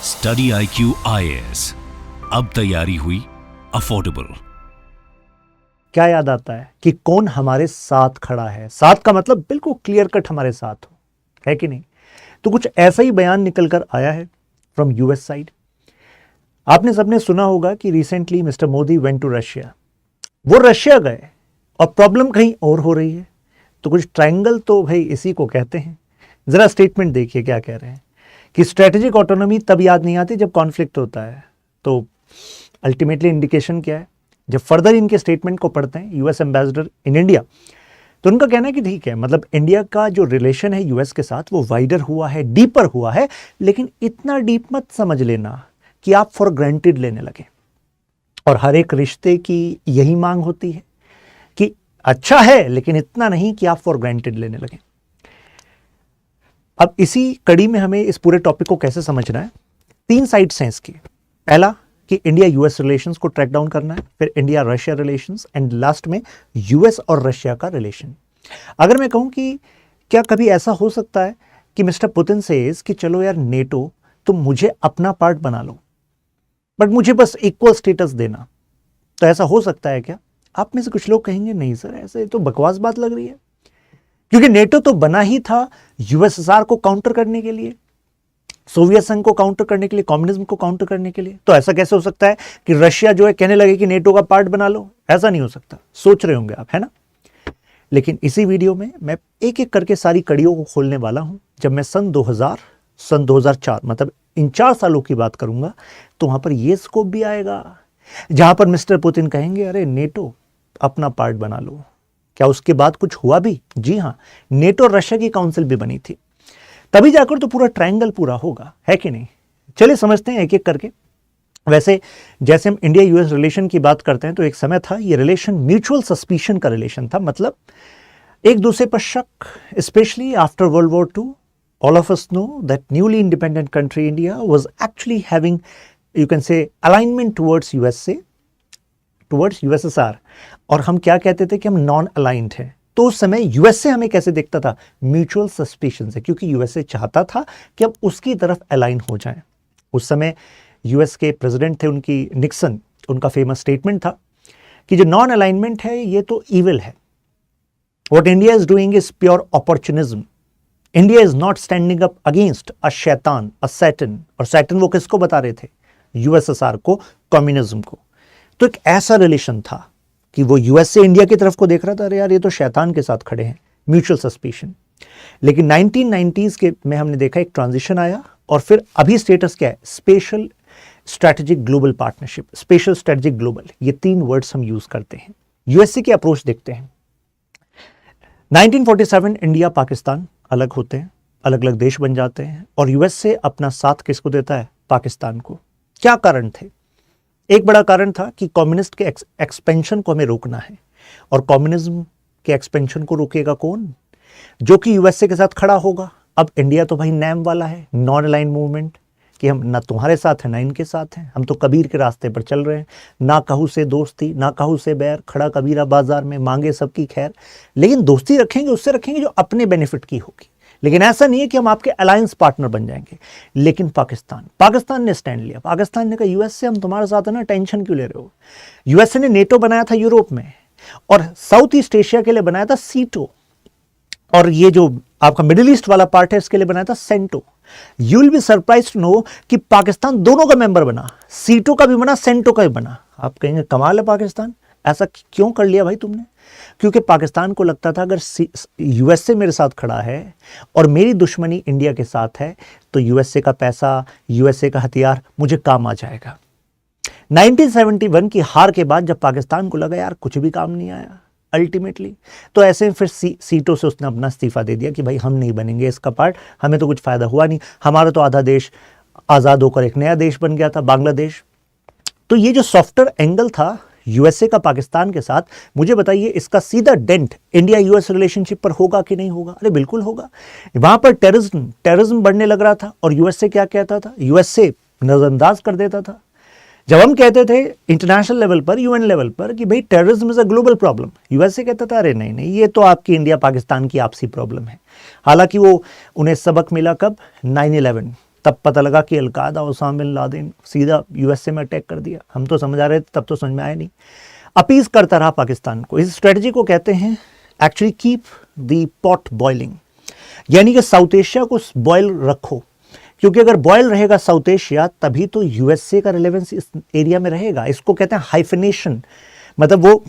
Study IQ IAS, अब तैयारी हुई अफोर्डेबल। क्या याद आता है कि कौन हमारे साथ खड़ा है? साथ का मतलब बिल्कुल क्लियर कट हमारे साथ हो, है कि नहीं? तो कुछ ऐसा ही बयान निकल कर आया है फ्रॉम यूएस साइड। आपने सबने सुना होगा कि recently mister Modi went to Russia. वो रशिया गए और प्रॉब्लम कहीं और हो रही है। तो कुछ ट्रायंगल तो भाई इसी को कहते हैं। जरा स्टेटमेंट देखिए क्या कह रहे हैं कि स्ट्रेटेजिक ऑटोनॉमी तब याद नहीं आती जब कॉन्फ्लिक्ट होता है। तो अल्टीमेटली इंडिकेशन क्या है? जब फर्दर इनके स्टेटमेंट को पढ़ते हैं यूएस एम्बेसडर इन इंडिया, तो उनका कहना है कि ठीक है, मतलब इंडिया का जो रिलेशन है यूएस के साथ वो वाइडर हुआ है, डीपर हुआ है, लेकिन इतना डीप मत समझ लेना कि आप फॉर ग्रांटेड लेने लगे। और हर एक रिश्ते की यही मांग होती है कि अच्छा है लेकिन इतना नहीं कि आप फॉर ग्रांटेड लेने लगे। अब इसी कड़ी में हमें इस पूरे टॉपिक को कैसे समझना है? तीन साइड्स हैं इसकी। पहला कि इंडिया यूएस रिलेशंस को ट्रैक डाउन करना है, फिर India Russia relations, and last में यूएस और रशिया का रिलेशन। अगर मैं कहूं कि क्या कभी ऐसा हो सकता है कि मिस्टर पुतिन सेज कि चलो यार नेटो, तुम मुझे अपना पार्ट बना लो बट मुझे बस इक्वल स्टेटस देना, तो ऐसा हो सकता है क्या? आप में से कुछ लोग कहेंगे नहीं सर, ऐसे तो बकवास बात लग रही है, क्योंकि नेटो तो बना ही था यूएसएसआर को काउंटर करने के लिए, सोवियत संघ को काउंटर करने के लिए, कम्युनिज्म को काउंटर करने के लिए। तो ऐसा कैसे हो सकता है कि रशिया जो है कहने लगे कि नेटो का पार्ट बना लो? ऐसा नहीं हो सकता। सोच रहे होंगे आप, है ना? लेकिन इसी वीडियो में मैं एक एक करके सारी कड़ियों को खोलने वाला हूं। जब मैं सन 2004 मतलब इन 4 सालों की बात करूंगा, तो वहां पर ये स्कोप भी आएगा जहां पर मिस्टर पुतिन कहेंगे अरे नेटो अपना पार्ट बना लो। क्या उसके बाद कुछ हुआ भी? जी हां, नेटो और रशिया की काउंसिल भी बनी थी, तभी जाकर तो पूरा ट्रायंगल पूरा होगा, है कि नहीं? चलिए समझते हैं एक एक करके। वैसे जैसे हम इंडिया यूएस रिलेशन की बात करते हैं, तो एक समय था ये रिलेशन म्यूचुअल सस्पिशन का रिलेशन था, मतलब एक दूसरे पर शक, specially after world war II। All of us know that newly independent country India was actually having, you can से, अलाइनमेंट टुवर्ड्स यूएसएसआर। और हम क्या कहते थे कि हम नॉन अलाइंड हैं। तो उस समय यूएसए हमें कैसे देखता था? म्यूचुअल सस्पिशन से, क्योंकि यूएसए चाहता था कि हम उसकी तरफ अलाइन हो जाएं। उस समय यूएस के प्रेसिडेंट थे उनकी निक्सन, उनका फेमस स्टेटमेंट था कि जो नॉन अलाइनमेंट है ये तो इविल है। What India is doing is pure opportunism. India is not standing up against a शैतान, अ सैटन। और सैटन वो किसको बता रहे थे? यूएसएसआर को, कम्युनिज्म को। तो एक ऐसा रिलेशन था कि वो यूएस से इंडिया की तरफ को देख रहा था, अरे यार ये तो शैतान के साथ खड़े हैं, म्यूचुअल सस्पिशन। लेकिन 1990s के में हमने देखा एक ट्रांजिशन आया, और फिर अभी स्टेटस क्या है? Special strategic global partnership, special strategic global, ये 3 वर्ड्स हम यूज करते हैं। यूएसए की अप्रोच देखते हैं। 1947 इंडिया पाकिस्तान अलग होते हैं, अलग अलग देश बन जाते हैं, और यूएस से अपना साथ किसको देता है? पाकिस्तान को। क्या कारण थे? एक बड़ा कारण था कि कम्युनिस्ट के एक्सपेंशन को हमें रोकना है, और कम्युनिज्म के एक्सपेंशन को रोकेगा कौन? जो कि यूएसए के साथ खड़ा होगा। अब इंडिया तो भाई नैम वाला है, नॉन अलाइन मूवमेंट, कि हम ना तुम्हारे साथ हैं ना इनके साथ हैं, हम तो कबीर के रास्ते पर चल रहे हैं। ना कहू से दोस्ती, ना कहू से बैर, खड़ा कबीरा बाजार में मांगे सबकी खैर। लेकिन दोस्ती रखेंगे, उससे रखेंगे जो अपने बेनिफिट की होगी। लेकिन ऐसा नहीं है कि हम आपके अलायंस पार्टनर बन जाएंगे। लेकिन पाकिस्तान ने स्टैंड लिया। पाकिस्तान ने कहा यूएस से हम तुम्हारे साथ है ना, टेंशन क्यों ले रहे हो? यूएसए ने नेटो बनाया था यूरोप में, और साउथ ईस्ट एशिया के लिए बनाया था सीटो, और ये जो आपका मिडिल ईस्ट वाला पार्ट है इसके लिए बनाया था CENTO. You will be surprise to know कि पाकिस्तान दोनों का मेंबर बना, सीटो का भी बना, सेंटो का भी बना। आप कहेंगे कमाल है पाकिस्तान, ऐसा क्यों कर लिया भाई तुमने? क्योंकि पाकिस्तान को लगता था अगर यूएसए मेरे साथ खड़ा है और मेरी दुश्मनी इंडिया के साथ है, तो यूएसए का पैसा, यूएसए का हथियार मुझे काम आ जाएगा। 1971 की हार के बाद जब पाकिस्तान को लगा यार कुछ भी काम नहीं आया अल्टीमेटली, तो ऐसे फिर सीटों से उसने अपना इस्तीफा दे दिया कि भाई हम नहीं बनेंगे इसका पार्ट, हमें तो कुछ फायदा हुआ नहीं, हमारा तो आधा देश आज़ाद होकर एक नया देश बन गया था, बांग्लादेश। तो ये जो सॉफ्टवेयर एंगल था यूएसए का पाकिस्तान के साथ, मुझे बताइए इसका सीधा डेंट इंडिया यूएस रिलेशनशिप पर होगा कि नहीं होगा? अरे बिल्कुल होगा। वहां पर टेररिज्म बढ़ने लग रहा था, और यूएसए क्या कहता था? यूएसए नजरअंदाज कर देता था। जब हम कहते थे इंटरनेशनल लेवल पर, यूएन लेवल पर, कि भाई terrorism is a global problem, USA कहता था अरे नहीं नहीं, ये तो आपकी इंडिया पाकिस्तान की आपसी प्रॉब्लम है। हालांकि वो उन्हें सबक मिला कब? 9/11 तब पता लगा कि अलकायदा ओसामा बिन लादेन सीधा यूएसए में अटैक कर दिया। हम तो समझा रहे थे, तब तो समझ में आया नहीं। अपीज करता रहा पाकिस्तान को। इस स्ट्रेटजी को कहते हैं actually keep the pot boiling, यानी कि साउथ एशिया को बॉयल रखो, क्योंकि अगर बॉयल रहेगा साउथ एशिया तभी तो यूएसए का रिलेवेंस इस एरिया में रहेगा। इसको कहते हैं हाइफिनेशन, मतलब वो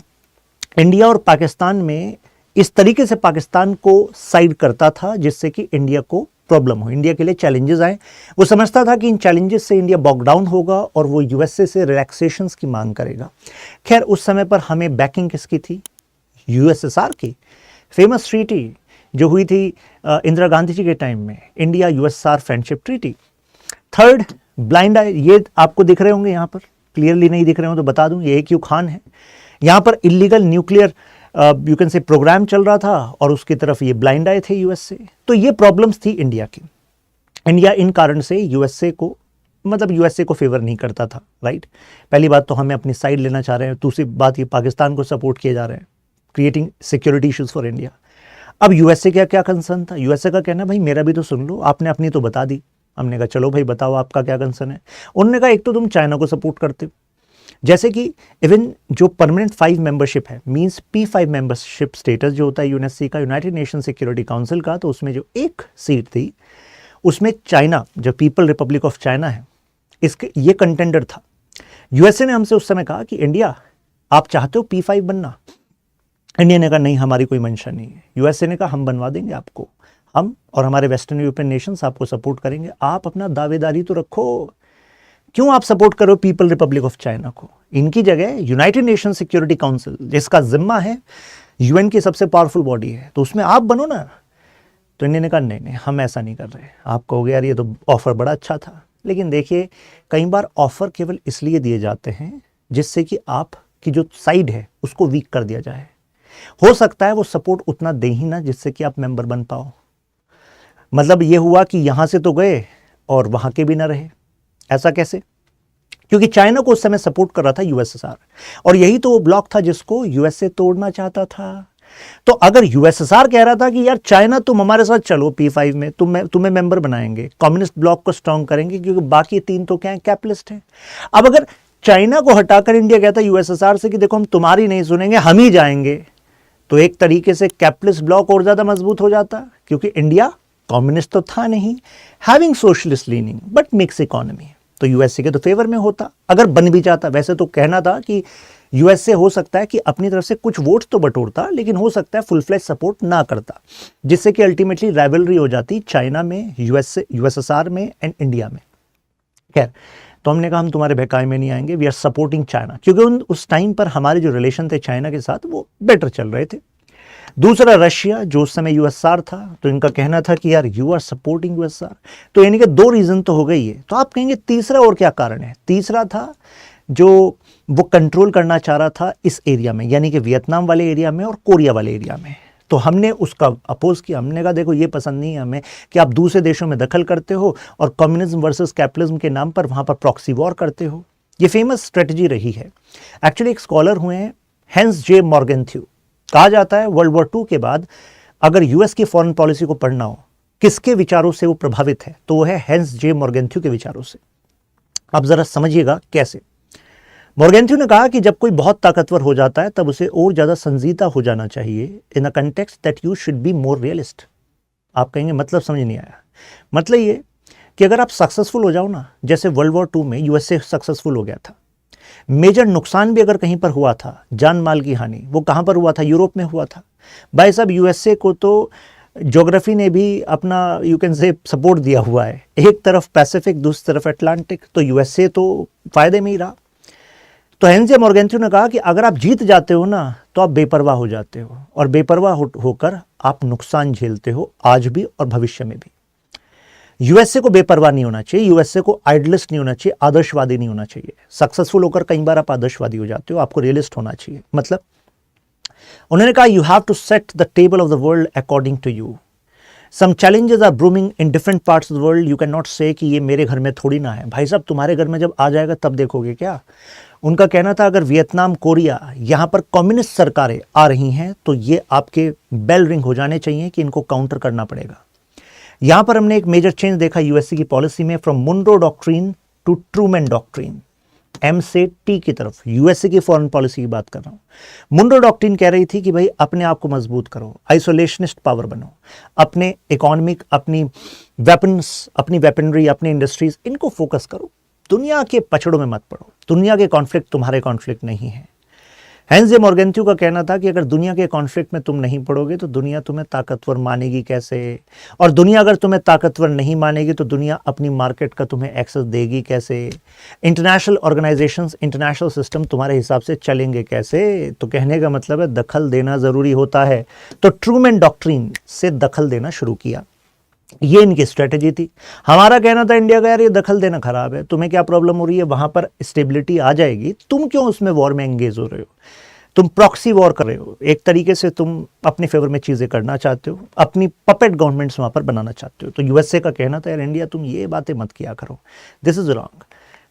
इंडिया और पाकिस्तान में इस तरीके से पाकिस्तान को साइड करता था जिससे कि इंडिया को प्रॉब्लम हो, इंडिया के लिए चैलेंजेस आए। वो समझता था कि इन चैलेंजेस से इंडिया बॉक डाउन होगा और वो यूएसए से रिलैक्सेशंस की मांग करेगा। खैर उस समय पर हमें बैकिंग किसकी थी? यूएसएसआर की। फेमस ट्रीटी जो हुई थी इंदिरा गांधी जी के टाइम में, India USSR friendship treaty. Third, blind eye, ये आपको दिख रहे होंगे यहाँ पर, क्लियरली नहीं दिख रहे हो तो बता दूं, ये AQ खान है। यहाँ पर illegal nuclear you can say programme चल रहा था और उसकी तरफ ये ब्लाइंड आए थे यूएसए। तो ये प्रॉब्लम्स थी इंडिया की। इंडिया इन कारण से यूएसए को, मतलब यूएसए को फेवर नहीं करता था, राइट। पहली बात तो हमें अपनी साइड लेना चाह रहे हैं, दूसरी बात ये पाकिस्तान को सपोर्ट किए जा रहे हैं, creating security issues for India. अब यूएसए का क्या कंसर्न था? यूएसए का कहना भाई मेरा भी तो सुन लो, आपने अपनी तो बता दी। हमने कहा चलो भाई बताओ आपका क्या कंसर्न है। उन्होंने कहा एक तो तुम चाइना को सपोर्ट करते हो, जैसे कि इवन जो परमानेंट 5 मेंबरशिप है, मींस P5 मेंबरशिप स्टेटस जो होता है यूएनएससी का, यूनाइटेड नेशन सिक्योरिटी काउंसिल का, तो उसमें जो एक सीट थी उसमें चाइना, जो पीपल रिपब्लिक ऑफ चाइना है, इसके ये कंटेंडर था। यूएसए ने हमसे उस समय कहा कि इंडिया आप चाहते हो P5 बनना? इंडिया ने कहा नहीं, हमारी कोई मंशा नहीं है। यूएसए ने कहा हम बनवा देंगे आपको, हम और हमारे वेस्टर्न यूरोपियन नेशंस आपको सपोर्ट करेंगे, आप अपना दावेदारी तो रखो। क्यों आप सपोर्ट करो पीपल रिपब्लिक ऑफ चाइना को? इनकी जगह यूनाइटेड नेशन सिक्योरिटी काउंसिल, जिसका जिम्मा है, यूएन की सबसे पावरफुल बॉडी है, तो उसमें आप बनो ना। तो इंडिया ने कहा नहीं नहीं, हम ऐसा नहीं कर रहे। आप कहोगे यार ये तो ऑफर बड़ा अच्छा था, लेकिन देखिए कई बार ऑफर केवल इसलिए दिए जाते हैं जिससे कि आपकी जो साइड है उसको वीक कर दिया जाए। हो सकता है वो सपोर्ट उतना दे ही ना जिससे कि आप मेंबर बन पाओ। मतलब ये हुआ कि यहां से तो गए और वहां के भी ना रहे। ऐसा कैसे? क्योंकि चाइना को उस समय सपोर्ट कर रहा था यूएसएसआर, और यही तो वो ब्लॉक था जिसको यूएसए तोड़ना चाहता था। तो अगर यूएसएसआर कह रहा था कि यार चाइना तुम हमारे साथ चलो P5 में, तुम्हें मेंबर बनाएंगे, कम्युनिस्ट ब्लॉक को स्ट्रांग करेंगे, क्योंकि बाकी 3 तो क्या है, कैपिटलिस्ट हैं। अब अगर चाइना को हटाकर इंडिया कहता यूएसएसआर से कि देखो हम तुम्हारी नहीं सुनेंगे, हम ही जाएंगे, तो एक तरीके से कैपिटलिस्ट ब्लॉक और ज्यादा मजबूत हो जाता, क्योंकि इंडिया कम्युनिस्ट तो था नहीं, having socialist leaning but mix economy, तो यूएसए के तो फेवर में होता अगर बन भी जाता। वैसे तो कहना था कि यूएसए हो सकता है कि अपनी तरफ से कुछ वोट्स तो बटोरता, लेकिन हो सकता है फुल फ्लैश सपोर्ट ना करता, जिससे कि अल्टीमेटली राइवलरी हो जाती चाइना में, यूएसएसआर में एंड इंडिया में। खैर, तो हमने कहा हम तुम्हारे बहकावे में नहीं आएंगे, वी आर सपोर्टिंग चाइना, क्योंकि उस टाइम पर हमारे जो रिलेशन थे चाइना के साथ वो बेटर चल रहे थे। दूसरा रशिया, जो उस समय यूएसआर था, तो इनका कहना था कि यार यू आर सपोर्टिंग यूएसआर, तो यानी कि 2 रीजन तो हो गई है। तो आप कहेंगे तीसरा और क्या कारण है? तीसरा था जो वो कंट्रोल करना चाह रहा था इस एरिया में, यानी कि वियतनाम वाले एरिया में और कोरिया वाले एरिया में। तो हमने उसका अपोज किया। हमने कहा देखो ये पसंद नहीं है हमें कि आप दूसरे देशों में दखल करते हो और कम्युनिज्म वर्सेस कैपिटलिज्म के नाम पर वहां पर प्रॉक्सी वॉर करते हो। ये फेमस स्ट्रेटजी रही है। एक्चुअली एक स्कॉलर हुए हैं हेंस जे मॉर्गेंथ्यू। कहा जाता है वर्ल्ड वॉर 2 के बाद अगर यूएस की फॉरेन पॉलिसी को पढ़ना हो किसके विचारों से वो प्रभावित है, तो वो है हेंस जे मॉर्गेंथ्यू के विचारों से। आप जरा समझिएगा कैसे। मॉर्गेंथ्यू ने कहा कि जब कोई बहुत ताकतवर हो जाता है तब उसे और ज्यादा संजीदा हो जाना चाहिए, in a context that you should be more realist. आप कहेंगे मतलब समझ नहीं आया। मतलब ये कि अगर आप सक्सेसफुल हो जाओ ना, जैसे वर्ल्ड वॉर 2 में यूएसए सक्सेसफुल हो गया था, मेजर नुकसान भी अगर कहीं पर हुआ था, जान माल की हानि, वो कहां पर हुआ था? यूरोप में हुआ था। भाई साहब यूएसए को तो ज्योग्राफी ने भी अपना यू कैन से सपोर्ट दिया हुआ है, एक तरफ पैसिफिक दूसरी तरफ अटलांटिक, तो यूएसए तो फायदे में ही रहा। तो हेंस जे मॉर्गेंथ्यू ने कहा कि अगर आप जीत जाते हो ना तो आप बेपरवाह हो जाते हो, और बेपरवाह होकर आप नुकसान झेलते हो आज भी और भविष्य में भी। यूएसए को बेपरवाह नहीं होना चाहिए, यूएसए को आइडलिस्ट नहीं होना चाहिए, आदर्शवादी नहीं होना चाहिए। सक्सेसफुल होकर कई बार आप आदर्शवादी हो जाते हो, आपको रियलिस्ट होना चाहिए। मतलब उन्होंने कहा you have to set the table of the world according to you. Some challenges are brewing in different parts of the world, you can not say कि ये मेरे घर में थोड़ी ना है। भाई साहब तुम्हारे घर में जब आ जाएगा तब देखोगे क्या। उनका कहना था अगर वियतनाम, कोरिया, यहाँ पर कम्युनिस्ट सरकारें आ रही हैं तो ये आपके बेल रिंग हो जाने चाहिए कि इनको काउंटर करना पड़ेगा। यहां पर हमने एक मेजर चेंज देखा यूएसए की पॉलिसी में, from Monroe doctrine to Truman doctrine, M से टी की तरफ। यूएसए की फॉरेन पॉलिसी की बात कर रहा हूं। मुनरो डॉक्ट्रिन कह रही थी कि भाई अपने आप को मजबूत करो, आइसोलेशनिस्ट पावर बनो, अपने इकोनॉमिक, अपनी वेपन्स, अपनी वेपनरी, अपनी इंडस्ट्रीज, इनको फोकस करो, दुनिया के पछड़ों में मत पड़ो, दुनिया के कॉन्फ्लिक्ट तुम्हारे कॉन्फ्लिक्ट नहीं है। हैंस जे मॉर्गेंथ्यू का कहना था कि अगर दुनिया के कॉन्फ्लिक्ट में तुम नहीं पड़ोगे तो दुनिया तुम्हें ताकतवर मानेगी कैसे, और दुनिया अगर तुम्हें ताकतवर नहीं मानेगी तो दुनिया अपनी मार्केट का तुम्हें एक्सेस देगी कैसे, इंटरनेशनल ऑर्गेनाइजेशंस, इंटरनेशनल सिस्टम तुम्हारे हिसाब से चलेंगे कैसे। तो कहने का मतलब है दखल देना ज़रूरी होता है। तो ट्रूमैन डॉक्ट्रिन से दखल देना शुरू किया, ये इनकी स्ट्रेटजी थी। हमारा कहना था इंडिया का, यार ये दखल देना खराब है, तुम्हें क्या प्रॉब्लम हो रही है, वहां पर स्टेबिलिटी आ जाएगी, तुम क्यों उसमें वॉर में एंगेज हो रहे हो, तुम प्रॉक्सी वॉर कर रहे हो, एक तरीके से तुम अपने फेवर में चीज़ें करना चाहते हो, अपनी पपेट गवर्नमेंट्स वहाँ पर बनाना चाहते हो। तो यूएसए का कहना था यार इंडिया तुम ये बातें मत किया करो, दिस इज रॉन्ग।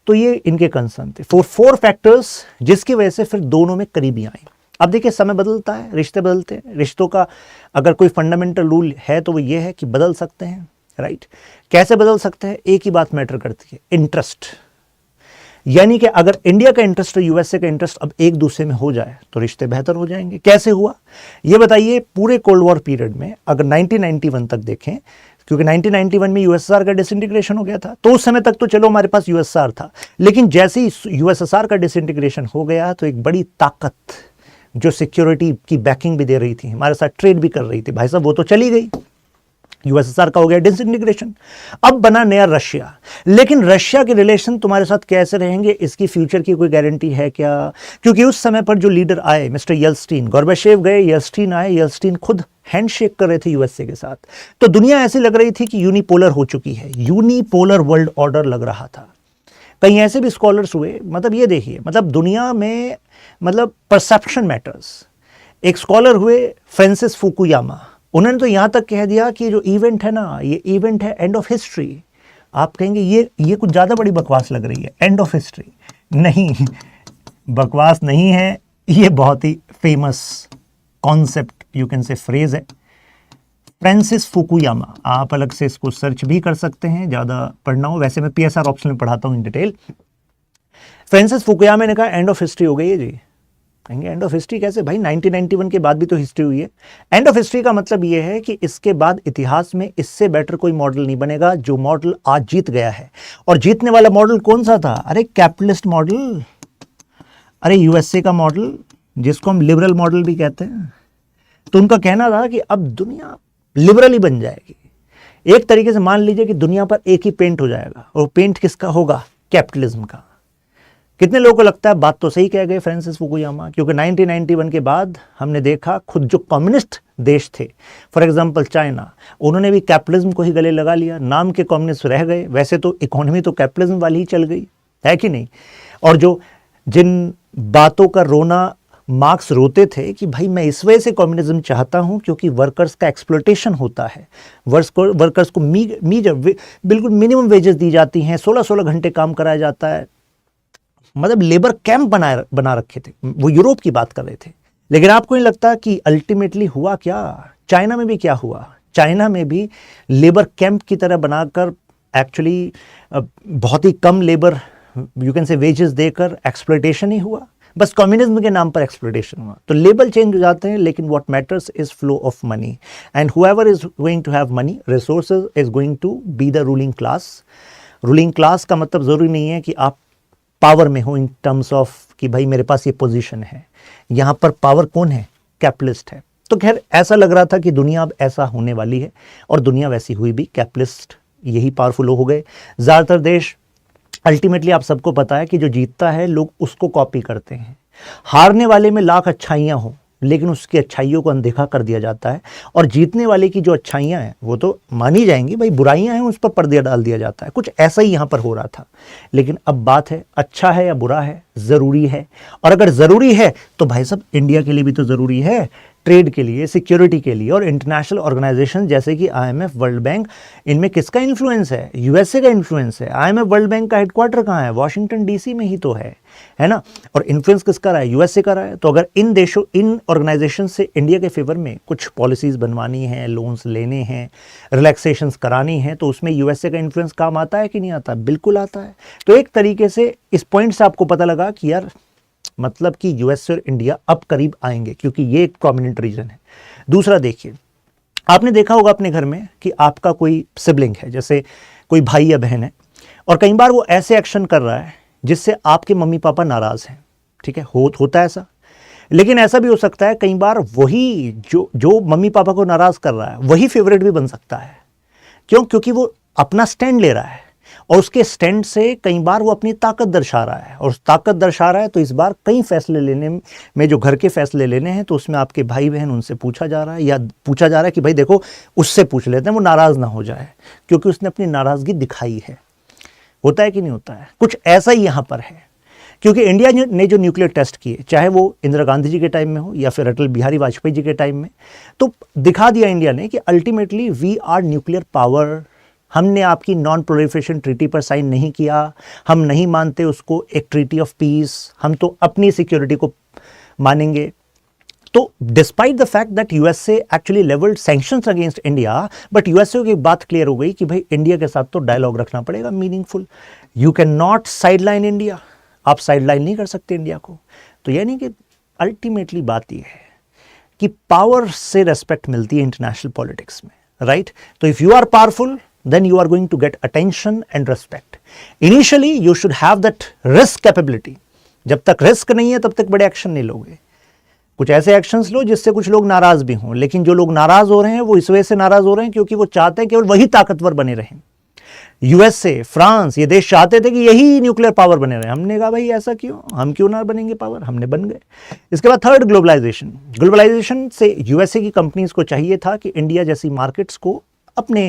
तो ये इनके कंसर्न थे। फोर फैक्टर्स जिसकी वजह से फिर दोनों में करीबी आए। अब देखिए समय बदलता है, रिश्ते बदलते हैं, रिश्तों का अगर कोई फंडामेंटल रूल है तो वो ये है कि बदल सकते हैं, राइट। कैसे बदल सकते हैं, एक ही बात मैटर करती है, इंटरेस्ट। यानी कि अगर इंडिया का इंटरेस्ट और यूएसए का इंटरेस्ट अब एक दूसरे में हो जाए तो रिश्ते बेहतर हो जाएंगे। कैसे हुआ ये बताइए। पूरे कोल्ड वॉर पीरियड में अगर 1991 तक देखें, क्योंकि 1991 में यूएसएसआर का डिसइंटीग्रेशन हो गया था, तो उस समय तक तो चलो हमारे पास यूएसएसआर था, लेकिन जैसे ही यूएसएसआर का डिसइंटीग्रेशन हो गया तो एक बड़ी ताकत जो सिक्योरिटी की बैकिंग भी दे रही थी, हमारे साथ ट्रेड भी कर रही थी, भाई साहब वो तो चली गई, यूएसएसआर का हो गया डिसइंटीग्रेशन। अब बना नया रशिया, लेकिन रशिया के रिलेशन तुम्हारे साथ कैसे रहेंगे इसकी फ्यूचर की कोई गारंटी है क्या? क्योंकि उस समय पर जो लीडर आए, मिस्टर येल्स्टीन, गोर्बाचेव गए, येल्स्टीन आए, येल्स्टीन खुद हैंडशेक कर रहे थे यूएसए के साथ। तो दुनिया ऐसी लग रही थी कि यूनिपोलर हो चुकी है, यूनिपोलर वर्ल्ड ऑर्डर लग रहा था। कहीं ऐसे भी स्कॉलर्स हुए, मतलब ये देखिए, मतलब दुनिया में मतलब परसेप्शन मैटर्स। एक स्कॉलर हुए फ्रांसिस फुकुयामा, उन्होंने तो यहां तक कह दिया कि जो इवेंट है ना, ये इवेंट है एंड ऑफ हिस्ट्री। आप कहेंगे ये कुछ ज़्यादा बड़ी बकवास लग रही है, एंड ऑफ हिस्ट्री। नहीं, बकवास नहीं है, ये बहुत ही famous concept, you can say phrase है, फ्रांसिस फुकुयामा। आप अलग से इसको सर्च भी कर सकते हैं, ज़्यादा पढ़ना हो, वैसे मैं पीएसआर ऑप्शन में पढ़ाता हूँ इन डिटेल। फ्रांसिस फुकुयामा ने कहा एंड ऑफ हिस्ट्री हो गई है जी। कहेंगे एंड ऑफ हिस्ट्री कैसे भाई, 1991 के बाद भी तो हिस्ट्री हुई है। एंड ऑफ हिस्ट्री का मतलब ये है कि इसके बाद इतिहास में इससे बेटर कोई मॉडल नहीं बनेगा, जो मॉडल आज जीत गया है। और जीतने वाला मॉडल कौन सा था? अरे कैपिटलिस्ट मॉडल, अरे यूएसए का मॉडल, जिसको हम लिबरल मॉडल भी कहते हैं। तो उनका कहना था कि अब दुनिया लिबरल ही बन जाएगी। एक तरीके से मान लीजिए कि दुनिया पर एक ही पेंट हो जाएगा, और पेंट किसका होगा? कैपिटलिज्म का। कितने लोगों को लगता है बात तो सही कह गए फ्रांसिस फुकुयामा, क्योंकि 1991 के बाद हमने देखा खुद जो कम्युनिस्ट देश थे, फॉर एग्जांपल चाइना, उन्होंने भी कैपिटलिज्म को ही गले लगा लिया, नाम के कम्युनिस्ट रह गए, वैसे तो इकोनॉमी तो कैपिटलिज्म वाली ही चल गई है कि नहीं। और जो जिन बातों का रोना मार्क्स रोते थे कि भाई मैं इस वजह से कम्युनिज्म चाहता हूं क्योंकि वर्कर्स का एक्सप्लॉयटेशन होता है, वर्कर्स को बिल्कुल मिनिमम वेजेस दी जाती हैं, 16-16 घंटे काम कराया जाता है, मतलब लेबर कैंप बना रखे थे। वो यूरोप की बात कर रहे थे। लेकिन आपको नहीं लगता कि अल्टीमेटली हुआ क्या? चाइना में भी क्या हुआ? चाइना में भी लेबर कैंप की तरह बनाकर एक्चुअली बहुत ही कम labour, you can say wages देकर एक्सप्लॉयटेशन ही हुआ, बस कम्युनिज्म के नाम पर एक्सप्लॉयटेशन हुआ। तो लेबल चेंज हो जाते हैं, लेकिन what matters is flow of money, and whoever is going to have money resources is going to be the ruling class. Ruling class का मतलब जरूरी नहीं है कि आप पावर में हो इन टर्म्स ऑफ कि भाई मेरे पास ये पोजीशन है। यहाँ पर पावर कौन है? कैपिटलिस्ट है। तो खैर ऐसा लग रहा था कि दुनिया अब ऐसा होने वाली है, और दुनिया वैसी हुई भी, कैपिटलिस्ट यही पावरफुल हो गए। ज़्यादातर देश अल्टीमेटली आप सबको पता है कि जो जीतता है लोग उसको कॉपी करते हैं। हारने वाले में लाख अच्छाइयाँ हों, लेकिन उसकी अच्छाइयों को अनदेखा कर दिया जाता है, और जीतने वाले की जो अच्छाइयाँ हैं वो तो मानी जाएंगी, भाई बुराइयाँ हैं उस पर पर्दे डाल दिया जाता है। कुछ ऐसा ही यहाँ पर हो रहा था। लेकिन अब बात है अच्छा है या बुरा है, ज़रूरी है। और अगर ज़रूरी है तो भाई साहब इंडिया के लिए भी तो ज़रूरी है। ट्रेड के लिए, सिक्योरिटी के लिए और इंटरनेशनल ऑर्गेनाइजेशन जैसे कि आईएमएफ, वर्ल्ड बैंक, इनमें किसका इन्फ्लुएंस है? यूएसए का इन्फ्लुएंस है। आईएमएफ, वर्ल्ड बैंक का हेडक्वार्टर कहाँ है? वॉशिंगटन डीसी में ही तो है ना। और इन्फ्लुएंस किसका रहा है? यूएसए का रहा है। तो अगर इन देशों, इन ऑर्गेनाइजेशन से इंडिया के फेवर में कुछ पॉलिसीज बनवानी है, लोन्स लेने हैं, रिलैक्सेशंस करानी है, तो उसमें यूएसए का इन्फ्लुएंस काम आता है कि नहीं आता? बिल्कुल आता है। तो एक तरीके से इस पॉइंट से आपको पता लगा कि यार मतलब कि यूएसए और इंडिया अब करीब आएंगे, क्योंकि ये एक प्रोमिनेंट रीजन है। दूसरा देखिए, आपने देखा होगा अपने घर में कि आपका कोई सिबलिंग है, जैसे कोई भाई या बहन है, और कई बार वो ऐसे एक्शन कर रहा है जिससे आपके मम्मी पापा नाराज हैं, ठीक है, होता है ऐसा। लेकिन ऐसा भी हो सकता है कई बार वही जो मम्मी पापा को नाराज कर रहा है वही फेवरेट भी बन सकता है। क्यों? क्योंकि वो अपना स्टैंड ले रहा है, और उसके स्टैंड से कई बार वो अपनी ताकत दर्शा रहा है, और ताकत दर्शा रहा है तो इस बार कई फैसले लेने में, जो घर के फैसले लेने हैं, तो उसमें आपके भाई बहन, उनसे पूछा जा रहा है, या पूछा जा रहा है कि भाई देखो उससे पूछ लेते हैं, वो नाराज़ ना हो जाए, क्योंकि उसने अपनी नाराज़गी दिखाई है। होता है कि नहीं होता है? कुछ ऐसा ही यहाँ पर है, क्योंकि इंडिया ने जो न्यूक्लियर टेस्ट किए, चाहे वो इंदिरा गांधी जी के टाइम में हो या फिर अटल बिहारी वाजपेयी जी के टाइम में, तो दिखा दिया इंडिया ने कि ultimately we are nuclear power. हमने आपकी नॉन प्रोलिफरेशन ट्रीटी पर साइन नहीं किया, हम नहीं मानते उसको एक ट्रीटी ऑफ पीस, हम तो अपनी सिक्योरिटी को मानेंगे। तो despite the fact that USA actually levelled sanctions against India, but USA की बात क्लियर हो गई कि भाई इंडिया के साथ तो डायलॉग रखना पड़ेगा meaningful. You can not sideline India, आप साइडलाइन नहीं कर सकते इंडिया को। तो यानी कि अल्टीमेटली बात यह है कि पावर से रेस्पेक्ट मिलती है इंटरनेशनल पॉलिटिक्स में, राइट? तो if you are powerful, then you are going to get attention and respect. Initially you should have that risk capability. जब तक रिस्क नहीं है तब तक बड़े एक्शन नहीं लोगे। कुछ ऐसे एक्शंस लो जिससे कुछ लोग नाराज भी हों, लेकिन जो लोग नाराज हो रहे हैं वो इस वजह से नाराज हो रहे हैं क्योंकि वो चाहते हैं केवल वही ताकतवर बने रहें। यूएसए, फ्रांस, ये देश चाहते थे कि यही न्यूक्लियर पावर बने रहे। हमने कहा भाई ऐसा क्यों, हम क्यों ना बनेंगे पावर, हमने बन गए। इसके बाद थर्ड, ग्लोबलाइजेशन। ग्लोबलाइजेशन से यूएसए की कंपनीज को चाहिए था कि इंडिया जैसी मार्केट्स को अपने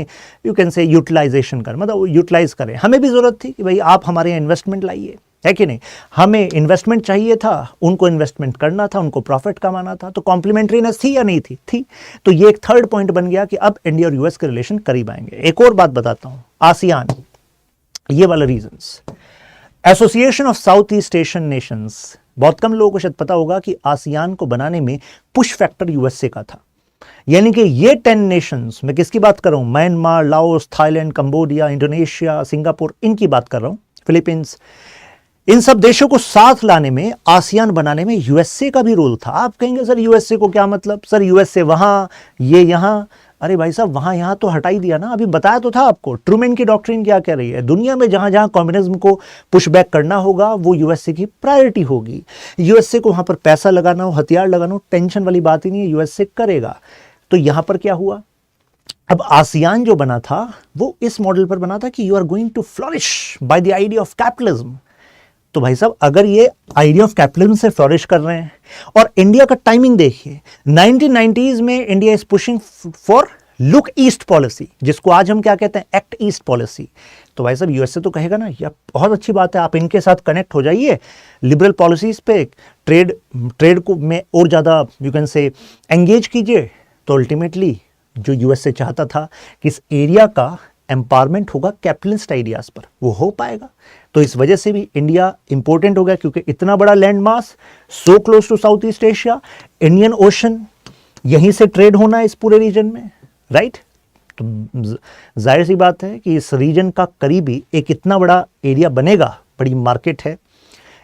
यू कैन से यूटिलाइजेशन कर, मतलब यूटिलाइज करें। हमें भी ज़रूरत थी कि भाई आप हमारे यहाँ इन्वेस्टमेंट लाइए, है कि नहीं? हमें इन्वेस्टमेंट चाहिए था, उनको इन्वेस्टमेंट करना था, उनको प्रॉफिट कमाना था। तो कॉम्प्लीमेंट्रीनेस थी या नहीं थी? थी। तो ये एक थर्ड पॉइंट बन गया कि अब इंडिया और यूएस के रिलेशन करीब आएंगे। एक और बात बताता हूँ, आसियान, ये वाला reasons, association of south east Asian Nations. बहुत कम लोगों को शायद पता होगा कि आसियान को बनाने में पुश फैक्टर यूएसए का था। यानी कि ये 10 नेशंस, मैं किसकी बात कर रहा हूं? Myanmar, Laos, Thailand, Cambodia, Indonesia, Singapore, इनकी बात कर रहा हूं, फिलीपींस। इन सब देशों को साथ लाने में, आसियान बनाने में यूएसए का भी रोल था। आप कहेंगे सर यूएसए को क्या मतलब? सर यूएसए वहां, ये यहां। अरे भाई साहब, वहां यहां तो हटा ही दिया ना। अभी बताया तो था आपको ट्रूमैन की डॉक्ट्रिन क्या कह रही है। दुनिया में जहां जहां कम्युनिज्म को पुश बैक करना होगा वो यूएसए की प्रायोरिटी होगी। यूएसए को वहां पर पैसा लगाना हो, हथियार लगाना हो, टेंशन वाली बात ही नहीं है, यूएसए करेगा। तो यहां पर क्या हुआ? अब आसियान जो बना था वो इस मॉडल पर बना था कि you are going to flourish by the idea of capitalism. तो भाई साहब, अगर ये आइडिया ऑफ कैपिटलिज्म से फ्लरिश कर रहे हैं, और इंडिया का टाइमिंग देखिए, 1990s में India is pushing for look east policy, जिसको आज हम क्या कहते हैं, एक्ट ईस्ट पॉलिसी। तो भाई साहब यूएसए तो कहेगा ना, यार बहुत अच्छी बात है, आप इनके साथ कनेक्ट हो जाइए, लिबरल पॉलिसीज पे, ट्रेड को में और ज़्यादा यू कैन से एंगेज कीजिए। तो अल्टीमेटली जो यूएसए चाहता था कि इस एरिया का एम्पावरमेंट होगा कैपिटलिस्ट आइडियाज पर, वो हो पाएगा। तो इस वजह से भी इंडिया इंपॉर्टेंट हो गया, क्योंकि इतना बड़ा land mass, so close to South East Asia, Indian Ocean, यहीं से ट्रेड होना है इस पूरे रीजन में, राइट? तो जाहिर सी बात है कि इस रीजन का करीबी एक इतना बड़ा एरिया बनेगा, बड़ी मार्केट है,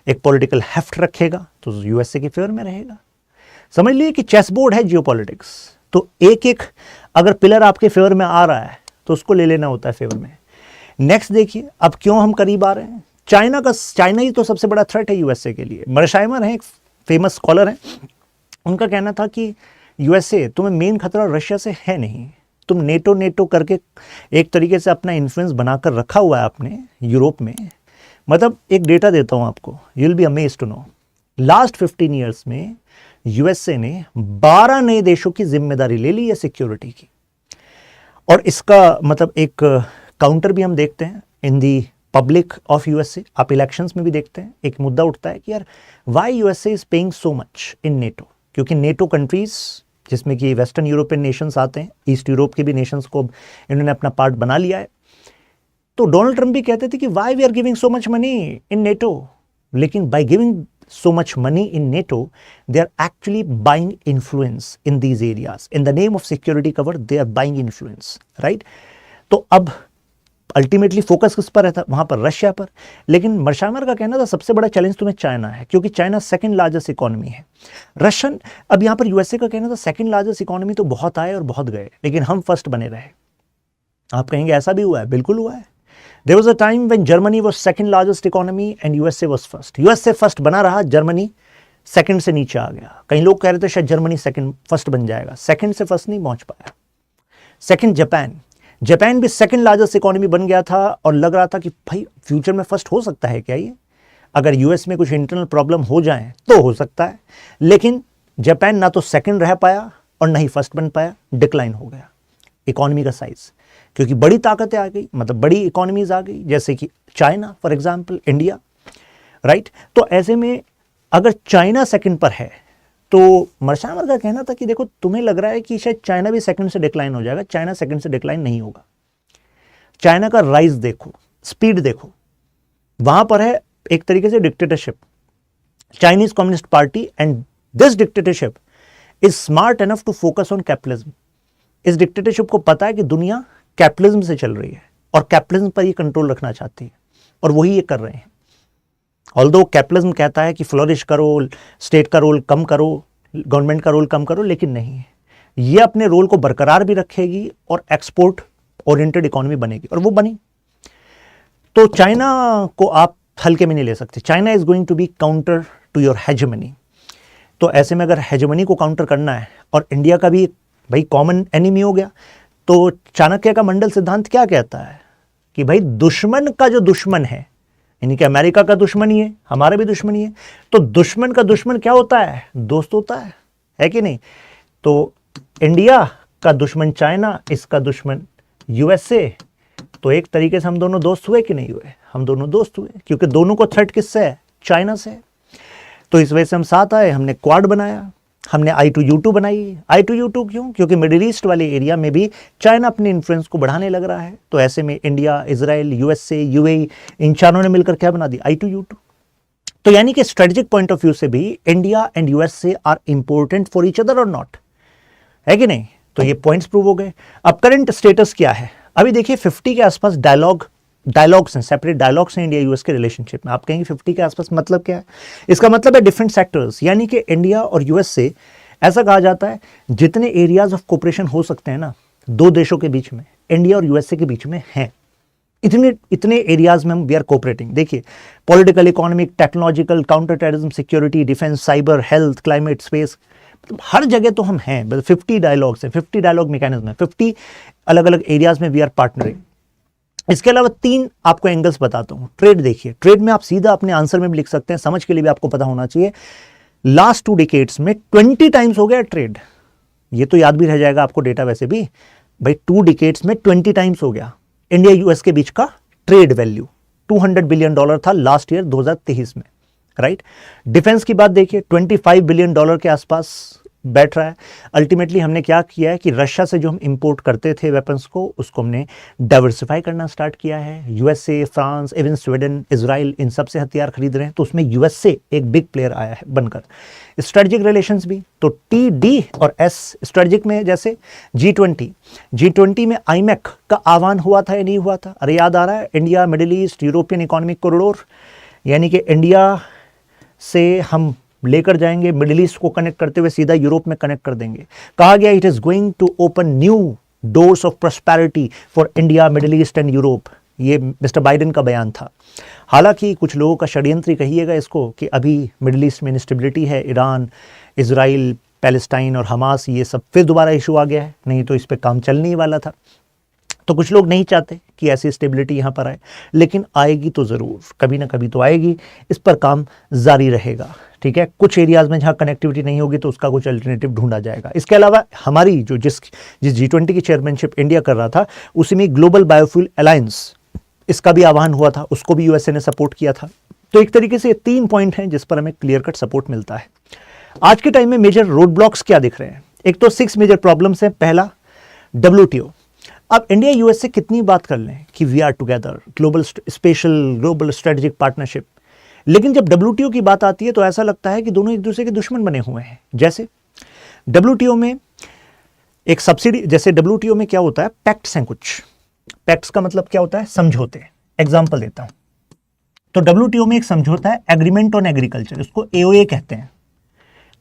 एक पॉलिटिकल हेफ्ट रखेगा, तो यूएसए के फेवर में रहेगा। समझ लीजिए कि चेस बोर्ड है जियोपॉलिटिक्स। तो एक एक अगर पिलर आपके फेवर में आ रहा है तो उसको ले लेना होता है फेवर में। नेक्स्ट देखिए, अब क्यों हम करीब आ रहे हैं? चाइना ही तो सबसे बड़ा थ्रेट है यूएसए के लिए। मर्शाइमर हैं, एक फेमस स्कॉलर हैं, उनका कहना था कि यूएसए, तुम्हें मेन खतरा रशिया से है नहीं, तुम नेटो करके एक तरीके से अपना इन्फ्लुएंस बनाकर रखा हुआ है आपने यूरोप में। मतलब एक डेटा देता हूं आपको, you will be amazed to know, last 15 years में यूएसए ने 12 नए देशों की जिम्मेदारी ले ली है सिक्योरिटी की। और इसका मतलब एक काउंटर भी हम देखते हैं इन दी पब्लिक ऑफ यूएसए। आप इलेक्शंस में भी देखते हैं, एक मुद्दा उठता है कि यार why USA is paying so much in NATO, क्योंकि नेटो कंट्रीज जिसमें कि वेस्टर्न यूरोपियन नेशंस आते हैं, ईस्ट यूरोप के भी नेशंस को इन्होंने अपना पार्ट बना लिया है। तो डोनाल्ड ट्रंप भी कहते थे कि why we are giving so much money in NATO, लेकिन by giving so much money in NATO, they are actually buying influence in these areas. In the name of security cover, they are buying influence, right? तो अब ultimately focus किस पर रहता, वहां पर Russia पर। लेकिन मर्शामर का कहना था सबसे बड़ा चैलेंज तुम्हें चाइना है, क्योंकि चाइना सेकंड लार्जेस्ट इकोनॉमी है। रशियन, अब यहां पर यूएसए का कहना था सेकंड लार्जेस्ट इकोनॉमी तो बहुत आए और बहुत गए, लेकिन हम फर्स्ट बने रहे। आप कहेंगे ऐसा भी हुआ है? बिल्कुल हुआ है। There was a time when Germany was second largest economy and USA was first. USA first बना रहा, जर्मनी सेकंड से नीचे आ गया। कई लोग कह रहे थे शायद जर्मनी सेकंड फर्स्ट बन जाएगा, सेकंड से फर्स्ट नहीं पहुंच पाया। सेकंड जापान भी सेकंड लार्जेस्ट इकोनॉमी बन गया था और लग रहा था कि भाई फ्यूचर में फर्स्ट हो सकता है क्या ये, अगर यूएस में कुछ इंटरनल प्रॉब्लम हो जाए तो हो सकता है। लेकिन जापान ना तो सेकंड रह पाया और ना ही फर्स्ट बन पाया, डिक्लाइन हो गया इकोनॉमी का साइज, क्योंकि बड़ी ताकतें आ गई, मतलब बड़ी इकोनॉमीज आ गई, जैसे कि China for example, India, right. तो ऐसे में अगर चाइना सेकंड पर है तो मर्शामर का कहना था कि देखो तुम्हें लग रहा है कि शायद चाइना भी सेकंड से डिक्लाइन हो जाएगा, चाइना सेकंड से डिक्लाइन नहीं होगा। चाइना का राइज देखो, स्पीड देखो, वहां पर है एक तरीके से dictatorship, Chinese communist party, and this dictatorship is smart enough to focus on capitalism. इस डिक्टेटरशिप को पता है कि दुनिया कैपिटलिज्म से चल रही है और कैपिटलिज्म पर ये कंट्रोल रखना चाहती है, और वही ये कर रहे हैं। ऑल्दो कैपिटलिज्म कहता है कि फ्लोरिश करो, स्टेट का रोल कम करो, गवर्नमेंट का रोल कम करो, लेकिन नहीं है, ये अपने रोल को बरकरार भी रखेगी और एक्सपोर्ट ओरिएंटेड इकोनॉमी बनेगी, और वो बनी। तो चाइना को आप हल्के में नहीं ले सकते। China is going to be counter to your hegemony. तो ऐसे में अगर हेजेमनी को काउंटर करना है और इंडिया का भी भाई कॉमन एनिमी हो गया, तो चाणक्य का मंडल सिद्धांत क्या कहता है कि भाई दुश्मन का जो दुश्मन है, यानी कि अमेरिका का दुश्मन ही है, हमारा भी दुश्मन ही है, तो दुश्मन का दुश्मन क्या होता है? दोस्त होता है कि नहीं? तो इंडिया का दुश्मन चाइना, इसका दुश्मन यूएसए, तो एक तरीके से हम दोनों दोस्त हुए कि नहीं हुए? हम दोनों दोस्त हुए, क्योंकि दोनों को थ्रेट किससे है? चाइना से। तो इस वजह से हम साथ आए, हमने क्वाड बनाया, हमने I2U2 बनाई। I2U2 क्यों? क्योंकि मिडिल ईस्ट वाले एरिया में भी चाइना अपने इन्फ्लुएंस को बढ़ाने लग रहा है। तो ऐसे में इंडिया, इजराइल, यूएसए, यूएई, इन चारों ने मिलकर क्या बना दी? I2U2। तो यानी कि स्ट्रेटेजिक पॉइंट ऑफ व्यू से भी India and USA are important for each other और नॉट, है कि नहीं? तो ये पॉइंट्स प्रूव हो गए। अब करंट स्टेटस क्या है? अभी देखिए 50 के आसपास डायलॉग्स हैं, सेपरेट डायलॉग्स हैं इंडिया यूएस के रिलेशनशिप में। आप कहेंगे 50 के आसपास मतलब क्या है? इसका मतलब है डिफरेंट सेक्टर्स, यानी कि इंडिया और यूएस से ऐसा कहा जाता है जितने एरियाज ऑफ कोऑपरेशन हो सकते हैं ना दो देशों के बीच में, इंडिया और यूएसए के बीच में हैं। इतने एरियाज में हम वी आर कोऑपरेटिंग। देखिए political, economic, technological, counter terrorism, security, defence, cyber, health, climate, space, मतलब हर जगह तो हम हैं। 50 डायलॉग्स हैं, 50 डायलॉग मैकेनिज्म है, 50 अलग अलग एरियाज में वी आर पार्टनरिंग। इसके अलावा 3 आपको एंगल्स बताता हूं। ट्रेड देखिए, ट्रेड में आप सीधा अपने आंसर में भी लिख सकते हैं, समझ के लिए भी आपको पता होना चाहिए। लास्ट 2 डिकेड्स में 20 टाइम्स हो गया ट्रेड, ये तो याद भी रह जाएगा आपको डेटा वैसे भी भाई। 2 डिकेड्स में 20 टाइम्स हो गया इंडिया यूएस के बीच का ट्रेड वैल्यू। $200 बिलियन था लास्ट ईयर 2023 में, राइट। डिफेंस की बात देखिए, $25 बिलियन के आसपास बैठ रहा है। अल्टीमेटली हमने क्या किया है कि रशिया से जो हम इंपोर्ट करते थे वेपन्स को, उसको हमने डाइवर्सिफाई करना स्टार्ट किया है। USA, France, even Sweden, Israel, इन सब से हथियार खरीद रहे हैं, तो उसमें यूएसए एक बिग प्लेयर आया है बनकर। स्ट्रेटेजिक रिलेशंस भी, तो टी, D और S स्ट्रेटेजिक में, जैसे G20 में आईमेक का आह्वान हुआ था या नहीं हुआ था? अरे याद आ रहा है, India, Middle east, European economic corridor, यानी कि इंडिया से हम लेकर जाएंगे, मिडिल ईस्ट को कनेक्ट करते हुए सीधा यूरोप में कनेक्ट कर देंगे। कहा गया it is going to open new doors of prosperity for India, Middle East and Europe. ये मिस्टर बाइडेन का बयान था। हालांकि कुछ लोगों का षड्यंत्र कहिएगा इसको कि अभी मिडिल ईस्ट में इंस्टेबिलिटी है, ईरान, इजराइल, पैलेस्टाइन और हमास, ये सब फिर दोबारा इशू आ गया है, नहीं तो इस पर काम चलने ही वाला था। तो कुछ लोग नहीं चाहते कि ऐसी स्टेबिलिटी यहाँ पर आए, लेकिन आएगी तो ज़रूर, कभी ना कभी तो आएगी। इस पर काम जारी रहेगा, ठीक है। कुछ एरियाज़ में जहाँ कनेक्टिविटी नहीं होगी तो उसका कुछ अल्टरनेटिव ढूंढा जाएगा। इसके अलावा हमारी जिस G20 की चेयरमैनशिप इंडिया कर रहा था, उसी में ग्लोबल बायोफ्यूल अलायंस, इसका भी आह्वान हुआ था, उसको भी यूएसए ने सपोर्ट किया था। तो एक तरीके से 3 पॉइंट हैं जिस पर हमें क्लियर कट सपोर्ट मिलता है। आज के टाइम में मेजर रोड ब्लॉक्स क्या दिख रहे हैं? एक तो 6 मेजर प्रॉब्लम्स हैं। पहला WTO। अब इंडिया यूएस से कितनी बात कर लें कि we are together, global global strategic partnership, लेकिन जब WTO की बात आती है तो ऐसा लगता है कि दोनों एक दूसरे के दुश्मन बने हुए हैं। जैसे WTO में एक सब्सिडी, जैसे WTO में क्या होता है, पैक्ट्स हैं कुछ। पैक्ट्स का मतलब क्या होता है, समझौते। एग्जाम्पल देता हूं, तो WTO में एक समझौता है एग्रीमेंट ऑन एग्रीकल्चर, उसको AOA कहते हैं।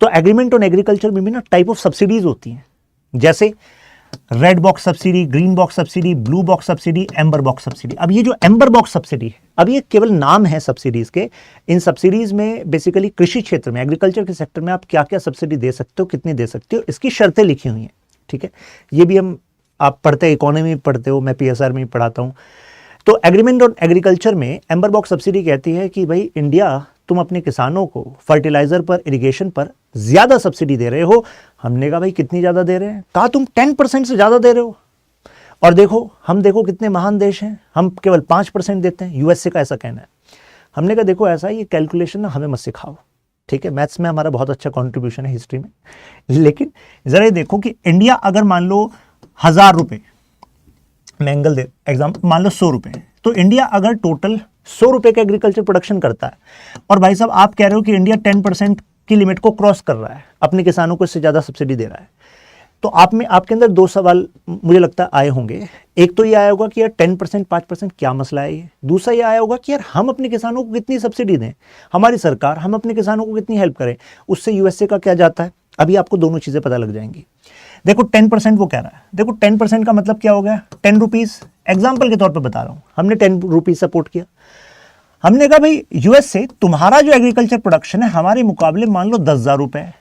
तो एग्रीमेंट ऑन एग्रीकल्चर में भी ना टाइप ऑफ सब्सिडीज होती हैं, जैसे red box subsidy, green box subsidy, blue box subsidy, amber box subsidy. अब ये जो एम्बर बॉक्स सब्सिडी है, अब ये केवल नाम है सब्सिडीज के। इन सब्सिडीज में बेसिकली कृषि क्षेत्र में, एग्रीकल्चर के सेक्टर में आप क्या क्या सब्सिडी दे सकते हो, कितनी दे सकते हो, इसकी शर्तें लिखी हुई हैं। ठीक है, ये भी आप पढ़ते हैं, इकोनॉमी में पढ़ते हो, मैं PSR में पढ़ाता हूँ। तो एग्रीमेंट ऑन एग्रीकल्चर में एम्बर बॉक्स सब्सिडी कहती है कि भाई इंडिया, तुम अपने किसानों को फर्टिलाइजर पर, इरिगेशन पर ज्यादा सब्सिडी दे रहे हो। हमने कहा भाई कितनी ज्यादा दे रहे हैं, कहा तुम 10% से ज्यादा दे रहे हो। और देखो कितने महान देश हैं, हम केवल 5% देते हैं, USA का ऐसा कहना है। हमने कहा देखो ऐसा, ये कैलकुलेशन ना हमें मत सिखाओ। ठीक है, मैथ्स में हमारा बहुत अच्छा कॉन्ट्रीब्यूशन है, हिस्ट्री में, लेकिन जरा ये देखो कि इंडिया अगर मान लो 1000 रुपये, मैं एंगल दे एग्जाम्पल, मान लो 100 रुपये, तो इंडिया अगर टोटल 100 रुपये का एग्रीकल्चर प्रोडक्शन करता है, और भाई साहब आप कह रहे हो कि इंडिया 10% की लिमिट को क्रॉस कर रहा है, अपने किसानों को इससे ज़्यादा सब्सिडी दे रहा है, तो आपके अंदर दो सवाल मुझे लगता है आए होंगे। एक तो ये आया होगा कि यार 10%, 5% क्या मसला है ये। दूसरा ये आया होगा कि यार हम अपने किसानों को कितनी सब्सिडी दें, हमारी सरकार, हम अपने किसानों को कितनी हेल्प करें, उससे USA का क्या जाता है। अभी आपको दोनों चीज़ें पता लग जाएंगी। देखो 10% वो कह रहा है, देखो 10% का मतलब क्या हो गया, 10 रुपीज़, एग्जाम्पल के तौर पर बता रहा हूँ, हमने 10 रुपीज़ सपोर्ट किया। हमने कहा भाई US से तुम्हारा जो एग्रीकल्चर प्रोडक्शन है हमारे मुकाबले मान लो 10,000 रुपये है।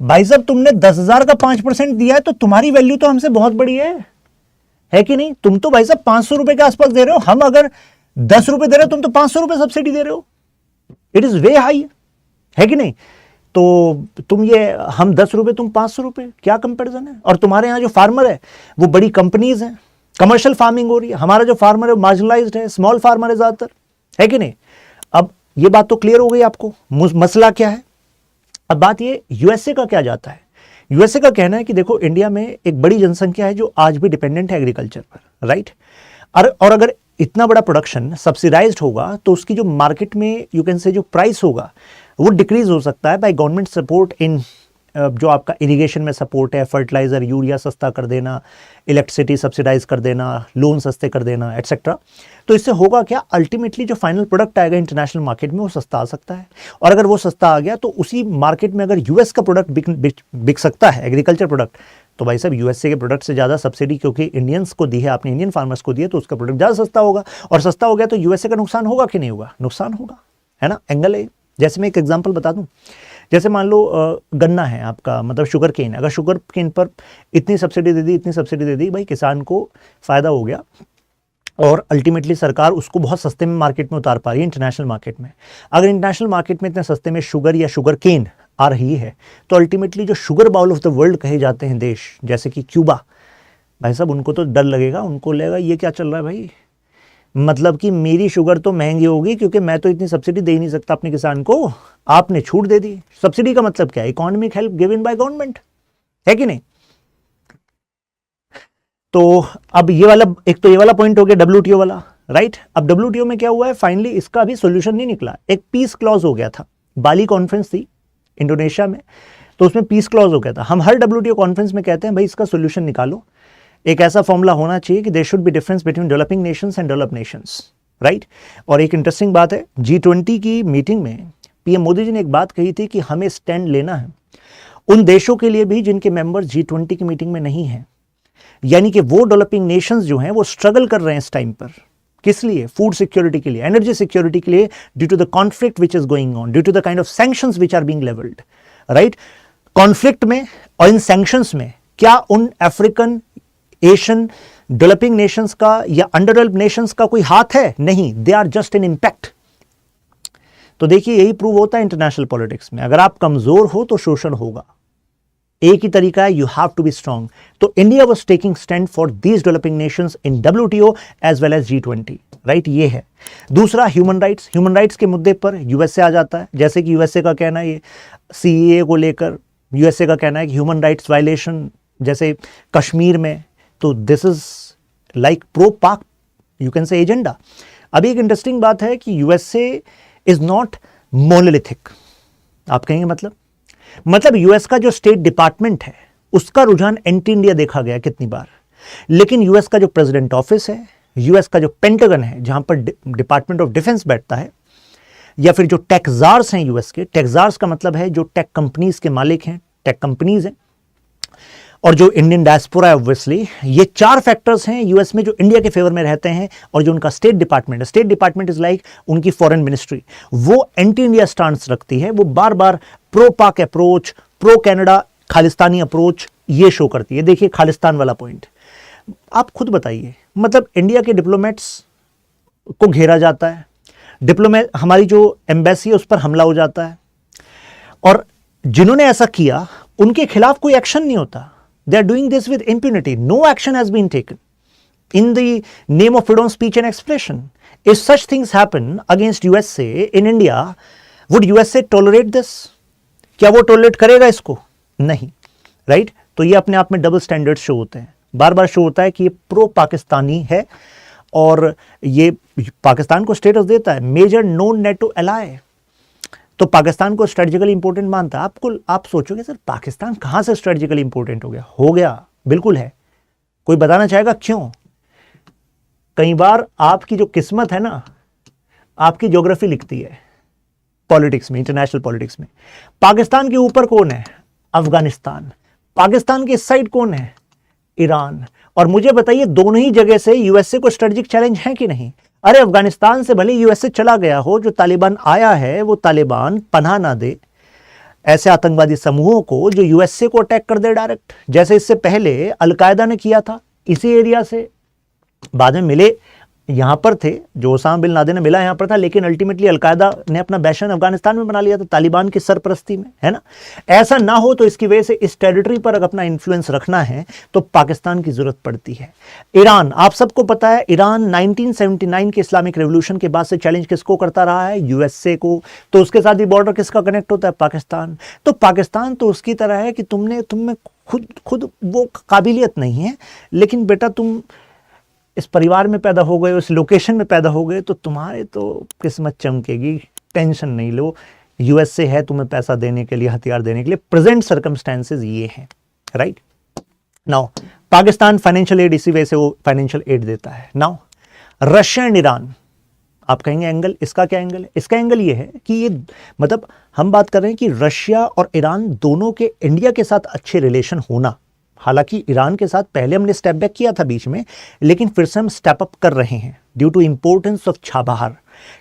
भाई साहब तुमने 10,000 का 5% दिया है, तो तुम्हारी वैल्यू तो हमसे बहुत बड़ी है कि नहीं। तुम तो भाई साहब 500 रुपए के आसपास दे रहे हो, हम अगर 10 रुपए दे रहे हो, तुम तो 500 रुपए सब्सिडी दे रहे हो। इट इज वे हाई, है कि नहीं। तो तुम ये, हम 10 रुपए, तुम 500 रुपए, क्या कंपैरिजन है। और तुम्हारे यहाँ जो फार्मर है वो बड़ी कंपनीज हैं, कमर्शियल फार्मिंग हो रही है, हमारा जो फार्मर है मार्जिनलाइज्ड है, स्मॉल फार्मर है ज्यादातर, है कि नहीं। अब ये बात तो क्लियर हो गई आपको, मसला क्या है। अब बात ये USA का क्या जाता है। USA का कहना है कि देखो इंडिया में एक बड़ी जनसंख्या है जो आज भी डिपेंडेंट है एग्रीकल्चर पर, राइट। और अगर इतना बड़ा प्रोडक्शन सब्सिडाइज्ड होगा तो उसकी जो मार्केट में यू कैन से जो प्राइस होगा वो डिक्रीज हो सकता है बाय गवर्नमेंट सपोर्ट इन जो आपका इरिगेशन में सपोर्ट है, फर्टिलाइजर, यूरिया सस्ता कर देना, इलेक्ट्रिसिटी सब्सिडाइज कर देना, लोन सस्ते कर देना, एटसेट्रा। तो इससे होगा क्या, अल्टीमेटली जो फाइनल प्रोडक्ट आएगा इंटरनेशनल मार्केट में वो सस्ता आ सकता है। और अगर वो सस्ता आ गया तो उसी मार्केट में अगर US का प्रोडक्ट बिक सकता है, एग्रीकल्चर प्रोडक्ट, तो भाई साहब USA के प्रोडक्ट से ज़्यादा सब्सिडी क्योंकि इंडियंस को दी है, आपने इंडियन फार्मर्स को दी है, तो उसका प्रोडक्ट ज़्यादा सस्ता होगा। और सस्ता हो गया तो USA का नुकसान होगा कि नहीं होगा, नुकसान होगा, है ना। एंगल है। जैसे मैं एक एग्जांपल बता दूं, जैसे मान लो गन्ना है आपका, मतलब शुगर केन, अगर शुगर केन पर इतनी सब्सिडी दे दी, इतनी सब्सिडी दे दी, भाई किसान को फ़ायदा हो गया और अल्टीमेटली सरकार उसको बहुत सस्ते में मार्केट में उतार पा रही है इंटरनेशनल मार्केट में। अगर इंटरनेशनल मार्केट में इतने सस्ते में शुगर या शुगर केन आ रही है तो अल्टीमेटली जो sugar bowl of the world कहे जाते हैं देश, जैसे कि क्यूबा, भाई साहब उनको तो डर लगेगा, उनको लगेगा ये क्या चल रहा है भाई, मतलब कि मेरी शुगर तो महंगी होगी क्योंकि मैं तो इतनी सब्सिडी दे ही नहीं सकता अपने किसान को, आपने छूट दे दी। सब्सिडी का मतलब क्या है, economic help given by government, है कि नहीं। तो अब ये वाला, एक तो ये वाला पॉइंट हो गया WTO वाला, राइट। अब WTO में क्या हुआ है, फाइनली इसका अभी सोल्यूशन नहीं निकला। एक पीस क्लॉज हो गया था, बाली कॉन्फ्रेंस थी इंडोनेशिया में, तो उसमें पीस क्लॉज हो गया था। हम हर WTO कॉन्फ्रेंस में कहते हैं भाई इसका सोल्यूशन निकालो, एक ऐसा फॉर्मूला होना चाहिए कि there should be difference between developing nations and developed nations, right. और एक इंटरेस्टिंग बात है, G20 की मीटिंग में PM मोदी जी ने एक बात कही थी कि हमें स्टैंड लेना है उन देशों के लिए भी जिनके मेंबर G20 की मीटिंग में नहीं हैं, यानी कि वो डेवलपिंग नेशंस जो हैं वो स्ट्रगल कर रहे हैं इस टाइम पर, किस लिए, फूड सिक्योरिटी के लिए, एनर्जी सिक्योरिटी के लिए, due to the conflict which is going on, due to the kind of sanctions which are being levelled, right. Conflict में और इन सैंक्शंस में क्या उन अफ्रीकन, एशियन, डेवलपिंग नेशंस का या अंडर डेवलप्ड नेशंस का कोई हाथ है, नहीं, they are just an impact. तो देखिए यही प्रूव होता है इंटरनेशनल पॉलिटिक्स में, अगर आप कमजोर हो तो शोषण होगा। एक ही तरीका है, you have to be strong. तो India was taking stand for these developing nations in WTO as well as G20, right. ये है। दूसरा ह्यूमन राइट्स, ह्यूमन राइट्स के मुद्दे पर USA आ जाता है, जैसे कि USA का कहना है ये CAA को लेकर यूएसए का कहना है कि ह्यूमन राइट्स वायलेशन जैसे कश्मीर में, तो दिस इज लाइक प्रो पाक यू कैन से एजेंडा। अभी एक इंटरेस्टिंग बात है कि यूएसए इज नॉट मोनोलिथिक। आप कहेंगे मतलब यूएस का जो स्टेट डिपार्टमेंट है उसका रुझान एंटी इंडिया देखा गया कितनी बार, लेकिन यूएस का जो प्रेसिडेंट ऑफिस है, यूएस का जो पेंटागन है जहां पर डिपार्टमेंट ऑफ डिफेंस बैठता है, या फिर जो टेक्सार्स हैं यूएस के, टेक्सार्स का मतलब है जो टेक कंपनीज के मालिक हैं, टेक कंपनीज हैं, और जो इंडियन डायस्पोरा है ऑब्वियसली, ये 4 फैक्टर्स हैं यूएस में जो इंडिया के फेवर में रहते हैं। और जो उनका स्टेट डिपार्टमेंट है, स्टेट डिपार्टमेंट इज लाइक उनकी फॉरेन मिनिस्ट्री, वो एंटी इंडिया स्टांस रखती है, वो बार बार प्रो पाक approach, pro Canada, Khalistani approach ये शो करती है। देखिए खालिस्तान वाला पॉइंट, आप खुद बताइए, मतलब इंडिया के डिप्लोमेट्स को घेरा जाता है, डिप्लोमेट हमारी जो एम्बेसी है उस पर हमला हो जाता है, और जिन्होंने ऐसा किया उनके खिलाफ कोई एक्शन नहीं होता। They are doing this with impunity, no action has been taken in the name of freedom of speech and expression. If such things happen against USA in India, would USA tolerate this? क्या वो tolerate करेगा इसको? नहीं, right? तो ये अपने आप में डबल स्टैंडर्ड शो होते हैं, बार बार शो होता है कि ये प्रो पाकिस्तानी है और ये पाकिस्तान को स्टेटस देता है मेजर नॉन नेटो एलाय, तो पाकिस्तान को स्ट्रेटेजिकली इंपॉर्टेंट मानता है। आप सोचोगे सर पाकिस्तान कहां से स्ट्रेटेजिकली इंपॉर्टेंट हो गया, बिल्कुल है। कोई बताना चाहेगा क्यों? कई बार आपकी जो किस्मत है ना, आपकी ज्योग्राफी लिखती है पॉलिटिक्स में, इंटरनेशनल पॉलिटिक्स में। पाकिस्तान के ऊपर कौन है? अफगानिस्तान। पाकिस्तान के इस साइड कौन है? ईरान। और मुझे बताइए दोनों ही जगह से यूएसए को स्ट्रेटेजिक चैलेंज है कि नहीं? अरे अफगानिस्तान से भले यूएसए चला गया हो, जो तालिबान आया है वो तालिबान पनाह ना दे ऐसे आतंकवादी समूहों को जो यूएसए को अटैक कर दे डायरेक्ट, जैसे इससे पहले अलकायदा ने किया था इसी एरिया से। बाद में मिले यहां पर थे, जो ओसामा बिन लादेन ने मिला यहां पर था, लेकिन अल्टीमेटली अलकायदा ने अपना बैशन अफगानिस्तान में बना लिया था तालिबान की सरपरस्ती में, है ना। ऐसा ना हो तो इसकी वजह से इस टेरिटरी पर अगर अपना इन्फ्लुएंस रखना है तो पाकिस्तान की जरूरत पड़ती है। ईरान, आप सबको पता है ईरान 1979 के इस्लामिक रेवोल्यूशन के बाद से चैलेंज किसको करता रहा है? यूएसए को। तो उसके साथ ही बॉर्डर किसका कनेक्ट होता है? पाकिस्तान। तो पाकिस्तान तो उसकी तरह है कि तुम में खुद वो काबिलियत नहीं है, लेकिन बेटा तुम इस परिवार में पैदा हो गए, उस लोकेशन में पैदा हो गए, तो तुम्हारे तो किस्मत चमकेगी, टेंशन नहीं लो। यूएसए है तुम्हें पैसा देने के लिए, हथियार देने के लिए। प्रेजेंट सर्कमस्टेंसेस ये हैं, right. Now Pakistan financial aid इसी वजह से वो फाइनेंशियल एड देता है। नाउ रशिया एंड ईरान, आप कहेंगे एंगल, इसका क्या एंगल है? इसका एंगल ये है कि ये मतलब हम बात कर रहे हैं कि रशिया और ईरान दोनों के इंडिया के साथ अच्छे रिलेशन होना। हालांकि ईरान के साथ पहले हमने स्टेप बैक किया था बीच में, लेकिन फिर से हम स्टेप अप कर रहे हैं due to importance of Chabahar,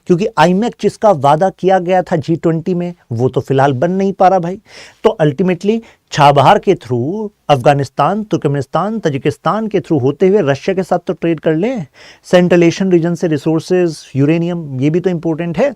क्योंकि आईमेक जिसका वादा किया गया था G20 में वो तो फिलहाल बन नहीं पा रहा भाई। तो अल्टीमेटली छाबहार के थ्रू अफगानिस्तान, तुर्कमेनिस्तान, तजिकिस्तान के थ्रू होते हुए रशिया के साथ तो ट्रेड कर लें, सेंट्रल एशियन रीजन से रिसोर्सेज, यूरेनियम, ये भी तो इंपॉर्टेंट है।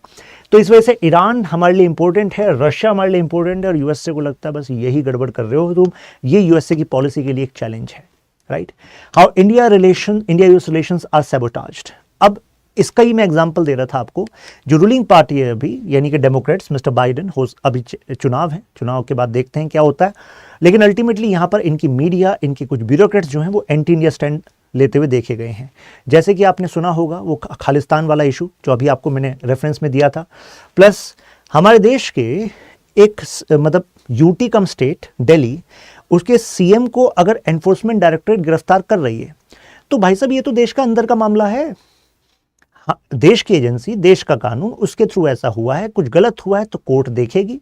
तो इस वजह से ईरान हमारे लिए इंपॉर्टेंट है, रशिया हमारे लिए इंपॉर्टेंट है, और यूएसए को लगता है बस यही गड़बड़ कर रहे हो तुम। ये यूएसए की पॉलिसी के लिए एक चैलेंज है, right. How India US relations are sabotaged. अब इसका ही मैं एग्जांपल दे रहा था आपको, जो रूलिंग पार्टी है अभी, यानी कि डेमोक्रेट्स, मिस्टर बाइडेन, अभी चुनाव है, चुनाव के बाद देखते हैं क्या होता है। लेकिन अल्टीमेटली यहाँ पर इनकी मीडिया, इनके कुछ ब्यूरोक्रेट्स जो हैं वो एंटी इंडिया स्टैंड लेते हुए देखे गए हैं। जैसे कि आपने सुना होगा वो खालिस्तान वाला इशू जो अभी आपको मैंने रेफरेंस में दिया था, प्लस हमारे देश के एक मतलब यूटी कम स्टेट दिल्ली, उसके सीएम को अगर एनफोर्समेंट डायरेक्टरेट गिरफ्तार कर रही है, तो भाई साहब ये तो देश का अंदर का मामला है। हाँ, देश की एजेंसी, देश का कानून, उसके थ्रू ऐसा हुआ है, कुछ गलत हुआ है तो कोर्ट देखेगी।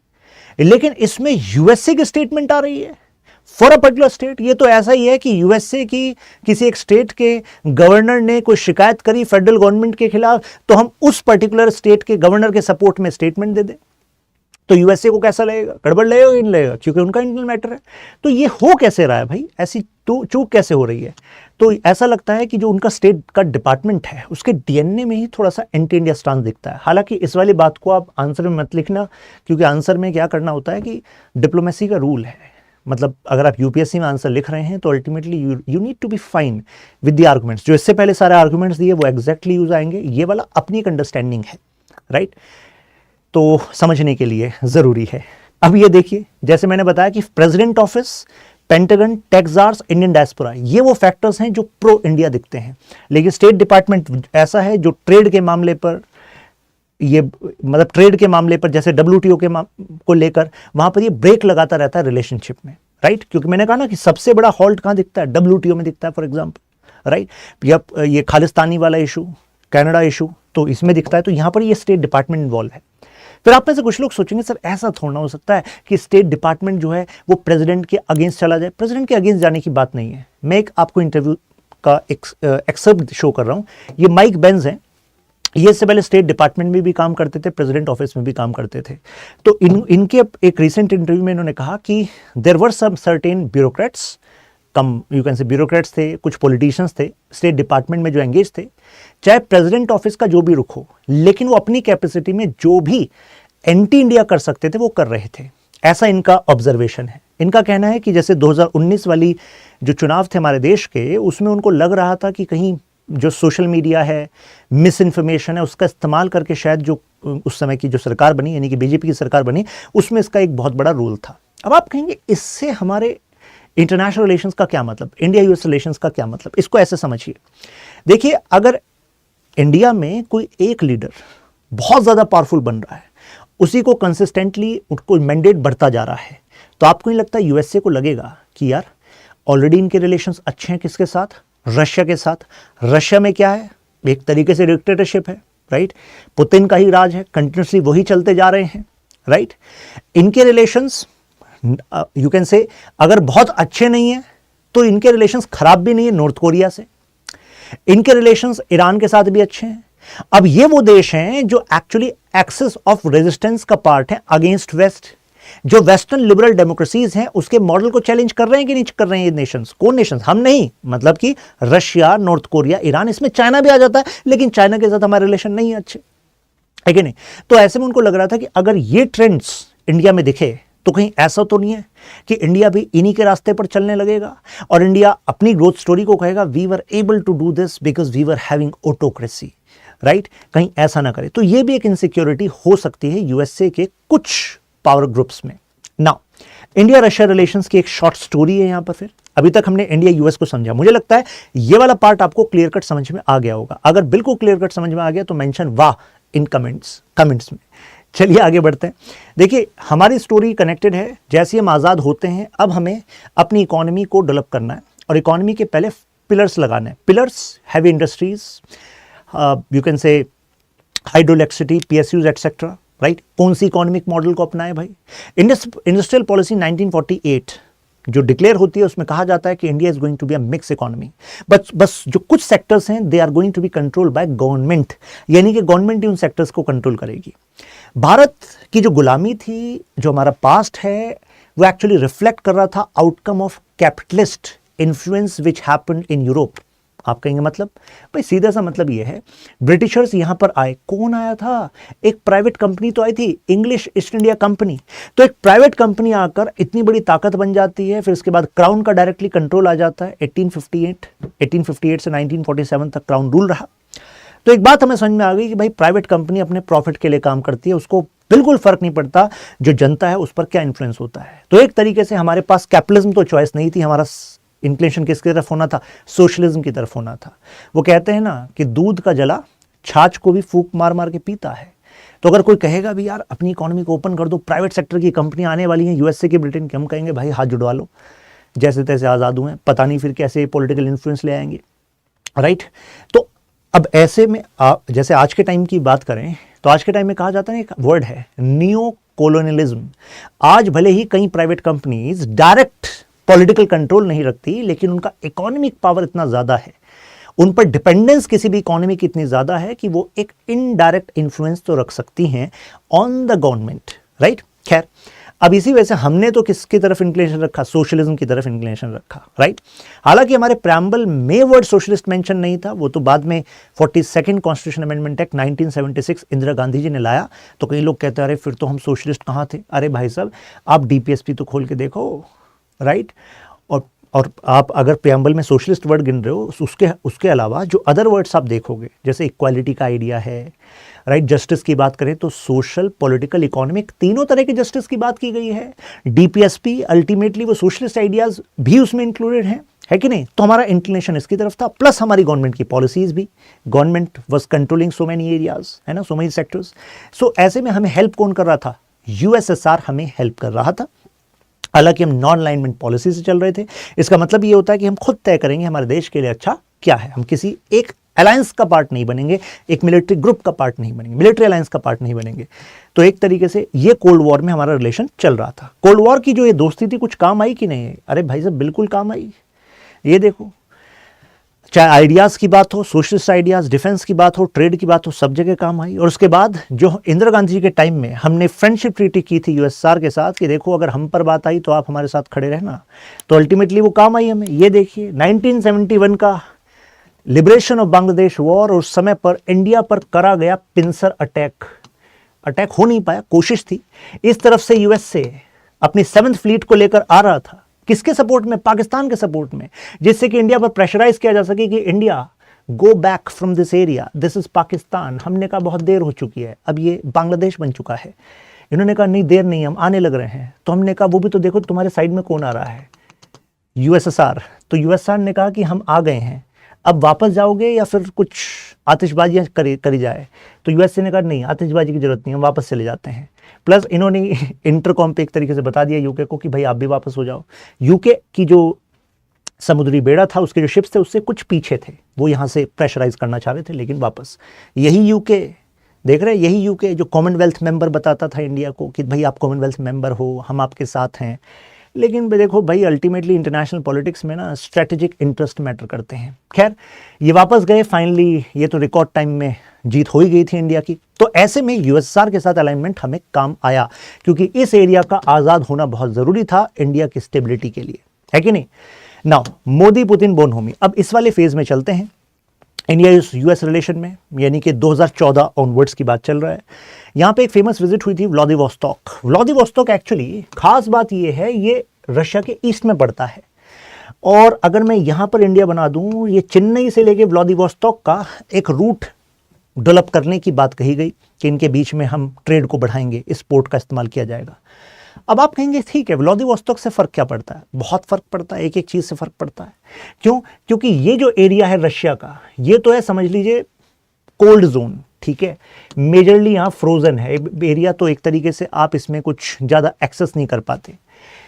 लेकिन इसमें यूएसए की स्टेटमेंट आ रही है फॉर अ पर्टिकुलर स्टेट। ये तो ऐसा ही है कि यूएसए की किसी एक स्टेट के गवर्नर ने कोई शिकायत करी फेडरल गवर्नमेंट के खिलाफ, तो हम उस पर्टिकुलर स्टेट के गवर्नर के सपोर्ट में स्टेटमेंट दे दें। तो यूएसए को कैसा लगेगा? गड़बड़ लगेगा कि नहीं लगेगा? क्योंकि उनका इंटरनल मैटर है। तो ये हो कैसे रहा है भाई? ऐसी तो चूक कैसे हो रही है? तो ऐसा लगता है कि जो उनका स्टेट का डिपार्टमेंट है उसके डीएनए में ही थोड़ा सा एंटी इंडिया स्टांस दिखता है। हालांकि इस वाली बात को आप आंसर में मत लिखना, क्योंकि आंसर में क्या करना होता है कि डिप्लोमेसी का रूल है। मतलब अगर आप यूपीएससी में आंसर लिख रहे हैं तो ultimately you need to be fine with the arguments. जो इससे पहले सारे आर्गुमेंट्स दिए वो एग्जैक्टली यूज आएंगे। ये वाला अपनी एक अंडरस्टैंडिंग है, राइट। तो समझने के लिए ज़रूरी है। अब ये देखिए, जैसे मैंने बताया कि प्रेसिडेंट ऑफिस, पेंटागन, टैक्सार्स, इंडियन डायस्पोरा, ये वो फैक्टर्स हैं जो प्रो इंडिया दिखते हैं। लेकिन स्टेट डिपार्टमेंट ऐसा है जो ट्रेड के मामले पर, ये मतलब ट्रेड के मामले पर, जैसे WTO के को लेकर वहां पर ये ब्रेक लगाता रहता है रिलेशनशिप में, राइट। क्योंकि मैंने कहा ना कि सबसे बड़ा हॉल्ट कहां दिखता है, WTO में दिखता है फॉर एग्जाम्पल, राइट। या ये खालिस्तानी वाला इशू, कनाडा इशू, तो इसमें दिखता है। तो यहां पर ये स्टेट डिपार्टमेंट इन्वॉल्व है। फिर आप में से कुछ लोग सोचेंगे सर ऐसा थोड़ा हो सकता है कि स्टेट डिपार्टमेंट जो है वो प्रेसिडेंट के अगेंस्ट चला जाए। प्रेसिडेंट के अगेंस्ट जाने की बात नहीं है। मैं एक आपको इंटरव्यू का एक्सर्प्ट शो कर रहा हूं। ये माइक बेंज हैं, ये इससे पहले स्टेट डिपार्टमेंट में भी काम करते थे, प्रेसिडेंट ऑफिस में भी काम करते थे। तो इनके एक रिसेंट इंटरव्यू में इन्होंने कहा कि there were some certain bureaucrats, come you can say bureaucrats थे, कुछ पॉलिटिशियंस थे स्टेट डिपार्टमेंट में जो एंगेज थे, चाहे प्रेसिडेंट ऑफिस का जो भी रुख हो, लेकिन वो अपनी कैपेसिटी में जो भी एंटी इंडिया कर सकते थे वो कर रहे थे। ऐसा इनका ऑब्जर्वेशन है। इनका कहना है कि जैसे 2019 वाली जो चुनाव थे हमारे देश के, उसमें उनको लग रहा था कि कहीं जो सोशल मीडिया है, मिस इन्फॉर्मेशन है, उसका इस्तेमाल करके शायद जो उस समय की जो सरकार बनी, यानी कि बीजेपी की सरकार बनी, उसमें इसका एक बहुत बड़ा रोल था। अब आप कहेंगे इससे हमारे इंटरनेशनल रिलेशंस का क्या मतलब, इंडिया यूएस रिलेशंस का क्या मतलब? इसको ऐसे समझिए। देखिए, अगर इंडिया में कोई एक लीडर बहुत ज़्यादा पावरफुल बन रहा है, उसी को कंसिस्टेंटली उनको मैंडेट बढ़ता जा रहा है, तो आपको नहीं लगता यूएसए को लगेगा कि यार ऑलरेडी इनके रिलेशंस अच्छे हैं किसके साथ? रशिया के साथ। रशिया में क्या है? एक तरीके से डिक्टेटरशिप है, राइट। पुतिन का ही राज है, कंटिन्यूसली वही चलते जा रहे हैं, राइट। इनके रिलेशंस यू कैन से अगर बहुत अच्छे नहीं है तो इनके रिलेशंस खराब भी नहीं है नॉर्थ कोरिया से। इनके रिलेशंस ईरान के साथ भी अच्छे हैं। अब ये वो देश हैं जो एक्चुअली एक्सिस ऑफ रेजिस्टेंस का पार्ट है अगेंस्ट वेस्ट। जो वेस्टर्न लिबरल डेमोक्रेसीज हैं उसके मॉडल को चैलेंज कर रहे हैं कि नहीं कर रहे हैं ये नेशंस? कौन नेशंस? हम नहीं, मतलब कि रशिया, नॉर्थ कोरिया, ईरान, इसमें चाइना भी आ जाता है, लेकिन चाइना के साथ हमारे रिलेशन नहीं है अच्छे, है कि नहीं? तो ऐसे में उनको लग रहा था कि अगर ये ट्रेंड्स इंडिया में दिखे तो कहीं ऐसा तो नहीं है कि इंडिया भी इन्हीं के रास्ते पर चलने लगेगा और इंडिया अपनी ग्रोथ स्टोरी को कहेगा we were able to do this because we were having autocracy, right. कहीं ऐसा ना करे। तो ये भी एक इनसिक्योरिटी हो सकती है यूएसए के कुछ पावर ग्रुप्स में। नाउ इंडिया रशिया रिलेशंस की एक शॉर्ट स्टोरी है यहां पर। फिर अभी तक हमने इंडिया यूएस को समझा। मुझे लगता है ये वाला पार्ट आपको क्लियर कट समझ में आ गया होगा। अगर बिल्कुल क्लियर कट समझ में आ गया तो मेंशन वाह इन कमेंट्स में। चलिए आगे बढ़ते हैं। देखिए, हमारी स्टोरी कनेक्टेड है। जैसे हम आज़ाद होते हैं, अब हमें अपनी इकोनॉमी को डेवलप करना है और इकोनॉमी के पहले पिलर्स लगाने हैं। Pillars, heavy industries, you can से hydro electricity, PSUs etcetera, right. कौन सी इकोनॉमिक मॉडल को अपनाए भाई? इंडस्ट्रियल पॉलिसी 1948 जो डिक्लेयर होती है उसमें कहा जाता है कि India is going to be a mix economy. बस जो कुछ सेक्टर्स हैं they are going to be controlled by government, यानी कि गवर्नमेंट ही उन सेक्टर्स को कंट्रोल करेगी। भारत की जो गुलामी थी, जो हमारा पास्ट है, वो एक्चुअली रिफ्लेक्ट कर रहा था outcome of capitalist influence which happened in Europe. आप कहेंगे मतलब? भाई सीधा सा मतलब ये है, ब्रिटिशर्स यहां पर आए। कौन आया था? एक प्राइवेट कंपनी तो आई थी, इंग्लिश ईस्ट इंडिया कंपनी। तो एक प्राइवेट कंपनी आकर इतनी बड़ी ताकत बन जाती है, फिर उसके बाद क्राउन का डायरेक्टली कंट्रोल आ जाता है। 1858 से 1947 तक क्राउन रूल रहा। तो एक बात हमें समझ में आ गई कि भाई प्राइवेट कंपनी अपने प्रॉफिट के लिए काम करती है, उसको बिल्कुल फर्क नहीं पड़ता जो जनता है उस पर क्या इन्फ्लुएंस होता है। तो एक तरीके से हमारे पास कैपिटलिज्म तो चॉइस नहीं थी, हमारा इंक्लिनेशन किसकी तरफ होना था? सोशलिज्म की तरफ होना था। वो कहते हैं ना कि दूध का जला छाछ को भी फूंक मार मार के पीता है। तो अगर कोई कहेगा भी यार अपनी इकोनॉमी को ओपन कर दो, प्राइवेट सेक्टर की कंपनियां आने वाली हैं यूएसए की, ब्रिटेन की, हम कहेंगे भाई हाथ जुड़वा लो, जैसे तैसे आज़ाद हुए, पता नहीं फिर कैसे पॉलिटिकल इन्फ्लुएंस ले आएंगे, राइट। तो अब ऐसे में जैसे आज के टाइम की बात करें तो आज के टाइम में कहा जाता है, एक वर्ड है नियो कोलोनियलिज्म। आज भले ही कई private companies direct political control नहीं रखती, लेकिन उनका इकोनॉमिक पावर इतना ज़्यादा है, उन पर डिपेंडेंस किसी भी इकोनॉमी की इतनी ज़्यादा है कि वो एक इनडायरेक्ट इन्फ्लुएंस तो रख सकती हैं ऑन द गवर्नमेंट, राइट। खैर, अब इसी वजह से हमने तो किसकी तरफ इंक्लिनेशन रखा? सोशलिज्म की तरफ इंक्लिनेशन रखा, राइट। हालांकि हमारे प्रेम्बल में वर्ड सोशलिस्ट मेंशन नहीं था, वो तो बाद में 42nd constitution amendment act 1976 Indira Gandhi ji ने लाया। तो कई लोग कहते हैं अरे फिर तो हम सोशलिस्ट कहाँ थे? अरे भाई साहब, आप DPSP तो खोल के देखो, राइट। और और आप अगर प्रियम्बल में सोशलिस्ट वर्ड गिन रहे हो, उसके अलावा जो अदर वर्ड्स आप देखोगे, जैसे इक्वालिटी का आइडिया है, राइट, जस्टिस की बात करें तो सोशल, पॉलिटिकल, इकोनॉमिक, तीनों तरह के जस्टिस की बात की गई है। डीपीएसपी अल्टीमेटली वो सोशलिस्ट आइडियाज भी उसमें इंक्लूडेड हैं, है कि नहीं? तो हमारा इंक्लिनेशन इसकी तरफ था, प्लस हमारी गवर्नमेंट की पॉलिसीज भी, government was controlling so many areas, है ना, सो मेनी सेक्टर्स। सो ऐसे में हमें हेल्प कौन कर रहा था? यूएसएसआर हमें हेल्प कर रहा था। हालांकि हम नॉन अलाइनमेंट पॉलिसी से चल रहे थे। इसका मतलब ये होता है कि हम खुद तय करेंगे हमारे देश के लिए अच्छा क्या है। हम किसी एक अलायंस का पार्ट नहीं बनेंगे, एक मिलिट्री ग्रुप का पार्ट नहीं बनेंगे, मिलिट्री अलायंस का पार्ट नहीं बनेंगे। तो एक तरीके से ये कोल्ड वॉर में हमारा रिलेशन चल रहा था। कोल्ड वॉर की जो ये दोस्ती थी कुछ काम आई कि नहीं? अरे भाई साहब बिल्कुल काम आई। ये देखो, चाहे आइडियाज़ की बात हो, सोशलिस्ट आइडियाज़, डिफेंस की बात हो, ट्रेड की बात हो, सब जगह काम आई। और उसके बाद जो इंदिरा गांधी जी के टाइम में हमने फ्रेंडशिप ट्रीटी की थी यूएसएसआर के साथ कि देखो अगर हम पर बात आई तो आप हमारे साथ खड़े रहना, तो अल्टीमेटली वो काम आई हमें। ये देखिए 1971 का लिबरेशन ऑफ बांग्लादेश वॉर, उस समय पर इंडिया पर करा गया पिंसर अटैक हो नहीं पाया, कोशिश थी। इस तरफ से यूएस से अपनी 7th फ्लीट को लेकर आ रहा था, किसके सपोर्ट में? पाकिस्तान के सपोर्ट में, जिससे कि इंडिया पर प्रेशराइज किया जा सके कि India go back from this area, this is Pakistan. हमने कहा बहुत देर हो चुकी है, अब ये बांग्लादेश बन चुका है। इन्होंने कहा नहीं देर नहीं, हम आने लग रहे हैं। तो हमने कहा वो भी तो देखो तुम्हारे साइड में कौन आ रहा है, यूएसएसआर। तो यूएसएसआर ने कहा कि हम आ गए हैं, अब वापस जाओगे या फिर कुछ आतिशबाजियाँ करी जाए? तो यूएसए ने कहा नहीं, आतिशबाजी की जरूरत नहीं, हम वापस चले जाते हैं। प्लस इन्होंने इंटरकॉम पे एक तरीके से बता दिया यूके को कि भाई आप भी वापस हो जाओ। यूके की जो समुद्री बेड़ा था, उसके जो शिप्स थे उससे कुछ पीछे थे, वो यहाँ से प्रेशराइज करना चाह रहे थे, लेकिन वापस। यही यूके, देख रहे हैं, यही यूके जो कॉमनवेल्थ मेंबर बताता था इंडिया को कि भाई आप कॉमनवेल्थ मेंबर हो, हम आपके साथ हैं। लेकिन देखो भाई अल्टीमेटली इंटरनेशनल पॉलिटिक्स में ना स्ट्रेटेजिक इंटरेस्ट मैटर करते हैं। खैर ये वापस गए फाइनली, ये तो रिकॉर्ड टाइम में जीत हो ही गई थी इंडिया की। तो ऐसे में यूएसएसआर के साथ अलाइनमेंट हमें काम आया, क्योंकि इस एरिया का आज़ाद होना बहुत ज़रूरी था इंडिया की स्टेबिलिटी के लिए, है कि नहीं? नाउ मोदी पुतिन बोनहोमी, अब इस वाले फेज में चलते हैं इंडिया यूएस रिलेशन में, यानी कि 2014 ऑनवर्ड्स की बात चल रहा है। यहाँ पे एक फेमस विजिट हुई थी व्लादिवोस्टॉक। व्लादिवोस्टॉक एक्चुअली खास बात ये है, ये रशिया के ईस्ट में पड़ता है। और अगर मैं यहाँ पर इंडिया बना दूँ, ये चेन्नई से लेके व्लादिवोस्टॉक का एक रूट डेवलप करने की बात कही गई कि इनके बीच में हम ट्रेड को बढ़ाएंगे, इस पोर्ट का इस्तेमाल किया जाएगा। अब आप कहेंगे ठीक है, व्लादिवोस्टॉक से फ़र्क क्या पड़ता है? बहुत फ़र्क पड़ता है, एक एक चीज़ से फ़र्क पड़ता है। क्यों? क्योंकि ये जो एरिया है रशिया का, ये तो है समझ लीजिए कोल्ड जोन, ठीक है, मेजरली यहाँ फ्रोज़न है एरिया, तो एक तरीके से आप इसमें कुछ ज़्यादा एक्सेस नहीं कर पाते।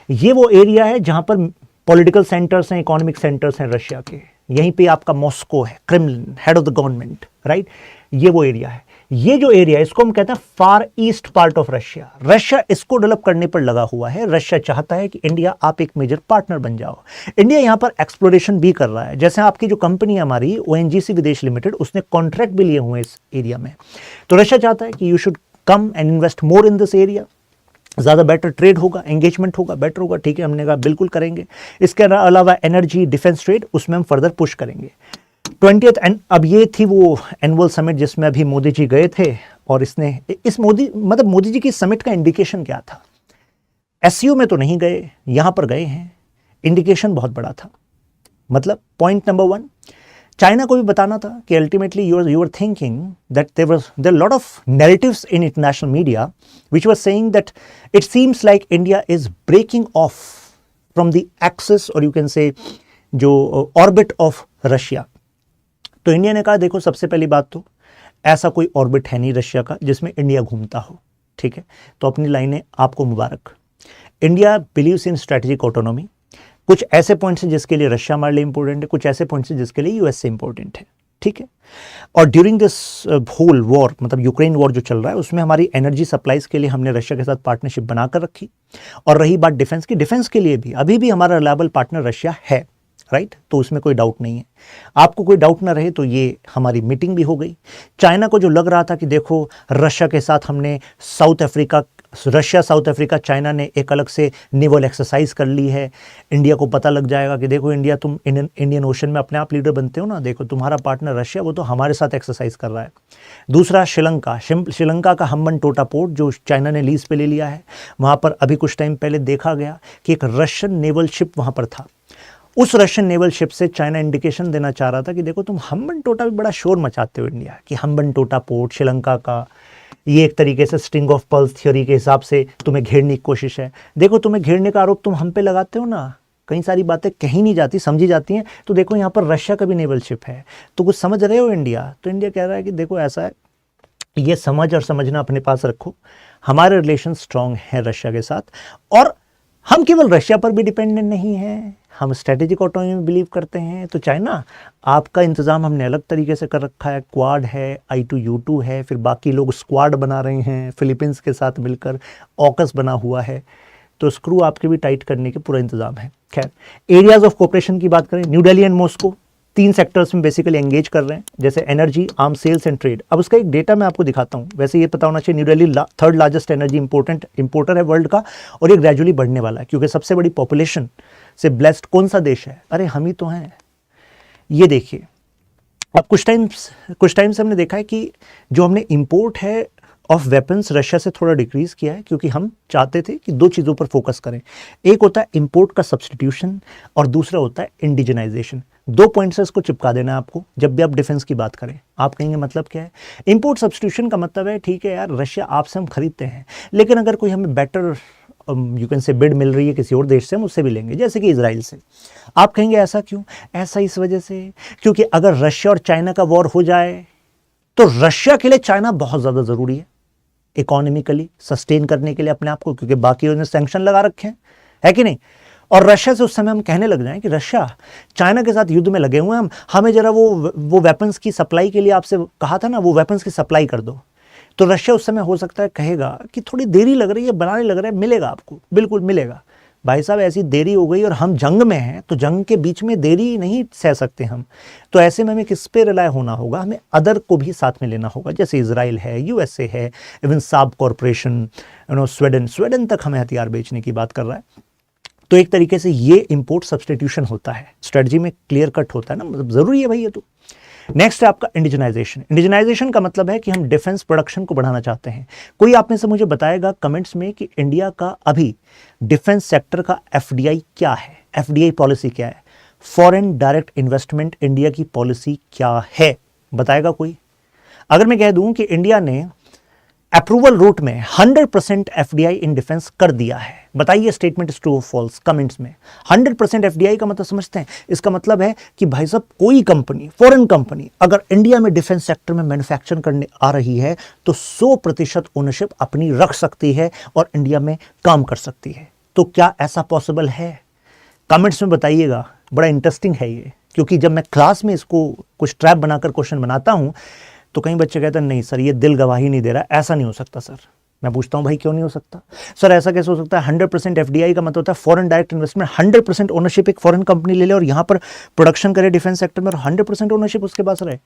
ये वो एरिया है जहाँ पर पॉलिटिकल सेंटर्स हैं, इकोनॉमिक सेंटर्स हैं रशिया के। यहीं पे आपका मॉस्को है, Kremlin, head of the government, right? ये वो एरिया है। ये जो एरिया है इसको हम कहते हैं far east part of Russia. Russia इसको डेवलप करने पर लगा हुआ है। रशिया चाहता है कि इंडिया आप एक मेजर पार्टनर बन जाओ। इंडिया यहाँ पर एक्सप्लोरेशन भी कर रहा है। जैसे आपकी जो कंपनी है हमारी ओएनजीसी विदेश लिमिटेड, उसने कॉन्ट्रैक्ट भी लिए हुए इस एरिया में। तो रशिया चाहता है कि you should come and invest more in this area, ज़्यादा बेटर ट्रेड होगा, एंगेजमेंट होगा, बेटर होगा। ठीक है, हमने कहा बिल्कुल करेंगे। इसके अलावा एनर्जी, डिफेंस ट्रेड, उसमें हम फर्दर पुश करेंगे। 20th एंड अब ये थी वो एनुअल समिट जिसमें अभी मोदी जी गए थे। और इसने इस मोदी जी की समिट का इंडिकेशन क्या था? एससीओ में तो नहीं गए, यहाँ पर गए हैं, इंडिकेशन बहुत बड़ा था। मतलब पॉइंट नंबर 1, चाइना को भी बताना था कि ultimately you are thinking that there lot of narratives in international media which were saying that it seems like India is breaking off from the axis, और यू कैन से जो orbit of Russia. तो India ने कहा देखो सबसे पहली बात तो ऐसा कोई ऑर्बिट है नहीं रशिया का जिसमें इंडिया घूमता हो। ठीक है, तो अपनी लाइनें आपको मुबारक। India believes in strategic autonomy. कुछ ऐसे पॉइंट्स हैं जिसके लिए रशिया हमारे लिए इंपॉर्टेंट है, कुछ ऐसे पॉइंट्स हैं जिसके लिए यूएस से इंपॉर्टेंट है। ठीक है, और ड्यूरिंग दिस होल वॉर, मतलब यूक्रेन वॉर जो चल रहा है, उसमें हमारी एनर्जी सप्लाईज के लिए हमने रशिया के साथ पार्टनरशिप बनाकर रखी। और रही बात डिफेंस की, डिफेंस के लिए भी अभी भी हमारा रिलायबल पार्टनर रशिया है, राइट? तो उसमें कोई डाउट नहीं है। आपको कोई डाउट ना रहे तो ये हमारी मीटिंग भी हो गई। चाइना को जो लग रहा था कि देखो रशिया के साथ हमने रशिया साउथ अफ्रीका चाइना ने एक अलग से नेवल एक्सरसाइज कर ली है, इंडिया को पता लग जाएगा कि देखो इंडिया, तुम इंडियन ओशन में अपने आप लीडर बनते हो ना, देखो तुम्हारा पार्टनर रशिया वो तो हमारे साथ एक्सरसाइज कर रहा है। दूसरा श्रीलंका का हम्बन टोटा पोर्ट जो चाइना ने लीज पे ले लिया है, वहाँ पर अभी कुछ टाइम पहले देखा गया कि एक रशियन नेवल शिप वहाँ पर था। उस रशियन नेवल शिप से चाइना इंडिकेशन देना चाह रहा था कि देखो तुम हम्बन टोटा भी बड़ा शोर मचाते हो इंडिया कि हम्बन टोटा पोर्ट श्रीलंका का, ये एक तरीके से स्ट्रिंग ऑफ पर्ल्स थ्योरी के हिसाब से तुम्हें घेरने की कोशिश है। देखो तुम्हें घेरने का आरोप तुम हम पे लगाते हो ना, कई सारी बातें कहीं नहीं जाती, समझी जाती हैं। तो देखो यहाँ पर रशिया का भी नेवल शिप है, तो कुछ समझ रहे हो इंडिया? तो इंडिया कह रहा है कि देखो ऐसा है, ये समझ और समझना अपने पास रखो, हमारे रिलेशन स्ट्रांग हैं रशिया के साथ, और हम केवल रशिया पर भी डिपेंडेंट नहीं हैं, हम स्ट्रेटेजिक ऑटोनॉमी में बिलीव करते हैं। तो चाइना, आपका इंतज़ाम हमने अलग तरीके से कर रखा है, क्वाड है, I2U2 है, फिर बाकी लोग स्क्वाड बना रहे हैं फिलीपींस के साथ मिलकर, ऑकस बना हुआ है, तो स्क्रू आपके भी टाइट करने के पूरा इंतजाम है। खैर, एरियाज ऑफ कोऑपरेशन की बात करें, new Delhi and Moscow 3 sectors में बेसिकली एंगेज कर रहे हैं, जैसे energy, arms sales and trade. अब उसका एक डेटा मैं आपको दिखाता हूँ। वैसे ये पता होना चाहिए, new Delhi 3rd largest energy importer है वर्ल्ड का, और ये ग्रेजुअली बढ़ने वाला है, क्योंकि सबसे बड़ी पॉपुलेशन से ब्लेस्ड कौन सा देश है? अरे हम ही तो हैं। ये देखिए, अब कुछ टाइम से हमने देखा है कि जो हमने इंपोर्ट है ऑफ वेपन्स रशिया से थोड़ा डिक्रीज किया है, क्योंकि हम चाहते थे कि 2 चीज़ों पर फोकस करें। एक होता है इंपोर्ट का सब्स्टिट्यूशन, और दूसरा होता है इंडिजिनाइजेशन। 2 पॉइंट से इसको चिपका देना है आपको जब भी आप डिफेंस की बात करें। आप कहेंगे मतलब क्या है? इंपोर्ट सब्स्टिट्यूशन का मतलब है, ठीक है यार, रशिया आपसे हम खरीदते हैं, लेकिन अगर कोई हमें better you can say bid मिल रही है किसी और देश से, हम उससे भी लेंगे, जैसे कि इजराइल से। आप कहेंगे ऐसा क्यों? ऐसा इस वजह से क्योंकि अगर रशिया और चाइना का वॉर हो जाए तो रशिया के लिए चाइना बहुत ज़्यादा ज़रूरी है इकोनॉमिकली सस्टेन करने के लिए अपने आप को, क्योंकि बाकी उन्होंने सैंक्शन लगा रखे हैं, है कि नहीं? और रशिया से उस समय हम कहने लग जाएं कि रशिया चाइना के साथ युद्ध में लगे हुए हैं, हमें जरा वो वेपन्स की सप्लाई के लिए आपसे कहा था ना, वो वेपन्स की सप्लाई कर दो। तो रशिया उस समय हो सकता है कहेगा कि थोड़ी देरी लग रही है, बनाने लग रहा है, मिलेगा आपको, बिल्कुल मिलेगा। भाई साहब, ऐसी देरी हो गई और हम जंग में हैं, तो जंग के बीच में देरी नहीं सह सकते हम। तो ऐसे में हमें किस पे रिलाय होना होगा? हमें अदर को भी साथ में लेना होगा, जैसे इजराइल है, यूएसए है, इवन साब कॉरपोरेशन, स्वीडन तक हमें हथियार बेचने की बात कर रहा है। तो एक तरीके से ये इंपोर्ट सब्स्टिट्यूशन होता है, स्ट्रेटजी में क्लियर कट होता है ना, मतलब ज़रूरी है भाई ये तो। नेक्स्ट है आपका इंडिजनाइजेशन। इंडिजनाइजेशन का मतलब है कि हम डिफेंस प्रोडक्शन को बढ़ाना चाहते हैं। कोई आप में से मुझे बताएगा कमेंट्स में कि इंडिया का अभी डिफेंस सेक्टर का एफडीआई क्या है, एफडीआई पॉलिसी क्या है, फॉरेन डायरेक्ट इन्वेस्टमेंट इंडिया की पॉलिसी क्या है? बताएगा कोई? अगर मैं कह दूं कि इंडिया ने अप्रूवल रूट में 100% एफडीआई इन डिफेंस कर दिया है, बताइए स्टेटमेंट इज ट्रू और फॉल्स कमेंट्स में। 100% एफडीआई का मतलब समझते हैं? इसका मतलब है कि भाई साहब कोई कंपनी, फॉरेन कंपनी अगर इंडिया में डिफेंस सेक्टर में मैन्युफैक्चरिंग करने आ रही है तो 100% ओनरशिप अपनी रख सकती है और इंडिया में काम कर सकती है। तो क्या ऐसा पॉसिबल है? कमेंट्स में बताइएगा, बड़ा इंटरेस्टिंग है ये, क्योंकि जब मैं क्लास में इसको कुछ ट्रैप बनाकर क्वेश्चन बनाता हूं तो कई बच्चे कहते हैं नहीं सर ये दिल गवाही नहीं दे रहा, ऐसा नहीं हो सकता सर। मैं पूछता हूं भाई क्यों नहीं हो सकता? सर ऐसा कैसे हो सकता है? 100% एफडीआई का मतलब होता है फॉरेन डायरेक्ट इन्वेस्टमेंट, 100% ओनरशिप एक फॉरेन कंपनी ले ले और यहां पर प्रोडक्शन करे डिफेंस सेक्टर में और 100% ओनरशिप उसके पास रहे,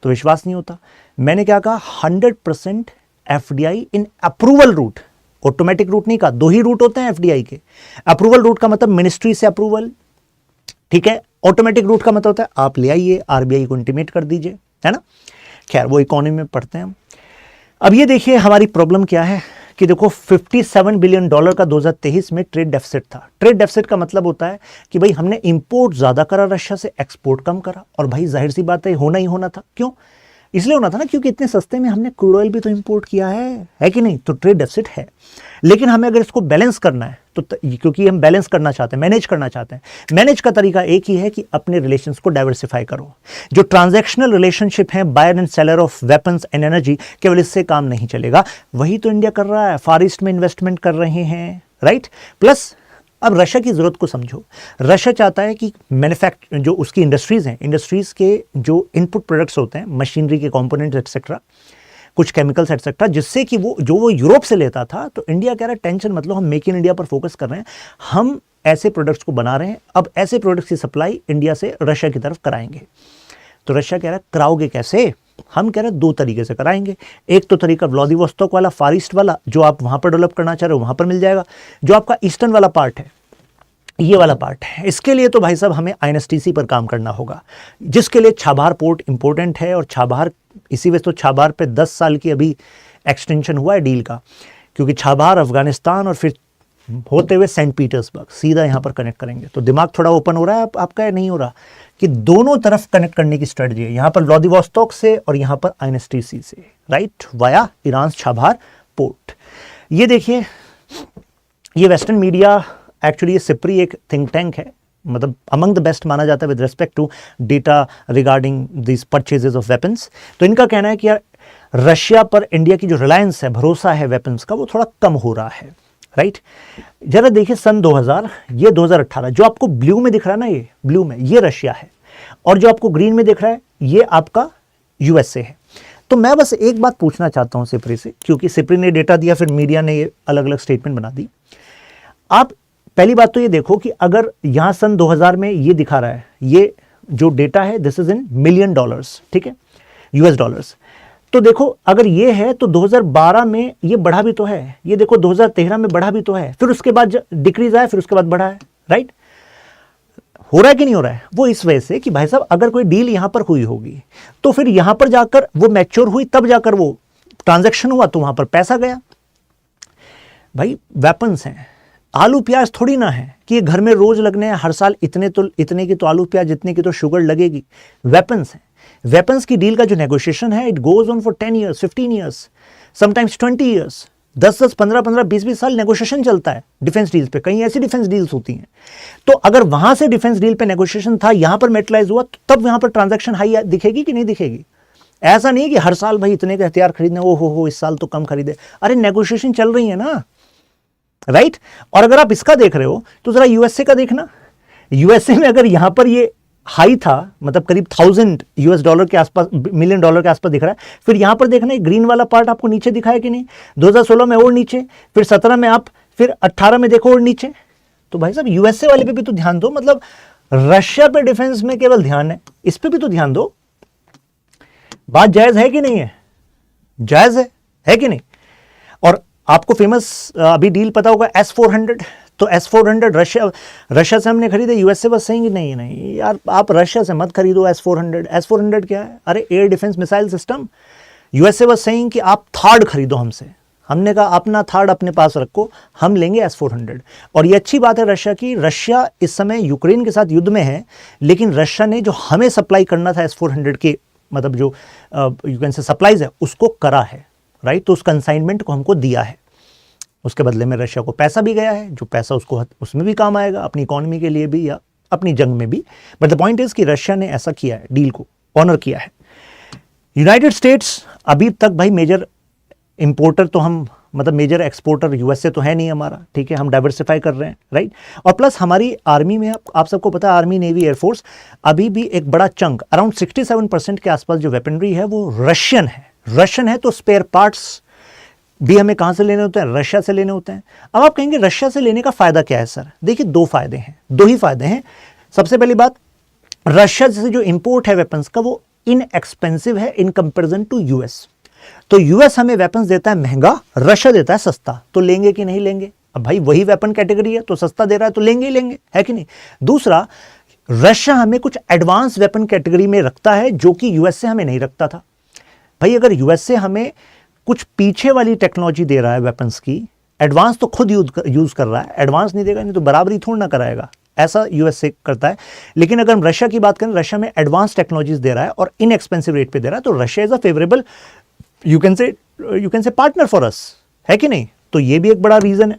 तो विश्वास नहीं होता। मैंने क्या कहा? 100% FDI in approval route, automatic route नहीं कहा, 2 ही रूट होते हैं एफडीआई के। अप्रूवल रूट का मतलब मिनिस्ट्री से अप्रूवल, ठीक है। ऑटोमेटिक रूट का मतलब होता है आप ले आइए, आरबीआई को इंटीमेट कर दीजिए, है ना। खैर वो इकोनॉमी में पढ़ते हैं हम। अब ये देखिए हमारी प्रॉब्लम क्या है कि देखो $57 बिलियन का 2023 में ट्रेड डेफिसिट था। ट्रेड डेफिसिट का मतलब होता है कि भाई हमने इंपोर्ट ज्यादा करा रशिया से, एक्सपोर्ट कम करा, और भाई जाहिर सी बात है होना ही होना था। क्यों? इसलिए होना था ना क्योंकि इतने सस्ते में हमने क्रूड ऑयल भी तो इंपोर्ट किया है कि नहीं। तो ट्रेड डेफिसिट है, लेकिन हमें अगर इसको बैलेंस करना है तो क्योंकि हम बैलेंस करना चाहते हैं, मैनेज करना चाहते हैं, मैनेज का तरीका एक ही है कि अपने रिलेशंस को डाइवर्सिफाई करो। जो ट्रांजैक्शनल रिलेशनशिप है buyer and seller of weapons and energy, केवल इससे काम नहीं चलेगा। वही तो इंडिया कर रहा है, फार ईस्ट में इन्वेस्टमेंट कर रहे हैं, राइट। प्लस अब रशिया की ज़रूरत को समझो। रशिया चाहता है कि जो उसकी इंडस्ट्रीज़ हैं, इंडस्ट्रीज़ के जो इनपुट प्रोडक्ट्स होते हैं, मशीनरी के कंपोनेंट्स एक्सेट्रा, कुछ केमिकल्स एक्सेट्रा, जिससे कि वो यूरोप से लेता था, तो इंडिया कह रहा है टेंशन मतलब हम मेक इन इंडिया पर फोकस कर रहे हैं, हम ऐसे प्रोडक्ट्स को बना रहे हैं। अब ऐसे प्रोडक्ट्स की सप्लाई इंडिया से रशिया की तरफ कराएंगे। तो रशिया कह रहा है कराओगे कैसे? हम कह रहे हैं 2 तरीके से कराएंगे। एक तो तरीका व्लादिवोस्तोक वाला, फार ईस्ट वाला, जो आप वहां पर डेवलप करना चाह रहे हो वहां पर मिल जाएगा। जो आपका ईस्टर्न वाला पार्ट है, ये वाला पार्ट है, इसके लिए तो भाई साहब हमें आईएनएसटीसी पर काम करना होगा, जिसके लिए छाबार पोर्ट इंपॉर्टेंट है। और छाबार, इसी वजह तो छाबार पे 10 साल की अभी एक्सटेंशन हुआ है डील का, क्योंकि छाबार अफगानिस्तान और फिर होते हुए सेंट पीटर्सबर्ग, सीधा यहाँ पर कनेक्ट करेंगे। तो दिमाग थोड़ा ओपन हो रहा है आपका, नहीं हो रहा कि दोनों तरफ कनेक्ट करने की स्ट्रेटजी है, यहाँ पर व्लादिवोस्टॉक से और यहाँ पर आइनस्टीसी से, right, via Iran Chabahar port. ये देखिए, ये वेस्टर्न मीडिया एक्चुअली, ये सिप्री एक थिंक टैंक है, मतलब अमंग द बेस्ट माना जाता है with respect to data regarding this purchases of weapons. तो इनका कहना है कि यार रशिया पर इंडिया की जो रिलायंस है, भरोसा है वेपन्स का, वो थोड़ा कम हो रहा है, राइट। जरा देखिए सन 2000, ये 2018, जो आपको ब्लू में दिख रहा है ना, ये ब्लू में ये रशिया है, और जो आपको ग्रीन में दिख रहा है ये आपका यूएसए है। तो मैं बस एक बात पूछना चाहता हूं सिप्री से, क्योंकि सिप्री ने डेटा दिया, फिर मीडिया ने ये अलग अलग स्टेटमेंट बना दी। आप पहली बात तो ये देखो कि अगर यहां सन 2000 में ये दिखा रहा है, ये जो डेटा है this is in million dollars, ठीक है, यूएस डॉलर्स। तो देखो अगर ये है तो 2012 में ये बढ़ा भी तो है, ये देखो 2013 में बढ़ा भी तो है, फिर उसके बाद डिक्रीज आया, फिर उसके बाद बढ़ा है, राइट। हो रहा है कि नहीं हो रहा है? वो इस वजह से कि भाई साहब अगर कोई डील यहां पर हुई होगी तो फिर यहां पर जाकर वो मैच्योर हुई, तब जाकर वो ट्रांजैक्शन हुआ, तो वहां पर पैसा गया। भाई वेपन्स हैं, आलू प्याज थोड़ी ना है कि ये घर में रोज लगने हैं, हर साल इतने की तो आलू प्याज, इतने की तो शुगर लगेगी। वेपन्स हैं, वेपन्स की डील का जो नेगोशिएशन है, it goes on for 10 years, 15 years, sometimes 20 years, 10-10, 15-15, 20-20 साल नेगोशिएशन चलता है डिफेंस डील्स पे। कहीं ऐसी डिफेंस डील्स होती हैं। तो अगर वहां से डिफेंस डील पे नेगोशिएशन था, यहां पर मेटलाइज हुआ, तो तब यहां पर ट्रांजैक्शन हाई दिखेगी कि नहीं दिखेगी? ऐसा नहीं कि हर साल भाई इतने का हथियार खरीदने, ओ हो इस साल तो कम खरीदे। अरे नेगोशिएशन चल रही है ना, राइट। और अगर आप इसका देख रहे हो तो जरा यूएसए का देखना। यूएसए में अगर यहां पर ये हाई था, मतलब करीब $1000 के आसपास, मिलियन डॉलर के आसपास दिख रहा है, फिर यहां पर देखना ग्रीन वाला पार्ट आपको नीचे दिखा है कि नहीं, 2016 में और नीचे, फिर 17 में आप, फिर 18 में देखो और नीचे। तो भाई साहब यूएसए वाले पे भी तो ध्यान दो, मतलब रशिया पे डिफेंस में केवल ध्यान है, इस पे भी तो ध्यान दो। बात जायज है कि नहीं है? जायज है कि नहीं? और आपको फेमस अभी डील पता होगा S-400, तो S-400 रशिया से हमने खरीदे, यूएसए बस सही नहीं यार, आप रशिया से मत खरीदो S-400। S-400 क्या है? अरे air defence missile system. USA बस सही कि आप थार्ड खरीदो हमसे। हमने कहा अपना थार्ड अपने पास रखो, हम लेंगे S-400। और ये अच्छी बात है रशिया की, रशिया इस समय यूक्रेन के साथ युद्ध में है, लेकिन रशिया ने जो हमें सप्लाई करना था S-400 के, मतलब जो यू कैन से सप्लाईज है, उसको करा है, राइट। तो उस कंसाइनमेंट को हमको दिया है, उसके बदले में रशिया को पैसा भी गया है, जो पैसा उसको उसमें भी काम आएगा, अपनी इकोनॉमी के लिए भी या अपनी जंग में भी। बट द पॉइंट इज कि रशिया ने ऐसा किया है, डील को ऑनर किया है। यूनाइटेड स्टेट्स अभी तक भाई मेजर इंपोर्टर, तो हम मतलब मेजर एक्सपोर्टर यूएसए तो है नहीं हमारा, ठीक है, हम डाइवर्सिफाई कर रहे हैं, राइट। और प्लस हमारी आर्मी में आप सबको पता है, आर्मी, नेवी, एयरफोर्स, अभी भी एक बड़ा चंक, अराउंड 67% के आसपास जो वेपनरी है वो रशियन है। तो स्पेयर पार्ट्स भी हमें कहां से लेने होते हैं? रशिया से लेने होते हैं। अब आप कहेंगे रशिया से लेने का फायदा क्या है सर? देखिए दो ही फायदे हैं। सबसे पहली बात, रशिया से जो इंपोर्ट है वेपन्स का, वो इनएक्सपेंसिव है इन कंपैरिजन टू यूएस। तो यूएस हमें वेपन्स देता है महंगा, रशिया देता है सस्ता, तो लेंगे कि नहीं लेंगे? अब भाई वही वेपन कैटेगरी है, तो सस्ता दे रहा है तो लेंगे ही लेंगे, है कि नहीं? दूसरा, रशिया हमें कुछ एडवांस वेपन कैटेगरी में रखता है, जो कि यूएसए हमें नहीं रखता था। भाई अगर यूएसए हमें कुछ पीछे वाली टेक्नोलॉजी दे रहा है वेपन्स की, एडवांस तो खुद यूज कर रहा है, एडवांस नहीं देगा नहीं तो बराबरी थोड़ा ना कराएगा, ऐसा यूएसए करता है। लेकिन अगर हम रशिया की बात करें, रशिया में एडवांस टेक्नोलॉजीज दे रहा है और इनएक्सपेंसिव रेट पे दे रहा है, तो Russia is a favourable you can से पार्टनर फॉर अस, है कि नहीं? तो ये भी एक बड़ा रीजन है।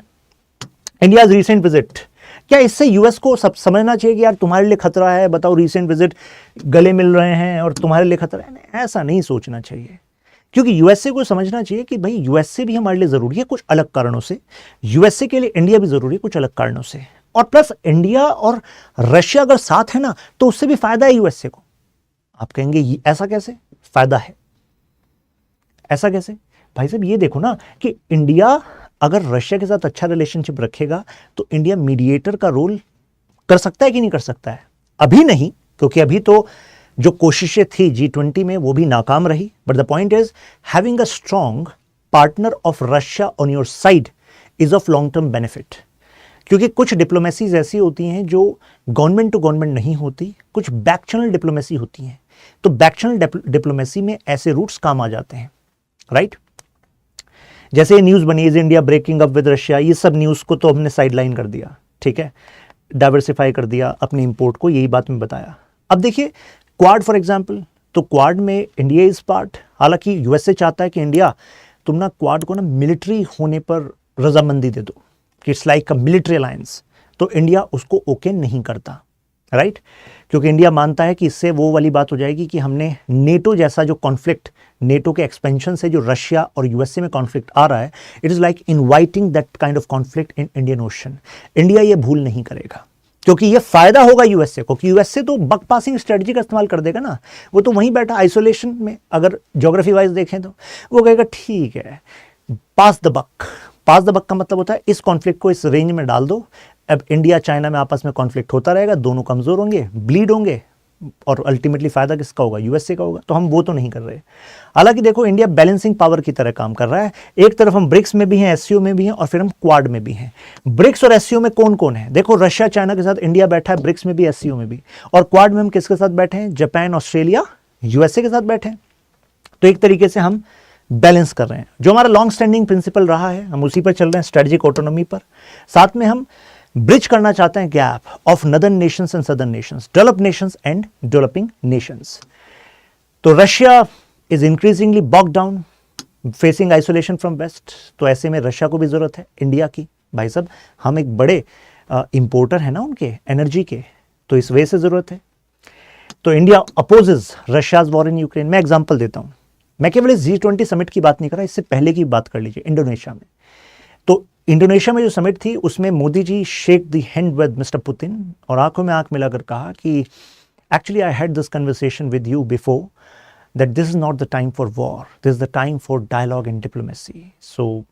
इंडियाज रीसेंट विजिट, क्या इससे यूएस को सब समझना चाहिए कि यार तुम्हारे लिए खतरा है, बताओ रीसेंट विजिट, गले मिल रहे हैं और तुम्हारे लिए खतरा है? नहीं, ऐसा नहीं सोचना चाहिए, क्योंकि यूएसए को समझना चाहिए कि भाई यूएसए भी हमारे लिए जरूरी है कुछ अलग कारणों से, यूएसए के लिए इंडिया भी जरूरी है कुछ अलग कारणों से। और प्लस इंडिया और रशिया अगर साथ है ना, तो उससे भी फायदा है यूएसए को। आप कहेंगे ऐसा कैसे फायदा है? ऐसा कैसे? भाई साहब ये देखो ना कि इंडिया अगर रशिया के साथ अच्छा रिलेशनशिप रखेगा तो इंडिया मीडिएटर का रोल कर सकता है कि नहीं कर सकता है? अभी नहीं, क्योंकि अभी तो जो कोशिशें थी G20 में वो भी नाकाम रही। But the point is having a strong partner of Russia on your side is of long term benefit, क्योंकि कुछ डिप्लोमेसीज ऐसी होती हैं जो गवर्नमेंट टू गवर्नमेंट नहीं होती, कुछ बैक चैनल डिप्लोमेसी होती हैं। तो बैक चैनल डिप्लोमेसी में ऐसे रूट्स काम आ जाते हैं, राइट। जैसे ये न्यूज़ बनी, is India breaking up with Russia, ये सब न्यूज़ को तो हमने साइडलाइन कर दिया, ठीक है, डाइवर्सिफाई कर दिया अपने इंपोर्ट को, यही बात मैं बताया। अब देखिए क्वाड फॉर एग्जांपल, तो क्वाड में इंडिया इज पार्ट, हालांकि यूएसए चाहता है कि इंडिया तुम ना क्वाड को ना मिलिट्री होने पर रजामंदी दे दो, कि it's like a military alliance, तो इंडिया उसको ओके नहीं करता, राइट, क्योंकि इंडिया मानता है कि इससे वो वाली बात हो जाएगी कि हमने नेटो जैसा जो कॉन्फ्लिक्ट, नेटो के एक्सपेंशन से जो रशिया और यूएसए में कॉन्फ्लिक्ट आ रहा है, it is like inviting that kind of conflict in Indian ocean. India ये भूल नहीं करेगा, क्योंकि ये फायदा होगा यूएसए को, कि यूएसए तो बक पासिंग स्ट्रेटजी का इस्तेमाल कर देगा ना, वो तो वहीं बैठा आइसोलेशन में, अगर ज्योग्राफी वाइज देखें तो वो कहेगा ठीक है, पास the buck. Pass the buck का मतलब होता है इस कॉन्फ्लिक्ट को इस रेंज में डाल दो, अब इंडिया चाइना में आपस में कॉन्फ्लिक्ट होता रहेगा, दोनों कमजोर होंगे, ब्लीड होंगे, और अल्टीमेटली फायदा किसका होगा, यूएसए का होगा। तो हम वो तो नहीं कर रहे। हालांकि देखो इंडिया बैलेंसिंग पावर की तरह काम कर रहा है, एक तरफ हम ब्रिक्स में भी हैं, एससीओ में भी हैं, और फिर हम क्वाड में भी हैं। ब्रिक्स और एससीओ में कौन कौन है, देखो रशिया चाइना के साथ इंडिया बैठा है, ब्रिक्स में भी एससीओ में भी, और क्वाड में हम किसके साथ बैठे हैं, जापान ऑस्ट्रेलिया यूएसए के साथ बैठे हैं। तो एक तरीके से हम बैलेंस कर रहे हैं, जो हमारा लॉन्ग स्टैंडिंग प्रिंसिपल रहा है, हम उसी पर चल रहे हैं, स्ट्रेटेजिक ऑटोनॉमी पर। साथ में हम ब्रिज करना चाहते हैं gap of northern nations and southern nations, developed nations and developing nations. तो Russia is increasingly boxed down, facing isolation from west, तो ऐसे में रशिया को भी जरूरत है इंडिया की, भाई साहब हम एक बड़े इंपोर्टर है ना उनके एनर्जी के, तो इस वजह से जरूरत है। तो India opposes Russia's war in Ukraine. मैं एग्जांपल देता हूं, मैं केवल इस G20 समिट की बात नहीं कर रहा, इससे पहले की बात कर लीजिए इंडोनेशिया में। तो इंडोनेशिया में जो समिट थी उसमें Modi ji shake the hand with mister Putin, और आंखों में आंख मिलाकर कहा कि actually I had this conversation with you before that this is not the time for war, this is the time for dialogue and diplomacy, so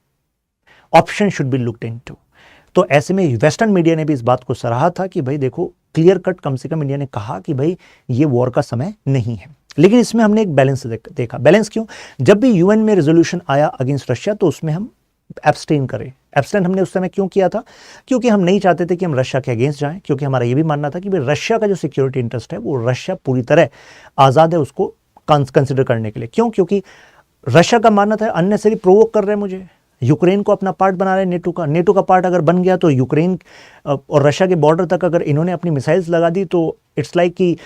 option should be looked into. तो ऐसे में वेस्टर्न मीडिया ने भी इस बात को सराहा था कि भाई देखो क्लियर कट कम से कम इंडिया ने कहा कि भाई ये वॉर का समय नहीं है। लेकिन इसमें हमने एक बैलेंस देखा। बैलेंस क्यों, जब भी यूएन में रेजोल्यूशन आया अगेंस्ट रशिया तो उसमें हम एब्सटेन करें। एब्सटेन हमने उस समय क्यों किया था, क्योंकि हम नहीं चाहते थे कि हम रशिया के अगेंस्ट जाएं, क्योंकि हमारा ये भी मानना था कि भाई रशिया का जो सिक्योरिटी इंटरेस्ट है वो रशिया पूरी तरह आज़ाद है उसको कंसिडर करने के लिए। क्यों, क्योंकि रशिया का मानना था अननेसेसरी प्रोवोक कर रहे हैं मुझे, यूक्रेन को अपना पार्ट बना रहे हैं नेटो का, नेटो का पार्ट अगर बन गया तो यूक्रेन और रशिया के बॉर्डर तक अगर इन्होंने अपनी मिसाइल्स लगा दी तो इट्स लाइक कि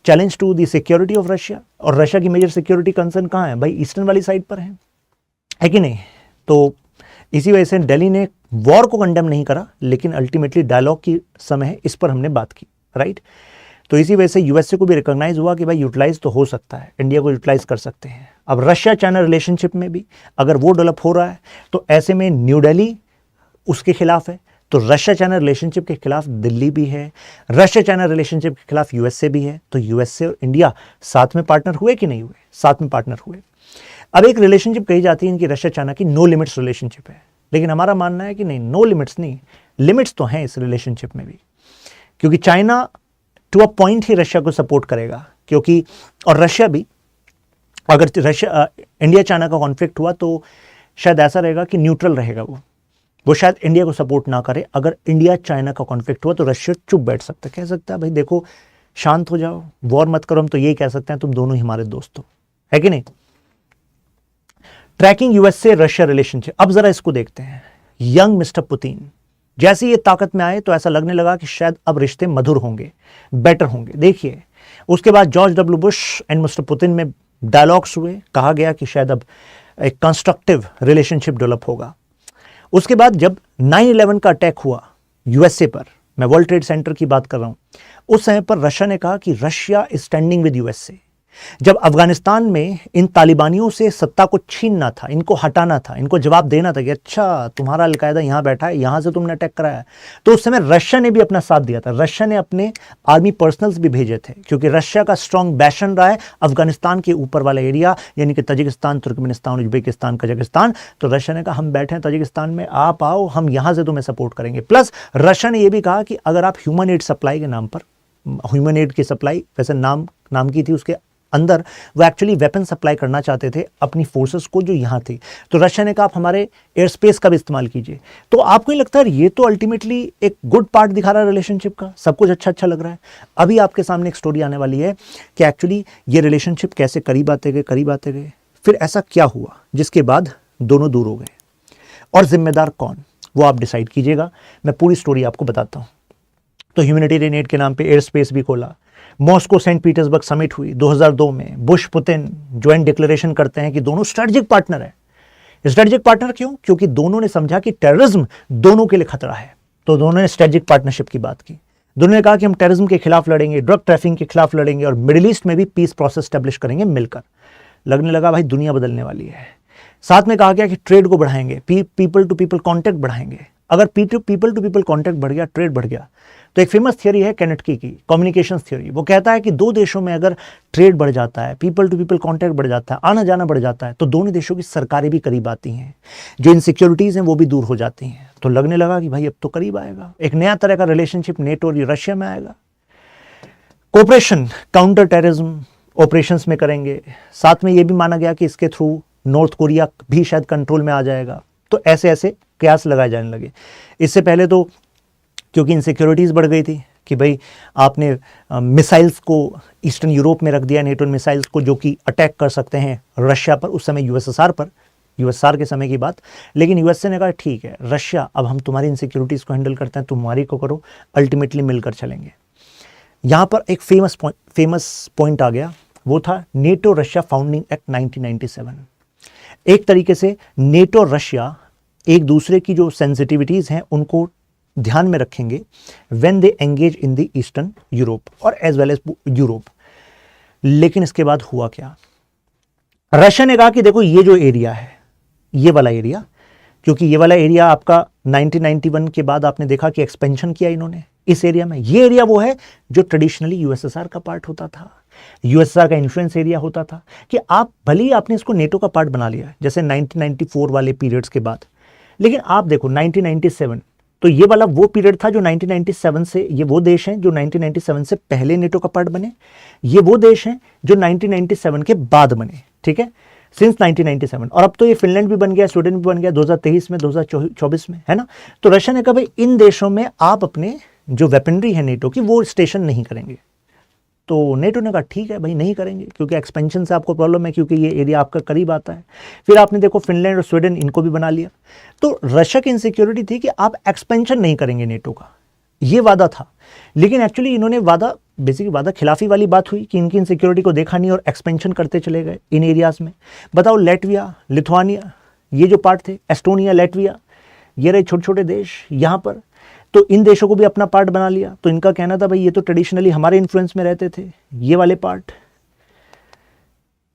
challenge to the security of Russia. और रशिया की मेजर सिक्योरिटी कंसर्न कहाँ है भाई, ईस्टर्न वाली साइड पर है कि नहीं। तो इसी वजह से दिल्ली ने वॉर को कंडेम नहीं करा, लेकिन अल्टीमेटली डायलॉग की समय है, इस पर हमने बात की, राइट। तो इसी वजह से यूएसए को भी रिकॉग्नाइज हुआ कि भाई यूटिलाइज तो हो सकता है, इंडिया को यूटिलाइज कर सकते हैं। अब रशिया चाइना रिलेशनशिप में भी अगर वो डेवलप हो रहा है तो ऐसे में न्यू दिल्ली उसके खिलाफ है, तो रशिया चाइना रिलेशनशिप के खिलाफ दिल्ली भी है, रशिया चाइना रिलेशनशिप के खिलाफ यूएसए भी है। तो यूएसए और इंडिया साथ में पार्टनर हुए कि नहीं हुए, साथ में पार्टनर हुए। अब एक रिलेशनशिप कही जाती है इनकी रशिया चाइना की नो लिमिट्स रिलेशनशिप है, लेकिन हमारा मानना है कि नहीं, नो लिमिट्स नहीं, लिमिट्स तो हैं इस रिलेशनशिप में भी, क्योंकि चाइना टू अ पॉइंट ही रशिया को सपोर्ट करेगा, क्योंकि और रशिया भी, अगर रशिया इंडिया चाइना का कॉन्फ्लिक्ट हुआ तो शायद ऐसा रहेगा कि न्यूट्रल रहेगा वो शायद इंडिया को सपोर्ट ना करे। अगर इंडिया चाइना का कॉन्फ्लिक्ट हुआ तो रशिया चुप बैठ सकता है, कह सकता है भाई देखो शांत हो जाओ, वॉर मत करो, हम तो यही कह सकते हैं तुम दोनों ही हमारे दोस्त हो, है कि नहीं। ट्रैकिंग यूएसए रशिया रिलेशनशिप, अब जरा इसको देखते हैं। यंग मिस्टर पुतिन जैसे ये ताकत में आए तो ऐसा लगने लगा कि शायद अब रिश्ते मधुर होंगे, बेटर होंगे। देखिए उसके बाद George W Bush and mister Putin में डायलॉग्स हुए, कहा गया कि शायद अब एक कंस्ट्रक्टिव रिलेशनशिप डेवलप होगा। उसके बाद जब 9/11 का अटैक हुआ यूएसए पर, मैं वर्ल्ड ट्रेड सेंटर की बात कर रहा हूं, उस समय पर रशिया ने कहा कि Russia is standing with USA. जब अफगानिस्तान में इन तालिबानियों से सत्ता को छीनना था, इनको हटाना था, इनको जवाब देना था कि अच्छा तुम्हारा अलकायदा यहां बैठा है, यहां से तुमने अटैक कराया है, तो उस समय रशिया ने भी अपना साथ दिया था। रशिया ने अपने आर्मी पर्सनल्स भी भेजे थे, क्योंकि रशिया का स्ट्रॉन्ग बैशन रहा है अफगानिस्तान के ऊपर वाला एरिया, यानी कि तजिकिस्तान, तुर्कमेनिस्तान, उज्बेकिस्तान, कजाकिस्तान। तो रशिया ने कहा हम बैठे हैं तजिकिस्तान में, आप आओ, हम यहां से तुम्हें सपोर्ट करेंगे। प्लस रशिया ने यह भी कहा कि अगर आप ह्यूमन एड सप्लाई के नाम पर, ह्यूमन एड की सप्लाई वैसे नाम की थी, उसके अंदर वो एक्चुअली वेपन सप्लाई करना चाहते थे अपनी फोर्सेस को जो यहाँ थी। तो रशिया ने कहा आप हमारे एयर स्पेस का भी इस्तेमाल कीजिए। तो आपको नहीं लगता है ये तो अल्टीमेटली एक गुड पार्ट दिखा रहा है रिलेशनशिप का, सब कुछ अच्छा लग रहा है। अभी आपके सामने एक स्टोरी आने वाली है कि एक्चुअली ये रिलेशनशिप कैसे करीब आते गए, फिर ऐसा क्या हुआ जिसके बाद दोनों दूर हो गए। और जिम्मेदार कौन, वो आप डिसाइड कीजिएगा। मैं पूरी स्टोरी आपको बताता हूँ। तो ह्यूमैनिटेरियन एड के नाम पे एयर स्पेस भी खोला, मॉस्को सेंट पीटर्सबर्ग समिट हुई 2002 में, बुश पुतिन ज्वाइंट डिक्लेरेशन करते हैं कि दोनों स्ट्रेटेजिक पार्टनर है। स्ट्रेटेजिक पार्टनर क्यों? क्योंकि दोनों ने समझा कि टेररिज्म दोनों के लिए खतरा है, तो दोनों ने स्ट्रेटेजिक पार्टनरशिप की बात की। दोनों ने कहा कि हम टेररिज्म के खिलाफ लड़ेंगे, ड्रग ट्रैफिकिंग के खिलाफ लड़ेंगे और मिडिल ईस्ट में भी पीस प्रोसेस स्टैब्लिश करेंगे मिलकर। लगने लगा भाई दुनिया बदलने वाली है। साथ में कहा गया कि ट्रेड को बढ़ाएंगे, पीपल टू पीपल कॉन्टैक्ट बढ़ाएंगे। अगर पीपल टू पीपल कॉन्टैक्ट बढ़ गया, ट्रेड बढ़ गया, तो एक फेमस थियरी है केनेटकी की, कम्युनिकेशन थियरी। वो कहता है कि दो देशों में अगर ट्रेड बढ़ जाता है, पीपल टू पीपल कॉन्टैक्ट बढ़ जाता है, आना जाना बढ़ जाता है, तो दोनों देशों की सरकारें भी करीब आती हैं, जो इनसिक्योरिटीज हैं वो भी दूर हो जाती हैं। तो लगने लगा कि भाई अब तो करीब आएगा, एक नया तरह का रिलेशनशिप नेटो और रशिया में आएगा। कोऑपरेशन काउंटर टेररिज्म ऑपरेशंस में करेंगे। साथ में ये भी माना गया कि इसके थ्रू नॉर्थ कोरिया भी शायद कंट्रोल में आ जाएगा। तो ऐसे ऐसे कयास लगाए जाने लगे। इससे पहले तो क्योंकि इनसिक्योरिटीज़ बढ़ गई थी कि भाई आपने मिसाइल्स को ईस्टर्न यूरोप में रख दिया, नेटो मिसाइल्स को, जो कि अटैक कर सकते हैं रशिया पर, उस समय यूएसएसआर पर, यूएसएसआर के समय की बात। लेकिन यूएसए ने कहा ठीक है रशिया, अब हम तुम्हारी इनसिक्योरिटीज़ को हैंडल करते हैं, तुम्हारी को करो, अल्टीमेटली मिलकर चलेंगे। यहाँ पर एक फेमस पॉइंट आ गया, वो था नेटो रशिया फाउंडिंग एक्ट 1997। एक तरीके से नेटो और रशिया एक दूसरे की जो सेंसिटिविटीज़ हैं उनको ध्यान में रखेंगे when they engage in the eastern Europe और एज वेल एज यूरोप। लेकिन इसके बाद हुआ क्या? रशिया ने कहा कि देखो ये जो एरिया है, ये वाला एरिया, क्योंकि ये वाला एरिया आपका 1991 के बाद आपने देखा कि एक्सपेंशन किया इन्होंने इस एरिया में। ये एरिया वो है जो ट्रेडिशनली यूएसएसआर का पार्ट होता था, यूएसएसआर का इन्फ्लुएंस एरिया होता था, कि आप भले ही आपने इसको नेटो का पार्ट बना लिया जैसे 1994 वाले पीरियड्स के बाद, लेकिन आप देखो 1997, तो ये वाला वो पीरियड था जो 1997 से, ये वो देश हैं जो 1997 से पहले नेटो का पार्ट बने, ये वो देश हैं जो 1997 के बाद बने, ठीक है, सिंस 1997। और अब तो ये फिनलैंड भी बन गया, स्वीडन भी बन गया 2023 में, 2024 में, है ना। तो रशिया ने कहा भाई इन देशों में आप अपने जो वेपनरी है नेटो की वो स्टेशन नहीं करेंगे। तो नेटो ने कहा ठीक है भाई नहीं करेंगे, क्योंकि एक्सपेंशन से आपको प्रॉब्लम है, क्योंकि ये एरिया आपका करीब आता है। फिर आपने देखो फिनलैंड और स्वीडन इनको भी बना लिया। तो रशिया की इनसिक्योरिटी थी कि आप एक्सपेंशन नहीं करेंगे नेटो का, ये वादा था। लेकिन एक्चुअली इन्होंने वादा, बेसिकली वादा खिलाफी वाली बात हुई कि इनकी इनसिक्योरिटी को देखा नहीं और एक्सपेंशन करते चले गए इन एरियाज में। बताओ लेटविया, लिथुआनिया, ये जो पार्ट थे, एस्टोनिया, लेटविया, ये रहे छोटे छोटे देश यहाँ पर, तो इन देशों को भी अपना पार्ट बना लिया। तो इनका कहना था भाई ये तो ट्रेडिशनली हमारे इन्फ्लुएंस में रहते थे, ये वाले पार्ट,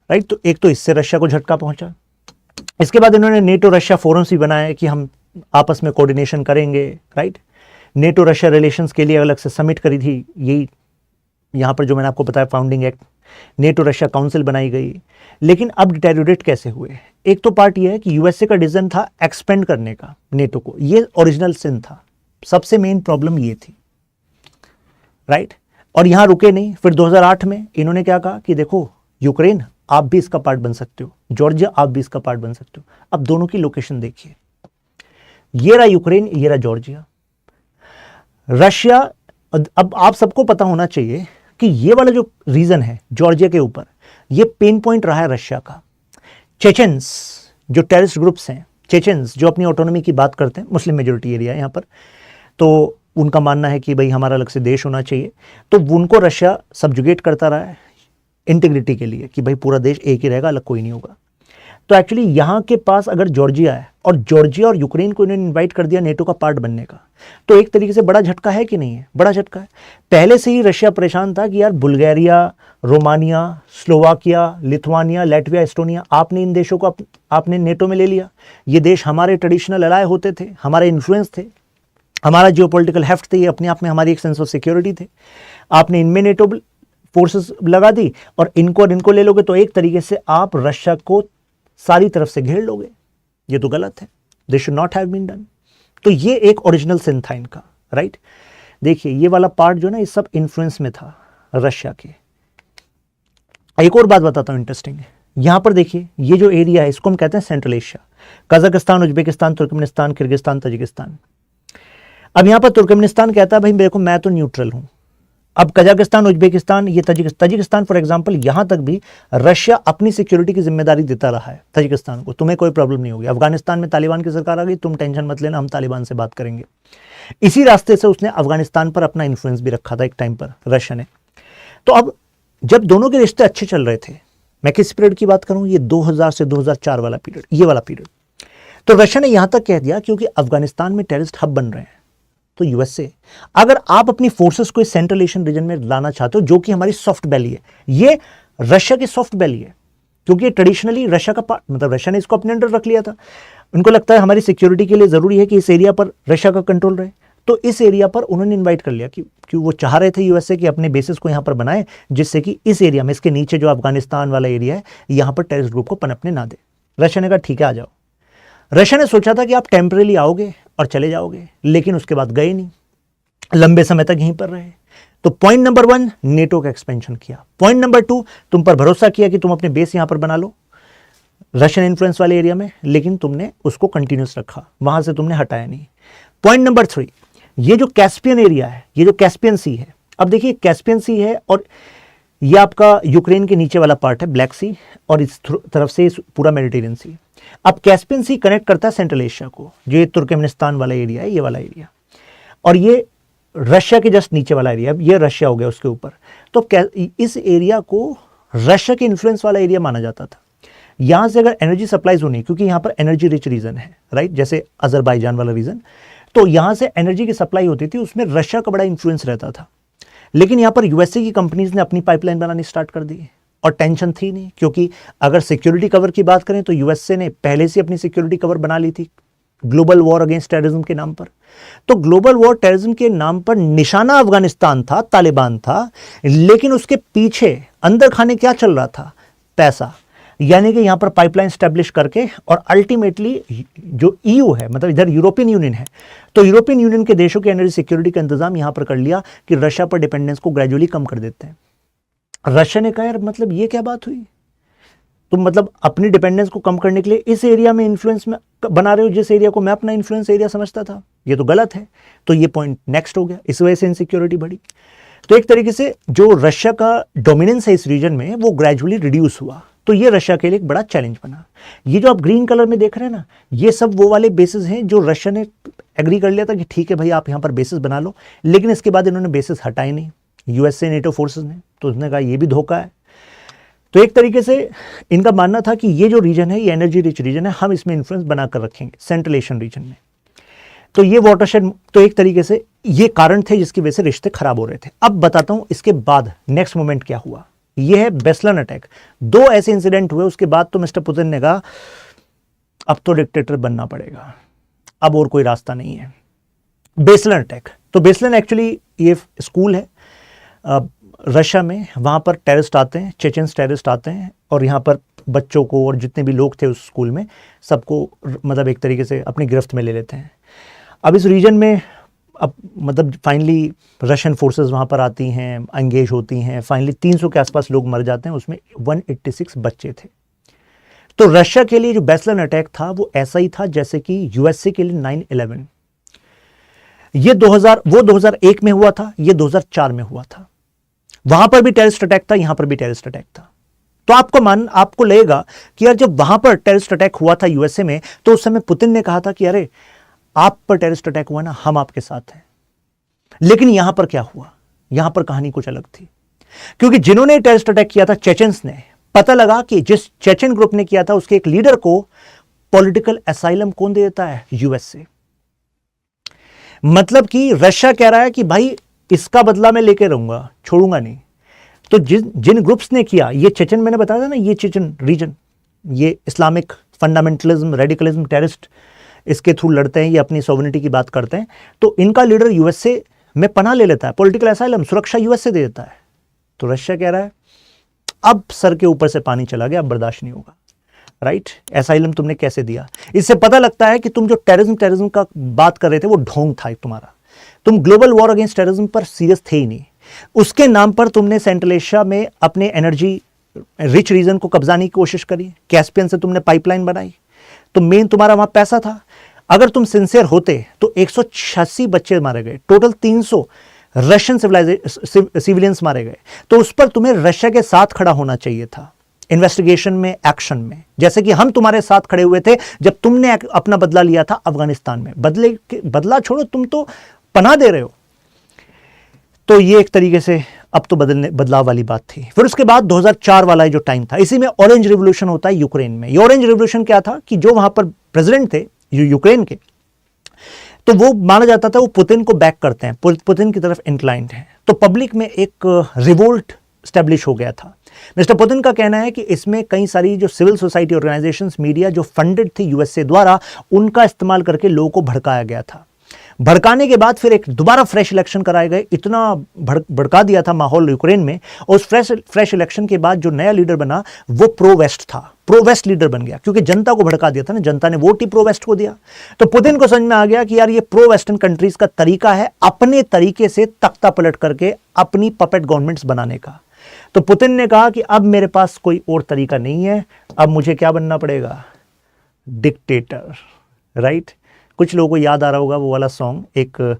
राइट। तो एक तो इससे रशिया को झटका पहुंचा। इसके बाद इन्होंने नेटो रशिया फोरम्स भी बनाए कि हम आपस में कोऑर्डिनेशन करेंगे, राइट। नेटो रशिया रिलेशंस के लिए अलग से समिट करी थी, यही यहाँ पर जो मैंने आपको बताया founding act, NATO Russia council बनाई गई। लेकिन अब डिटेरियोरेट कैसे हुए? एक तो पार्ट ये है कि यूएसए का डिसीजन था एक्सपेंड करने का नेटो को, ये ओरिजिनल सिन था, सबसे मेन प्रॉब्लम ये थी, राइट। और यहां रुके नहीं, फिर 2008 में इन्होंने क्या कहा कि देखो यूक्रेन आप भी इसका पार्ट बन सकते हो, जॉर्जिया आप भी इसका पार्ट बन सकते हो। अब दोनों की लोकेशन देखिए, ये रहा यूक्रेन, ये रहा जॉर्जिया। रशिया, अब आप सबको पता होना चाहिए कि ये वाला जो रीजन है जॉर्जिया के ऊपर, ये पेन पॉइंट रहा है रशिया का। चेचेंस जो टेररिस्ट ग्रुप्स हैं, चेचेंस जो अपनी ऑटोनॉमी की बात करते हैं, मुस्लिम मेजोरिटी एरिया है यहाँ पर, तो उनका मानना है कि भाई हमारा अलग से देश होना चाहिए। तो उनको रशिया सब्जुगेट करता रहा है इंटीग्रिटी के लिए कि भाई पूरा देश एक ही रहेगा, अलग कोई नहीं होगा। तो एक्चुअली यहाँ के पास अगर जॉर्जिया है और जॉर्जिया और यूक्रेन को इन्होंने इन्वाइट कर दिया नेटो का पार्ट बनने का, तो एक तरीके से बड़ा झटका है कि नहीं है? बड़ा झटका है। पहले से ही रशिया परेशान था कि यार Bulgaria, Romania, Slovakia, Lithuania, Latvia, Estonia, आपने इन देशों को आपने नेटो में ले लिया। ये देश हमारे ट्रेडिशनल अलाय होते थे, हमारे इन्फ्लुएंस थे, हमारा जियोपॉलिटिकल हेफ्ट थे, ये अपने आप में हमारी एक सेंस ऑफ सिक्योरिटी थे। आपने इनमें नेटो फोर्सेस लगा दी और इनको ले लोगे, तो एक तरीके से आप रशिया को सारी तरफ से घेर लोगे। ये तो गलत है, this should not have been done. तो ये एक ओरिजिनल सिन था इनका, राइट। देखिए ये वाला पार्ट जो ना, ये सब इन्फ्लुएंस में था रशिया के। एक और बात बताता हूं इंटरेस्टिंग है, यहां पर देखिए ये जो एरिया है इसको हम कहते हैं central Asia, Kazakhstan, Uzbekistan, Turkmenistan, Kyrgyzstan, Tajikistan. अब यहां पर तुर्कमेनिस्तान कहता है भाई देखो मैं तो न्यूट्रल हूं, अब कजाकिस्तान, उज्बेकिस्तान, ये तजिकिस्तान फॉर एग्जांपल, यहां तक भी रशिया अपनी सिक्योरिटी की जिम्मेदारी देता रहा है तजिकिस्तान को, तुम्हें कोई प्रॉब्लम नहीं होगी। अफगानिस्तान में तालिबान की सरकार आ गई, तुम टेंशन मत लेना, हम तालिबान से बात करेंगे। इसी रास्ते से उसने अफगानिस्तान पर अपना इन्फ्लुएंस भी रखा था एक टाइम पर रशिया ने। तो अब जब दोनों के रिश्ते अच्छे चल रहे थे, मैं किस पीरियड की बात करूं, ये 2000 से 2004 वाला पीरियड, ये वाला पीरियड, तो रशिया ने यहां तक कह दिया क्योंकि अफगानिस्तान में टेररिस्ट हब बन रहे हैं, तो यूएसए, अगर आप अपनी फोर्सेस को सेंट्रल एशियन रीजन में लाना चाहते हो, जो कि हमारी सॉफ्ट बैली है, ये रशिया की सॉफ्ट बैली है, क्योंकि ट्रेडिशनली रशिया का पार्ट, मतलब रशिया ने इसको अपने अंडर रख लिया था। उनको लगता है हमारी सिक्योरिटी के लिए जरूरी है कि इस एरिया पर रशिया का कंट्रोल रहे, तो इस एरिया पर उन्होंने इन्वाइट कर लिया कि वो चाह रहे थे यूएसए कि अपने बेसिस को यहां पर बनाए, जिससे कि इस एरिया में, इसके नीचे जो अफगानिस्तान वाला एरिया है, यहां पर टेररिस्ट ग्रुप को पनपने ना दे। रशिया ने कहा ठीक है आ जाओ। रशिया ने सोचा था कि आप टेम्परेली आओगे और चले जाओगे, लेकिन उसके बाद गए नहीं, लंबे समय तक यहीं पर रहे। तो पॉइंट नंबर 1, नेटो का एक्सपेंशन किया। पॉइंट नंबर 2, तुम पर भरोसा किया कि तुम अपने बेस यहां पर बना लो रशियन इन्फ्लुएंस वाले एरिया में, लेकिन तुमने उसको कंटिन्यूस रखा, वहां से तुमने हटाया नहीं। पॉइंट नंबर 3, ये जो कैस्पियन एरिया है, ये जो कैस्पियन सी है, अब देखिए कैस्पियन सी है और ये आपका यूक्रेन के नीचे वाला पार्ट है ब्लैक सी, और इस तरफ से पूरा मेडिटेरियन सी। अब कैस्पियन सी कनेक्ट करता है सेंट्रल एशिया को, जो ये तुर्कमेनिस्तान वाला एरिया है, ये वाला एरिया, और ये रशिया के जस्ट नीचे वाला एरिया, ये रशिया हो गया उसके ऊपर। तो इस एरिया को रशिया के इन्फ्लुएंस वाला एरिया माना जाता था। यहां से अगर एनर्जी सप्लाईज होनी, क्योंकि यहां पर एनर्जी रिच रीजन है, राइट, जैसे अजरबैजान वाला रीजन, तो यहां से एनर्जी की सप्लाई होती थी, उसमें रशिया का बड़ा इन्फ्लुएंस रहता था। लेकिन यहां पर यूएसए की कंपनीज ने अपनी पाइपलाइन बनानी स्टार्ट कर दी, और टेंशन थी नहीं, क्योंकि अगर सिक्योरिटी कवर की बात करें तो यूएसए ने पहले से अपनी सिक्योरिटी कवर बना ली थी ग्लोबल वॉर अगेंस्ट टेररिज्म के नाम पर। तो ग्लोबल वॉर टेररिज्म के नाम पर निशाना अफगानिस्तान था, तालिबान था, लेकिन उसके पीछे अंदर खाने क्या चल रहा था, पैसा। यानी कि यहां पर पाइपलाइन स्टैब्लिश करके, और अल्टीमेटली जो ईयू है, मतलब इधर यूरोपियन यूनियन है, तो यूरोपियन यूनियन के देशों की एनर्जी सिक्योरिटी का इंतजाम यहां पर कर लिया कि रशिया पर डिपेंडेंस को ग्रेजुअली कम कर देते हैं। रशिया ने कहा यार मतलब ये क्या बात हुई, तुम मतलब अपनी डिपेंडेंस को कम करने के लिए इस एरिया में इन्फ्लुएंस में बना रहे हो, जिस एरिया को मैं अपना इन्फ्लुएंस एरिया समझता था, ये तो गलत है। तो ये पॉइंट नेक्स्ट हो गया, इस वजह से इनसिक्योरिटी बढ़ी। तो एक तरीके से जो रशिया का डोमिनेंस है इस रीजन में, वो ग्रेजुअली रिड्यूस हुआ। तो ये रशिया के लिए एक बड़ा चैलेंज बना। ये जो आप ग्रीन कलर में देख रहे हैं ना, ये सब वो वाले बेसिस हैं जो रशिया ने एग्री कर लिया था कि ठीक है भाई आप यहां पर बेसिस बना लो, लेकिन इसके बाद इन्होंने बेसिस हटाए नहीं यूएसए नेटो फोर्सेस ने। तो उसने कहा ये भी धोखा है। तो एक तरीके से इनका मानना था कि ये जो रीजन है, ये एनर्जी रिच रीजन है, हम इसमें इन्फ्लुएंस बनाकर रखेंगे सेंट्रल एशियन रीजन में। तो ये वाटरशेड, तो एक तरीके से ये कारण थे जिसकी वजह से रिश्ते खराब हो रहे थे। अब बताता हूं इसके बाद नेक्स्ट मोमेंट क्या हुआ। ये है बेस्लन अटैक। 2 ऐसे इंसिडेंट हुए, उसके बाद तो मिस्टर पुतिन ने कहा अब तो डिक्टेटर बनना पड़ेगा, अब और कोई रास्ता नहीं है। बेस्लन अटैक, तो बेस्लन एक्चुअली ये स्कूल है रशिया में, वहाँ पर टेररिस्ट आते हैं, चेचेंस टेररिस्ट आते हैं, और यहाँ पर बच्चों को और जितने भी लोग थे उस स्कूल में सबको मतलब एक तरीके से अपनी गिरफ्त में ले लेते हैं। अब इस रीजन में अब मतलब फाइनली रशियन फोर्सेस वहाँ पर आती हैं, एंगेज होती हैं, फाइनली 300 के आसपास लोग मर जाते हैं, उसमें 186 बच्चे थे। तो रशिया के लिए जो बेस्लन अटैक था वो ऐसा ही था जैसे कि यूएसए के लिए 9/11। ये 2001 में हुआ था, ये 2004 में हुआ था। वहां पर भी टेररिस्ट अटैक था, यहां पर भी टेररिस्ट अटैक था। तो आपको लगेगा कि यार जब वहां पर टेररिस्ट अटैक हुआ था यूएसए में, तो उस समय पुतिन ने कहा था कि अरे आप पर टेररिस्ट अटैक हुआ ना, हम आपके साथ हैं। लेकिन यहां पर क्या हुआ, यहां पर कहानी कुछ अलग थी, क्योंकि जिन्होंने टेररिस्ट अटैक किया था चेचेंस ने, पता लगा कि जिस चेचेन ग्रुप ने किया था उसके एक लीडर को पॉलिटिकल असाइलम कौन दे देता है, यूएसए। मतलब कि रशिया कह रहा है कि भाई इसका बदला मैं लेके रहूंगा, छोड़ूंगा नहीं। तो जिन ग्रुप्स ने किया, ये चेचन मैंने बताया था ना, ये चेचन रीजन, ये इस्लामिक फंडामेंटलिज्म, रेडिकलिज्म, टेररिस्ट इसके थ्रू लड़ते हैं, ये अपनी सॉवरेनिटी की बात करते हैं। तो इनका लीडर यूएसए में पनाह ले लेता है, पॉलिटिकल असाइलम, सुरक्षा यूएसए दे देता है। तो रशिया कह रहा है अब सर के ऊपर से पानी चला गया, अब बर्दाश्त नहीं होगा, राइट। असाइलम तुमने कैसे दिया? इससे पता लगता है कि तुम जो टेररिज्म का बात कर रहे थे वो ढोंग था तुम्हारा। तुम ग्लोबल वॉर अगेंस्ट टेररिज्म पर सीरियस थे ही नहीं। उसके नाम पर तुमने सेंट्रल एशिया में अपने एनर्जी रिच रीजन को कब्जाने की कोशिश करी, कैस्पियन से तुमने पाइपलाइन बनाई, तो मेन तुम्हारा वहां पैसा था। अगर तुम सिंसियर होते तो 186 बच्चे मारे गए, टोटल 300 रशियन सिविलियंस मारे गए, तो उस पर तुम्हें रशिया के साथ खड़ा होना चाहिए था इन्वेस्टिगेशन में, एक्शन में, जैसे कि हम तुम्हारे साथ खड़े हुए थे जब तुमने अपना बदला लिया था अफगानिस्तान में। बदला छोड़ो, तुम तो पनाह दे रहे हो। तो ये एक तरीके से अब तो बदलाव वाली बात थी। फिर उसके बाद 2004 वाला जो टाइम था, इसी में ऑरेंज रिवोल्यूशन होता है यूक्रेन में। ये ऑरेंज रिवोल्यूशन क्या था कि जो वहां पर प्रेसिडेंट थे यूक्रेन के, तो वो माना जाता था वो पुतिन को बैक करते हैं, पुतिन की तरफ इंक्लाइंड हैं। तो पब्लिक में एक रिवोल्ट स्टैब्लिश हो गया था। मिस्टर पुतिन का कहना है कि इसमें कई सारी जो सिविल सोसाइटी ऑर्गेनाइजेशंस, मीडिया जो फंडेड थी यूएसए द्वारा, उनका इस्तेमाल करके लोगों को भड़काया गया था। भड़काने के बाद फिर एक दोबारा फ्रेश इलेक्शन कराए गए। इतना भड़का दिया था माहौल यूक्रेन में। और उस फ्रेश इलेक्शन के बाद जो नया लीडर बना वो प्रो वेस्ट था, प्रो वेस्ट लीडर बन गया, क्योंकि जनता को भड़का दिया था ना, जनता ने वोट ही प्रो वेस्ट को दिया। तो पुतिन को समझ में आ गया कि यार ये प्रो वेस्टर्न कंट्रीज का तरीका है अपने तरीके से तख्ता पलट करके अपनी पपेट गवर्नमेंट्स बनाने का। तो पुतिन ने कहा कि अब मेरे पास कोई और तरीका नहीं है, अब मुझे क्या बनना पड़ेगा, डिक्टेटर, राइट। कुछ लोगों को याद आ रहा होगा वो वाला सॉन्ग, एक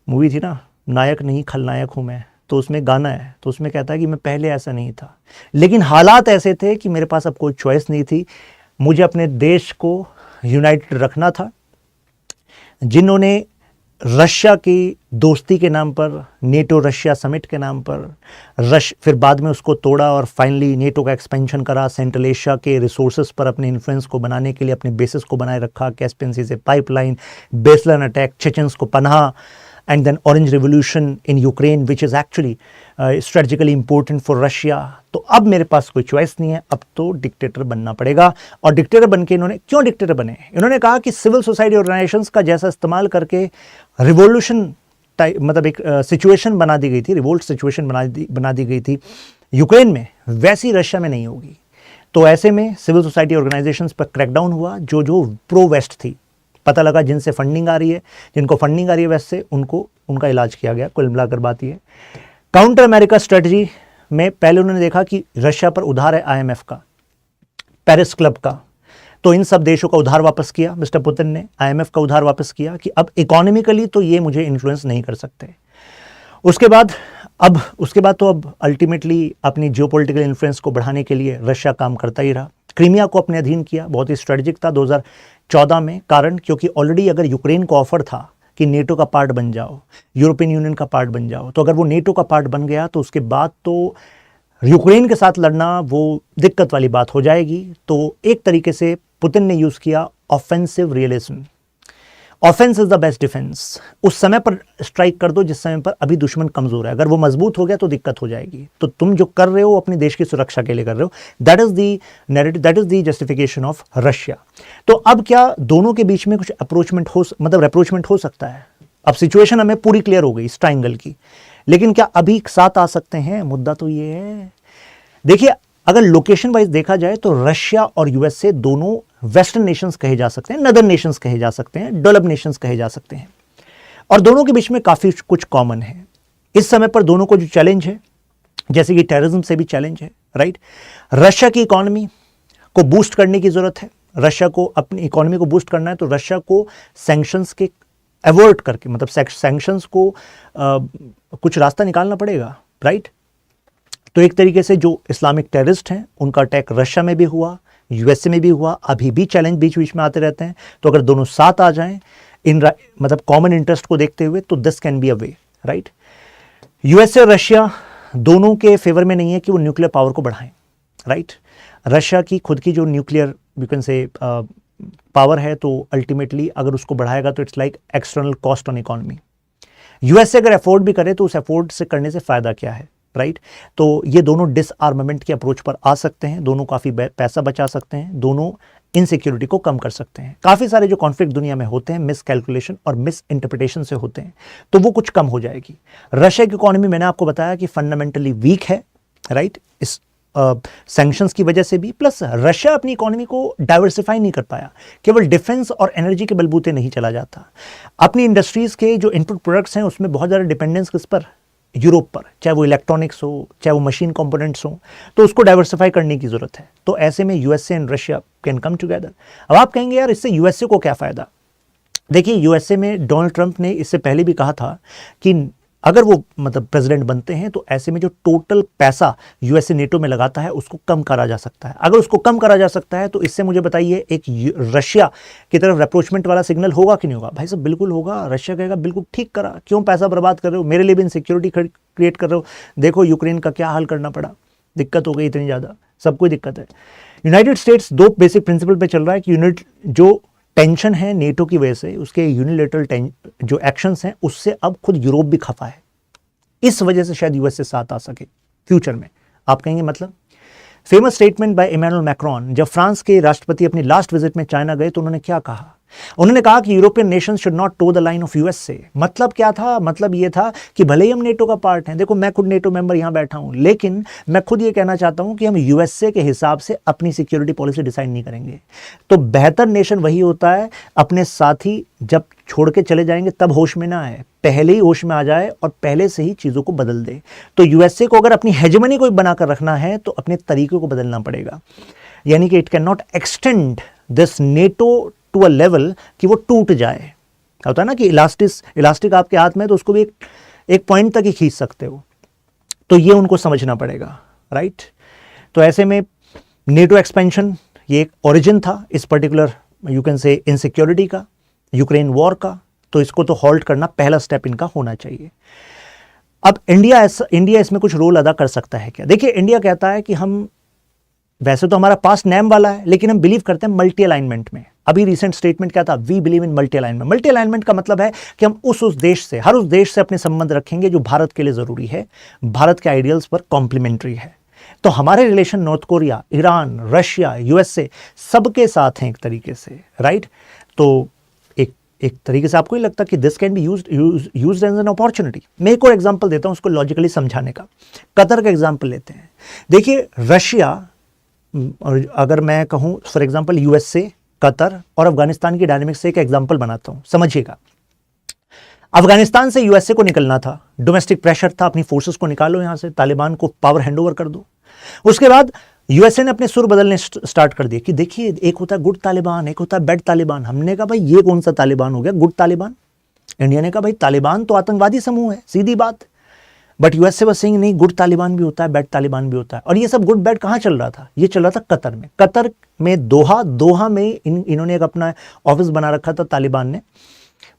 मूवी थी ना, नायक नहीं खलनायक हूं मैं, तो उसमें गाना है, तो उसमें कहता है कि मैं पहले ऐसा नहीं था, लेकिन हालात ऐसे थे कि मेरे पास अब कोई चॉइस नहीं थी, मुझे अपने देश को यूनाइटेड रखना था। जिन्होंने रशिया की दोस्ती के नाम पर, नेटो रशिया समिट के नाम पर फिर बाद में उसको तोड़ा और फाइनली नेटो का एक्सपेंशन करा, सेंट्रल एशिया के रिसोर्सेज पर अपने इन्फ्लुएंस को बनाने के लिए अपने बेसिस को बनाए रखा, कैस्पियन सी से पाइपलाइन, बेसलाइन अटैक, चेचन्स को पनाह, and then orange revolution in Ukraine which is actually strategically important for Russia. तो अब मेरे पास कोई चॉइस नहीं है, अब तो डिक्टेटर बनना पड़ेगा। और डिक्टेटर बन के इन्होंने क्यों डिक्टेटर बने, इन्होंने कहा कि सिविल सोसाइटी ऑर्गेनाइजेशंस का जैसा इस्तेमाल करके रिवोल्यूशन मतलब एक सिचुएशन बना दी गई थी, रिवोल्ट सिचुएशन बना दी गई थी यूक्रेन में, वैसी रशिया में नहीं होगी। तो ऐसे में सिविल सोसाइटी ऑर्गेनाइजेशंस पर क्रैकडाउन हुआ, जो प्रो वेस्ट थी। पता लगा जिनसे फंडिंग आ रही है, जिनको फंडिंग आ रही है वेस्ट से, उनका इलाज किया गया। कुल मिलाकर बात ये, काउंटर अमेरिका स्ट्रेटजी में पहले उन्होंने देखा कि रशिया पर उधार है आईएमएफ का, पेरिस क्लब का, तो इन सब देशों का उधार वापस किया मिस्टर पुतिन ने, आईएमएफ का उधार वापस किया कि अब इकोनॉमिकली तो ये मुझे इन्फ्लुएंस नहीं कर सकते। उसके बाद अब अल्टीमेटली अपनी जियोपॉलिटिकल इन्फ्लुएंस को बढ़ाने के लिए रशिया काम करता ही रहा। क्रीमिया को अपने अधीन किया, बहुत ही स्ट्रेटेजिक था 2014 में, कारण क्योंकि ऑलरेडी अगर यूक्रेन को ऑफर था कि नेटो का पार्ट बन जाओ, यूरोपियन यूनियन का पार्ट बन जाओ, तो अगर वो नेटो का पार्ट बन गया तो उसके बाद तो यूक्रेन के साथ लड़ना वो दिक्कत वाली बात हो जाएगी। तो एक तरीके से पुतिन ने यूज़ किया offensive realism. Offence is the best defence. उस समय पर स्ट्राइक कर दो जिस समय पर अभी दुश्मन कमजोर है, अगर वो मजबूत हो गया तो दिक्कत हो जाएगी। तो तुम जो कर रहे हो अपने देश की सुरक्षा के लिए कर रहे हो, that is the narrative, that is the justification of Russia. तो अब क्या दोनों के बीच में कुछ अप्रोचमेंट हो सकता है। अब सिचुएशन हमें पूरी क्लियर हो गई इस ट्राइंगल की, लेकिन क्या अभी साथ आ सकते हैं, मुद्दा तो ये है। देखिए, अगर लोकेशन वाइज देखा जाए तो रशिया और यूएसए दोनों वेस्टर्न नेशंस कहे जा सकते हैं, नदर्न नेशंस कहे जा सकते हैं, डेवलप्ड नेशंस कहे जा सकते हैं, और दोनों के बीच में काफ़ी कुछ कॉमन है। इस समय पर दोनों को जो चैलेंज है, जैसे कि टेररिज्म से भी चैलेंज है, राइट। रशिया की इकोनॉमी को बूस्ट करने की ज़रूरत है। रशिया को अपनी इकोनॉमी को बूस्ट करना है तो रशिया को सैंक्शंस के अवॉइड करके, मतलब सैंक्शंस को कुछ रास्ता निकालना पड़ेगा, राइट। तो एक तरीके से जो इस्लामिक टेररिस्ट हैं उनका अटैक रशिया में भी हुआ, यूएसए में भी हुआ, अभी भी चैलेंज बीच बीच में आते रहते हैं। तो अगर दोनों साथ आ जाएं मतलब कॉमन इंटरेस्ट को देखते हुए, तो this can be a way, right. USA और रशिया दोनों के फेवर में नहीं है कि वो न्यूक्लियर पावर को बढ़ाएं, राइट। रशिया की खुद की जो न्यूक्लियर यू कैन से पावर है, तो अल्टीमेटली अगर उसको बढ़ाएगा तो it's like external cost on economy. USA अगर अफोर्ड भी करे तो उस अफोर्ड से करने से फायदा क्या है, राइट। तो ये दोनों डिसआर्मामेंट के अप्रोच पर आ सकते हैं, दोनों काफ़ी पैसा बचा सकते हैं, दोनों इनसिक्योरिटी को कम कर सकते हैं। काफ़ी सारे जो कॉन्फ्लिक्ट दुनिया में होते हैं मिस कैलकुलेशन और मिस इंटरप्रिटेशन से होते हैं, तो वो कुछ कम हो जाएगी। रशिया की इकोनॉमी मैंने आपको बताया कि फंडामेंटली वीक है, राइट, इस सैंक्शंस की वजह से भी, प्लस रशिया अपनी इकोनॉमी को डाइवर्सिफाई नहीं कर पाया, केवल डिफेंस और एनर्जी के बलबूते नहीं चला जाता। अपनी इंडस्ट्रीज़ के जो इनपुट प्रोडक्ट्स हैं उसमें बहुत ज़्यादा डिपेंडेंस किस पर, यूरोप पर, चाहे वो इलेक्ट्रॉनिक्स हो, चाहे वो मशीन कंपोनेंट्स हो, तो उसको डाइवर्सिफाई करने की ज़रूरत है। तो ऐसे में USA and Russia can come together. अब आप कहेंगे यार इससे यूएसए को क्या फ़ायदा। देखिए, यूएसए में डोनाल्ड ट्रंप ने इससे पहले भी कहा था कि अगर वो मतलब प्रेसिडेंट बनते हैं तो ऐसे में जो टोटल पैसा यूएसए नेटो में लगाता है उसको कम करा जा सकता है। अगर उसको कम करा जा सकता है तो इससे मुझे बताइए एक रशिया की तरफ अप्रोचमेंट वाला सिग्नल होगा कि नहीं होगा? भाई साहब बिल्कुल होगा। रशिया कहेगा बिल्कुल ठीक करा, क्यों पैसा बर्बाद कर रहे हो, मेरे लिए भी इनसिक्योरिटी क्रिएट कर रहे हो। देखो यूक्रेन का क्या हाल करना पड़ा, दिक्कत हो गई इतनी ज़्यादा, सबको दिक्कत है। यूनाइटेड स्टेट्स दो बेसिक प्रिंसिपल पे चल रहा है कि जो टेंशन है नेटो की वजह से, उसके यूनिलेटरल जो एक्शंस हैं उससे अब खुद यूरोप भी खफा है। इस वजह से शायद यूएस से साथ आ सके फ्यूचर में। आप कहेंगे मतलब? Famous statement by Emmanuel Macron, जब फ्रांस के राष्ट्रपति अपनी लास्ट विजिट में चाइना गए तो उन्होंने क्या कहा? उन्होंने कहा कि European nation should not tow the line of US से। मतलब क्या था? मतलब ये था कि भले ही हम नेटो का पार्ट हैं, देखो मैं खुद नेटो मेंबर यहां बैठा हूं, लेकिन मैं खुद ये कहना चाहता हूं कि हम यूएसए के हिसाब से अपनी सिक्योरिटी पॉलिसी डिसाइड नहीं करेंगे। तो बेहतर नेशन वही होता है अपने साथी जब छोड़ के चले जाएंगे तब होश में ना आए, पहले ही होश में आ जाए और पहले से ही चीज़ों को बदल दे। तो यूएसए को अगर अपनी हेजेमनी को बनाकर रखना है तो अपने तरीकों को बदलना पड़ेगा, यानी कि it can not extend this NATO to a level कि वो टूट जाए। होता है ना कि इलास्टिक आपके हाथ में तो उसको भी एक पॉइंट तक ही खींच सकते हो, तो ये उनको समझना पड़ेगा, राइट। तो ऐसे में नेटो एक्सपेंशन ये एक ओरिजिन था इस पर्टिकुलर यू कैन से इनसिक्योरिटी का, यूक्रेन वॉर का, तो इसको तो हॉल्ट करना पहला स्टेप इनका होना चाहिए। अब इंडिया इसमें कुछ रोल अदा कर सकता है क्या? देखिए इंडिया कहता है कि हम, वैसे तो हमारा पास नैम वाला है, लेकिन हम बिलीव करते हैं मल्टी अलाइनमेंट में। अभी रिसेंट स्टेटमेंट क्या था? We believe in multi alignment. Multi alignment का मतलब है कि हम उस देश से, हर उस देश से अपने संबंध रखेंगे जो भारत के लिए जरूरी है, भारत के आइडियल्स पर कॉम्प्लीमेंट्री है। तो हमारे relation north Korea, Iran, Russia, USA सबके साथ हैं एक तरीके से, राइट। तो एक तरीके से आपको ही लगता कि this can be used as an opportunity. मैं एक और एग्जांपल देता हूं उसको लॉजिकली समझाने का। कतर का एग्जांपल लेते हैं। देखिए रशिया, और अगर मैं कहूं फॉर एग्जांपल यूएसए, कतर और अफगानिस्तान की डायनेमिक्स से एक एग्जांपल बनाता हूं, समझिएगा। अफगानिस्तान से यूएसए को निकलना था, डोमेस्टिक प्रेशर था, अपनी फोर्सेस को निकालो यहां से, तालिबान को पावर हैंडओवर कर दो। उसके बाद यूएसए ने अपने सुर बदलने स्टार्ट कर दिए कि देखिए एक होता है गुड तालिबान, एक होता है बैड तालिबान। हमने कहा भाई ये कौन सा तालिबान हो गया गुड तालिबान? इंडिया ने कहा भाई तालिबान तो आतंकवादी समूह है, सीधी बात। बट यूएसए वाज सेइंग नहीं, गुड तालिबान भी होता है, बैड तालिबान भी होता है। और ये सब गुड बैड कहाँ चल रहा था? ये चल रहा था कतर में। कतर में दोहा में इन्होंने एक अपना ऑफिस बना रखा था तालिबान ने।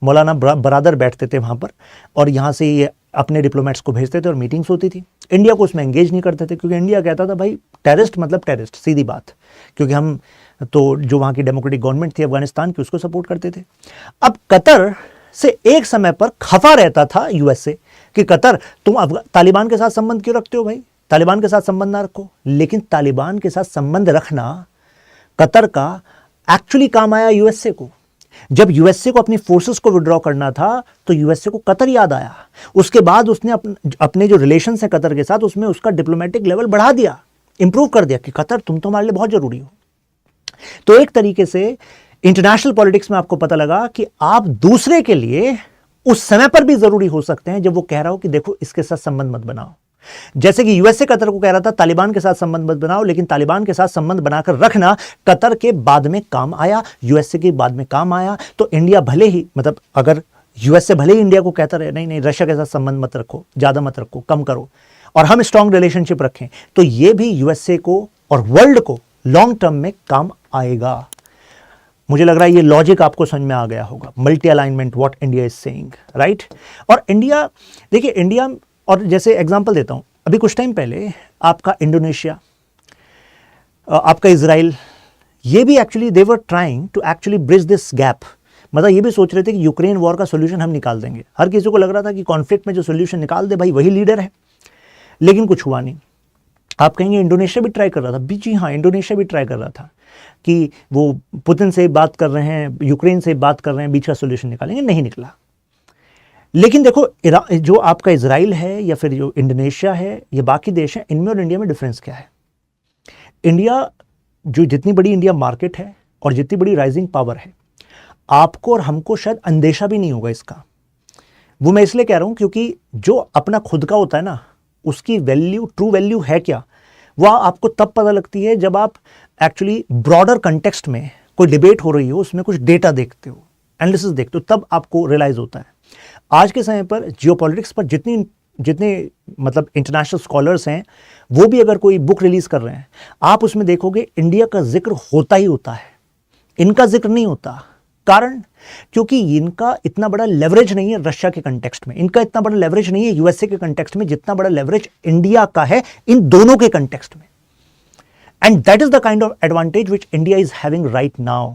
मौलाना बरादर बैठते थे वहाँ पर और यहाँ से ये अपने डिप्लोमेट्स को भेजते थे और मीटिंग्स होती थी। इंडिया को उसमें एंगेज नहीं करते थे क्योंकि इंडिया कहता था भाई टेररिस्ट मतलब टेररिस्ट, सीधी बात। क्योंकि हम तो जो वहाँ की डेमोक्रेटिक गवर्नमेंट थी अफगानिस्तान की उसको सपोर्ट करते थे। अब कतर से एक समय पर खफा रहता था यूएसए कि कतर तुम तालिबान के साथ संबंध क्यों रखते हो भाई, तालिबान के साथ संबंध ना रखो। लेकिन तालिबान के साथ संबंध रखना कतर का एक्चुअली काम आया यूएसए को। जब यूएसए को अपनी फोर्सेस को विड्रॉ करना था तो यूएसए को कतर याद आया। उसके बाद उसने अपने जो रिलेशंस हैं कतर के साथ उसमें उसका डिप्लोमेटिक लेवल बढ़ा दिया, इंप्रूव कर दिया कि कतर तुम तो हमारे लिए बहुत जरूरी हो। तो एक तरीके से इंटरनेशनल पॉलिटिक्स में आपको पता लगा कि आप दूसरे के लिए उस समय पर भी जरूरी हो सकते हैं जब वो कह रहा हो कि देखो इसके साथ संबंध मत बनाओ। जैसे कि यूएसए कतर को कह रहा था तालिबान के साथ संबंध मत बनाओ, लेकिन तालिबान के साथ संबंध बनाकर रखना कतर के बाद में काम आया, यूएसए के बाद में काम आया। तो इंडिया भले ही, मतलब अगर यूएसए भले ही इंडिया को कहता रहे नहीं नहीं रशिया के साथ संबंध मत रखो, ज्यादा मत रखो, कम करो, और हम स्ट्रांग रिलेशनशिप रखें, तो ये भी यूएसए को और वर्ल्ड को लॉन्ग टर्म में काम आएगा। मुझे लग रहा है ये लॉजिक आपको समझ में आ गया होगा। Multi alignment what India is saying, right. और इंडिया, देखिए इंडिया, और जैसे एग्जांपल देता हूं, अभी कुछ टाइम पहले आपका इंडोनेशिया, आपका इजराइल, ये भी actually they were trying to actually bridge this gap. मतलब ये भी सोच रहे थे कि यूक्रेन वॉर का सोल्यूशन हम निकाल देंगे। हर किसी को लग रहा था कि कॉन्फ्लिक्ट में जो सोल्यूशन निकाल दे भाई वही लीडर है, लेकिन कुछ हुआ नहीं। आप कहेंगे इंडोनेशिया भी ट्राई कर रहा था, जी हाँ इंडोनेशिया भी ट्राई कर रहा था कि वो पुतिन से बात कर रहे हैं, यूक्रेन से बात कर रहे हैं, बीच का सोल्यूशन निकालेंगे, नहीं निकला। लेकिन देखो जो आपका इजराइल है या फिर जो इंडोनेशिया है, ये बाकी देश हैं, इनमें और इंडिया में डिफरेंस क्या है? इंडिया, जो जितनी बड़ी इंडिया मार्केट है और जितनी बड़ी राइजिंग पावर है, आपको और हमको शायद अंदेशा भी नहीं होगा इसका। वो मैं इसलिए कह रहा हूं क्योंकि जो अपना खुद का होता है ना, उसकी वैल्यू, ट्रू वैल्यू है क्या, वह आपको तब पता लगती है जब आप एक्चुअली ब्रॉडर कंटेक्स्ट में कोई डिबेट हो रही हो, उसमें कुछ डेटा देखते हो, एनालिसिस देखते हो, तब आपको रियलाइज होता है। आज के समय पर जियोपॉलिटिक्स पर जितने मतलब इंटरनेशनल स्कॉलर्स हैं, वो भी अगर कोई बुक रिलीज कर रहे हैं, आप उसमें देखोगे इंडिया का जिक्र होता ही होता है, इनका जिक्र नहीं होता। कारण क्योंकि इनका इतना बड़ा लेवरेज नहीं है रशिया के कंटेक्स्ट में, इनका इतना बड़ा लेवरेज नहीं है यूएसए के कंटेक्स्ट में, जितना बड़ा लेवरेज इंडिया का है इन दोनों के कंटेक्स्ट में। And that is the kind of advantage which India is having right now.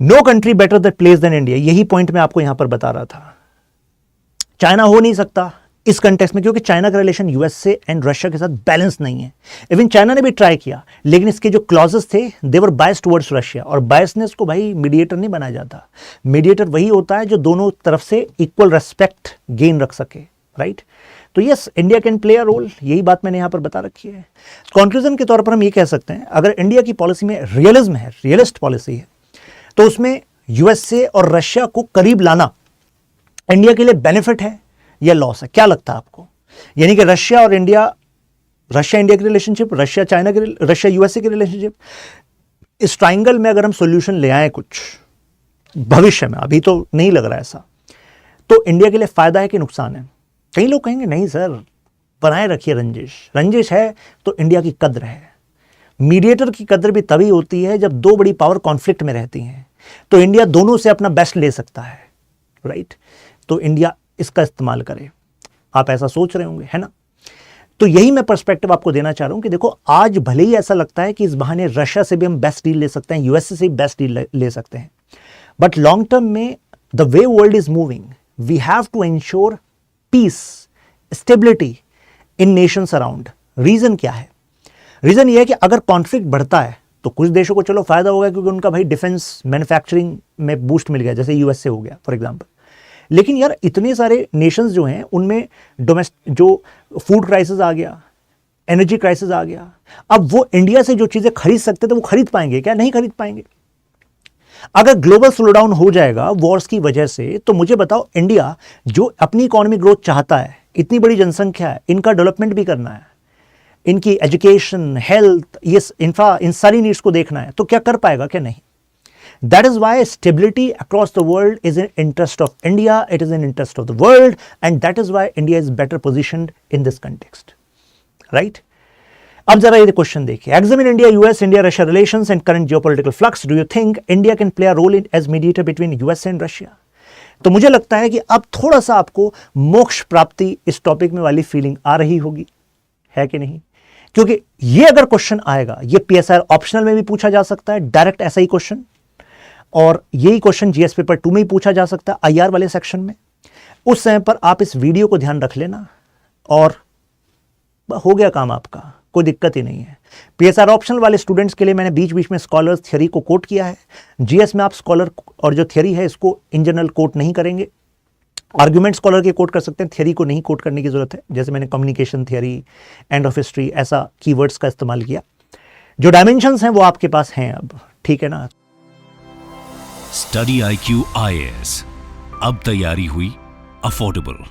No country better that place than India, यही पॉइंट मैं आपको यहां पर बता रहा था। चाइना हो नहीं सकता इस कंटेक्स्ट में, क्योंकि चाइना का रिलेशन यूएसए एंड रशिया के साथ बैलेंस नहीं है। इवन चाइना ने भी ट्राई किया, लेकिन इसके जो क्लॉजेस थे दे वर बायस्ड टुवर्ड्स रशिया, और बायसनेस को भाई मीडिएटर नहीं बनाया जाता। मीडिएटर वही होता है जो दोनों तरफ से इक्वल रेस्पेक्ट गेन रख सके, राइट। तो yes, India can play a role, यही बात मैंने यहां पर बता रखी है। कंक्लूजन के तौर पर हम ये कह सकते हैं, अगर इंडिया की पॉलिसी में रियलिज्म है, रियलिस्ट पॉलिसी है, तो उसमें यूएसए और रशिया को करीब लाना इंडिया के लिए बेनिफिट है या लॉस है? क्या लगता है आपको? यानी कि रशिया और इंडिया, रशिया इंडिया की रिलेशनशिप, रशिया चाइना की, रशिया यूएसए की रिलेशनशिप, इस ट्राइंगल में अगर हम सॉल्यूशन ले आए कुछ भविष्य में, अभी तो नहीं लग रहा है ऐसा, तो इंडिया के लिए फायदा है कि नुकसान है? कई लोग कहेंगे नहीं सर, बनाए रखिए रंजिश, रंजिश है तो इंडिया की कद्र है। मीडिएटर की कद्र भी तभी होती है जब दो बड़ी पावर कॉन्फ्लिक्ट में रहती हैं, तो इंडिया दोनों से अपना बेस्ट ले सकता है, राइट। तो इंडिया इसका इस्तेमाल करे, आप ऐसा सोच रहे होंगे, है ना। तो यही मैं पर्सपेक्टिव आपको देना चाह रहा हूं कि देखो, आज भले ही ऐसा लगता है कि इस बहाने रशिया से भी हम बेस्ट डील ले सकते हैं, यूएसए से भी बेस्ट डील ले सकते हैं, बट लॉन्ग टर्म में the way world is moving, we have to ensure peace, stability in nations around. Reason क्या है? रीजन यह है कि अगर कॉन्फ्लिक्ट बढ़ता है तो कुछ देशों को चलो फायदा होगा, क्योंकि उनका भाई डिफेंस मैन्युफैक्चरिंग में बूस्ट मिल गया, जैसे यूएसए हो गया फॉर एग्जांपल। लेकिन यार इतने सारे नेशंस जो हैं उनमें जो फूड क्राइसिस आ गया, एनर्जी क्राइसिस आ गया, अब वो इंडिया से जो चीजें खरीद सकते थे वो खरीद पाएंगे क्या? नहीं खरीद पाएंगे। अगर ग्लोबल स्लोडाउन हो जाएगा वॉर्स की वजह से, तो मुझे बताओ, इंडिया जो अपनी इकोनॉमिक ग्रोथ चाहता है, इतनी बड़ी जनसंख्या है, इनका डेवलपमेंट भी करना है, इनकी एजुकेशन, हेल्थ, ये इंफ्रा, इन सारी नीड्स को देखना है, तो क्या कर पाएगा? क्या नहीं। That is why stability across the world is in interest of India, it is in interest of the world, and that is why India is better positioned in this context, right? अब जरा ये question देखिए, examine India, US, India, Russia relations and current geopolitical flux. Do you think India can play a role in as mediator between US and Russia? तो मुझे लगता है कि अब थोड़ा सा आपको मोक्ष प्राप्ति इस टॉपिक में वाली फीलिंग आ रही होगी, है कि नहीं? क्योंकि ये अगर क्वेश्चन आएगा, ये PSR ऑप्शनल में भी पूछा जा सकता है, डायरेक्ट ऐसा ही क्वेश्चन, और यही क्वेश्चन जीएस पेपर 2 में ही पूछा जा सकता है आईआर वाले सेक्शन में। उस समय पर आप इस वीडियो को ध्यान रख लेना और हो गया काम आपका, कोई दिक्कत ही नहीं है। पीएसआर ऑप्शनल वाले स्टूडेंट्स के लिए मैंने बीच बीच में स्कॉलर्स थ्योरी को कोट किया है। जीएस में आप स्कॉलर और जो थ्योरी है इसको इन जनरल कोट नहीं करेंगे, आर्ग्यूमेंट स्कॉलर के कोट कर सकते हैं, थ्योरी को नहीं कोट करने की जरूरत है। जैसे मैंने communication theory, end of history, ऐसा कीवर्ड्स का इस्तेमाल किया। जो डायमेंशंस हैं वो आपके पास हैं अब, ठीक है ना। स्टडी IQ IAS, अब तैयारी हुई अफोर्डेबल।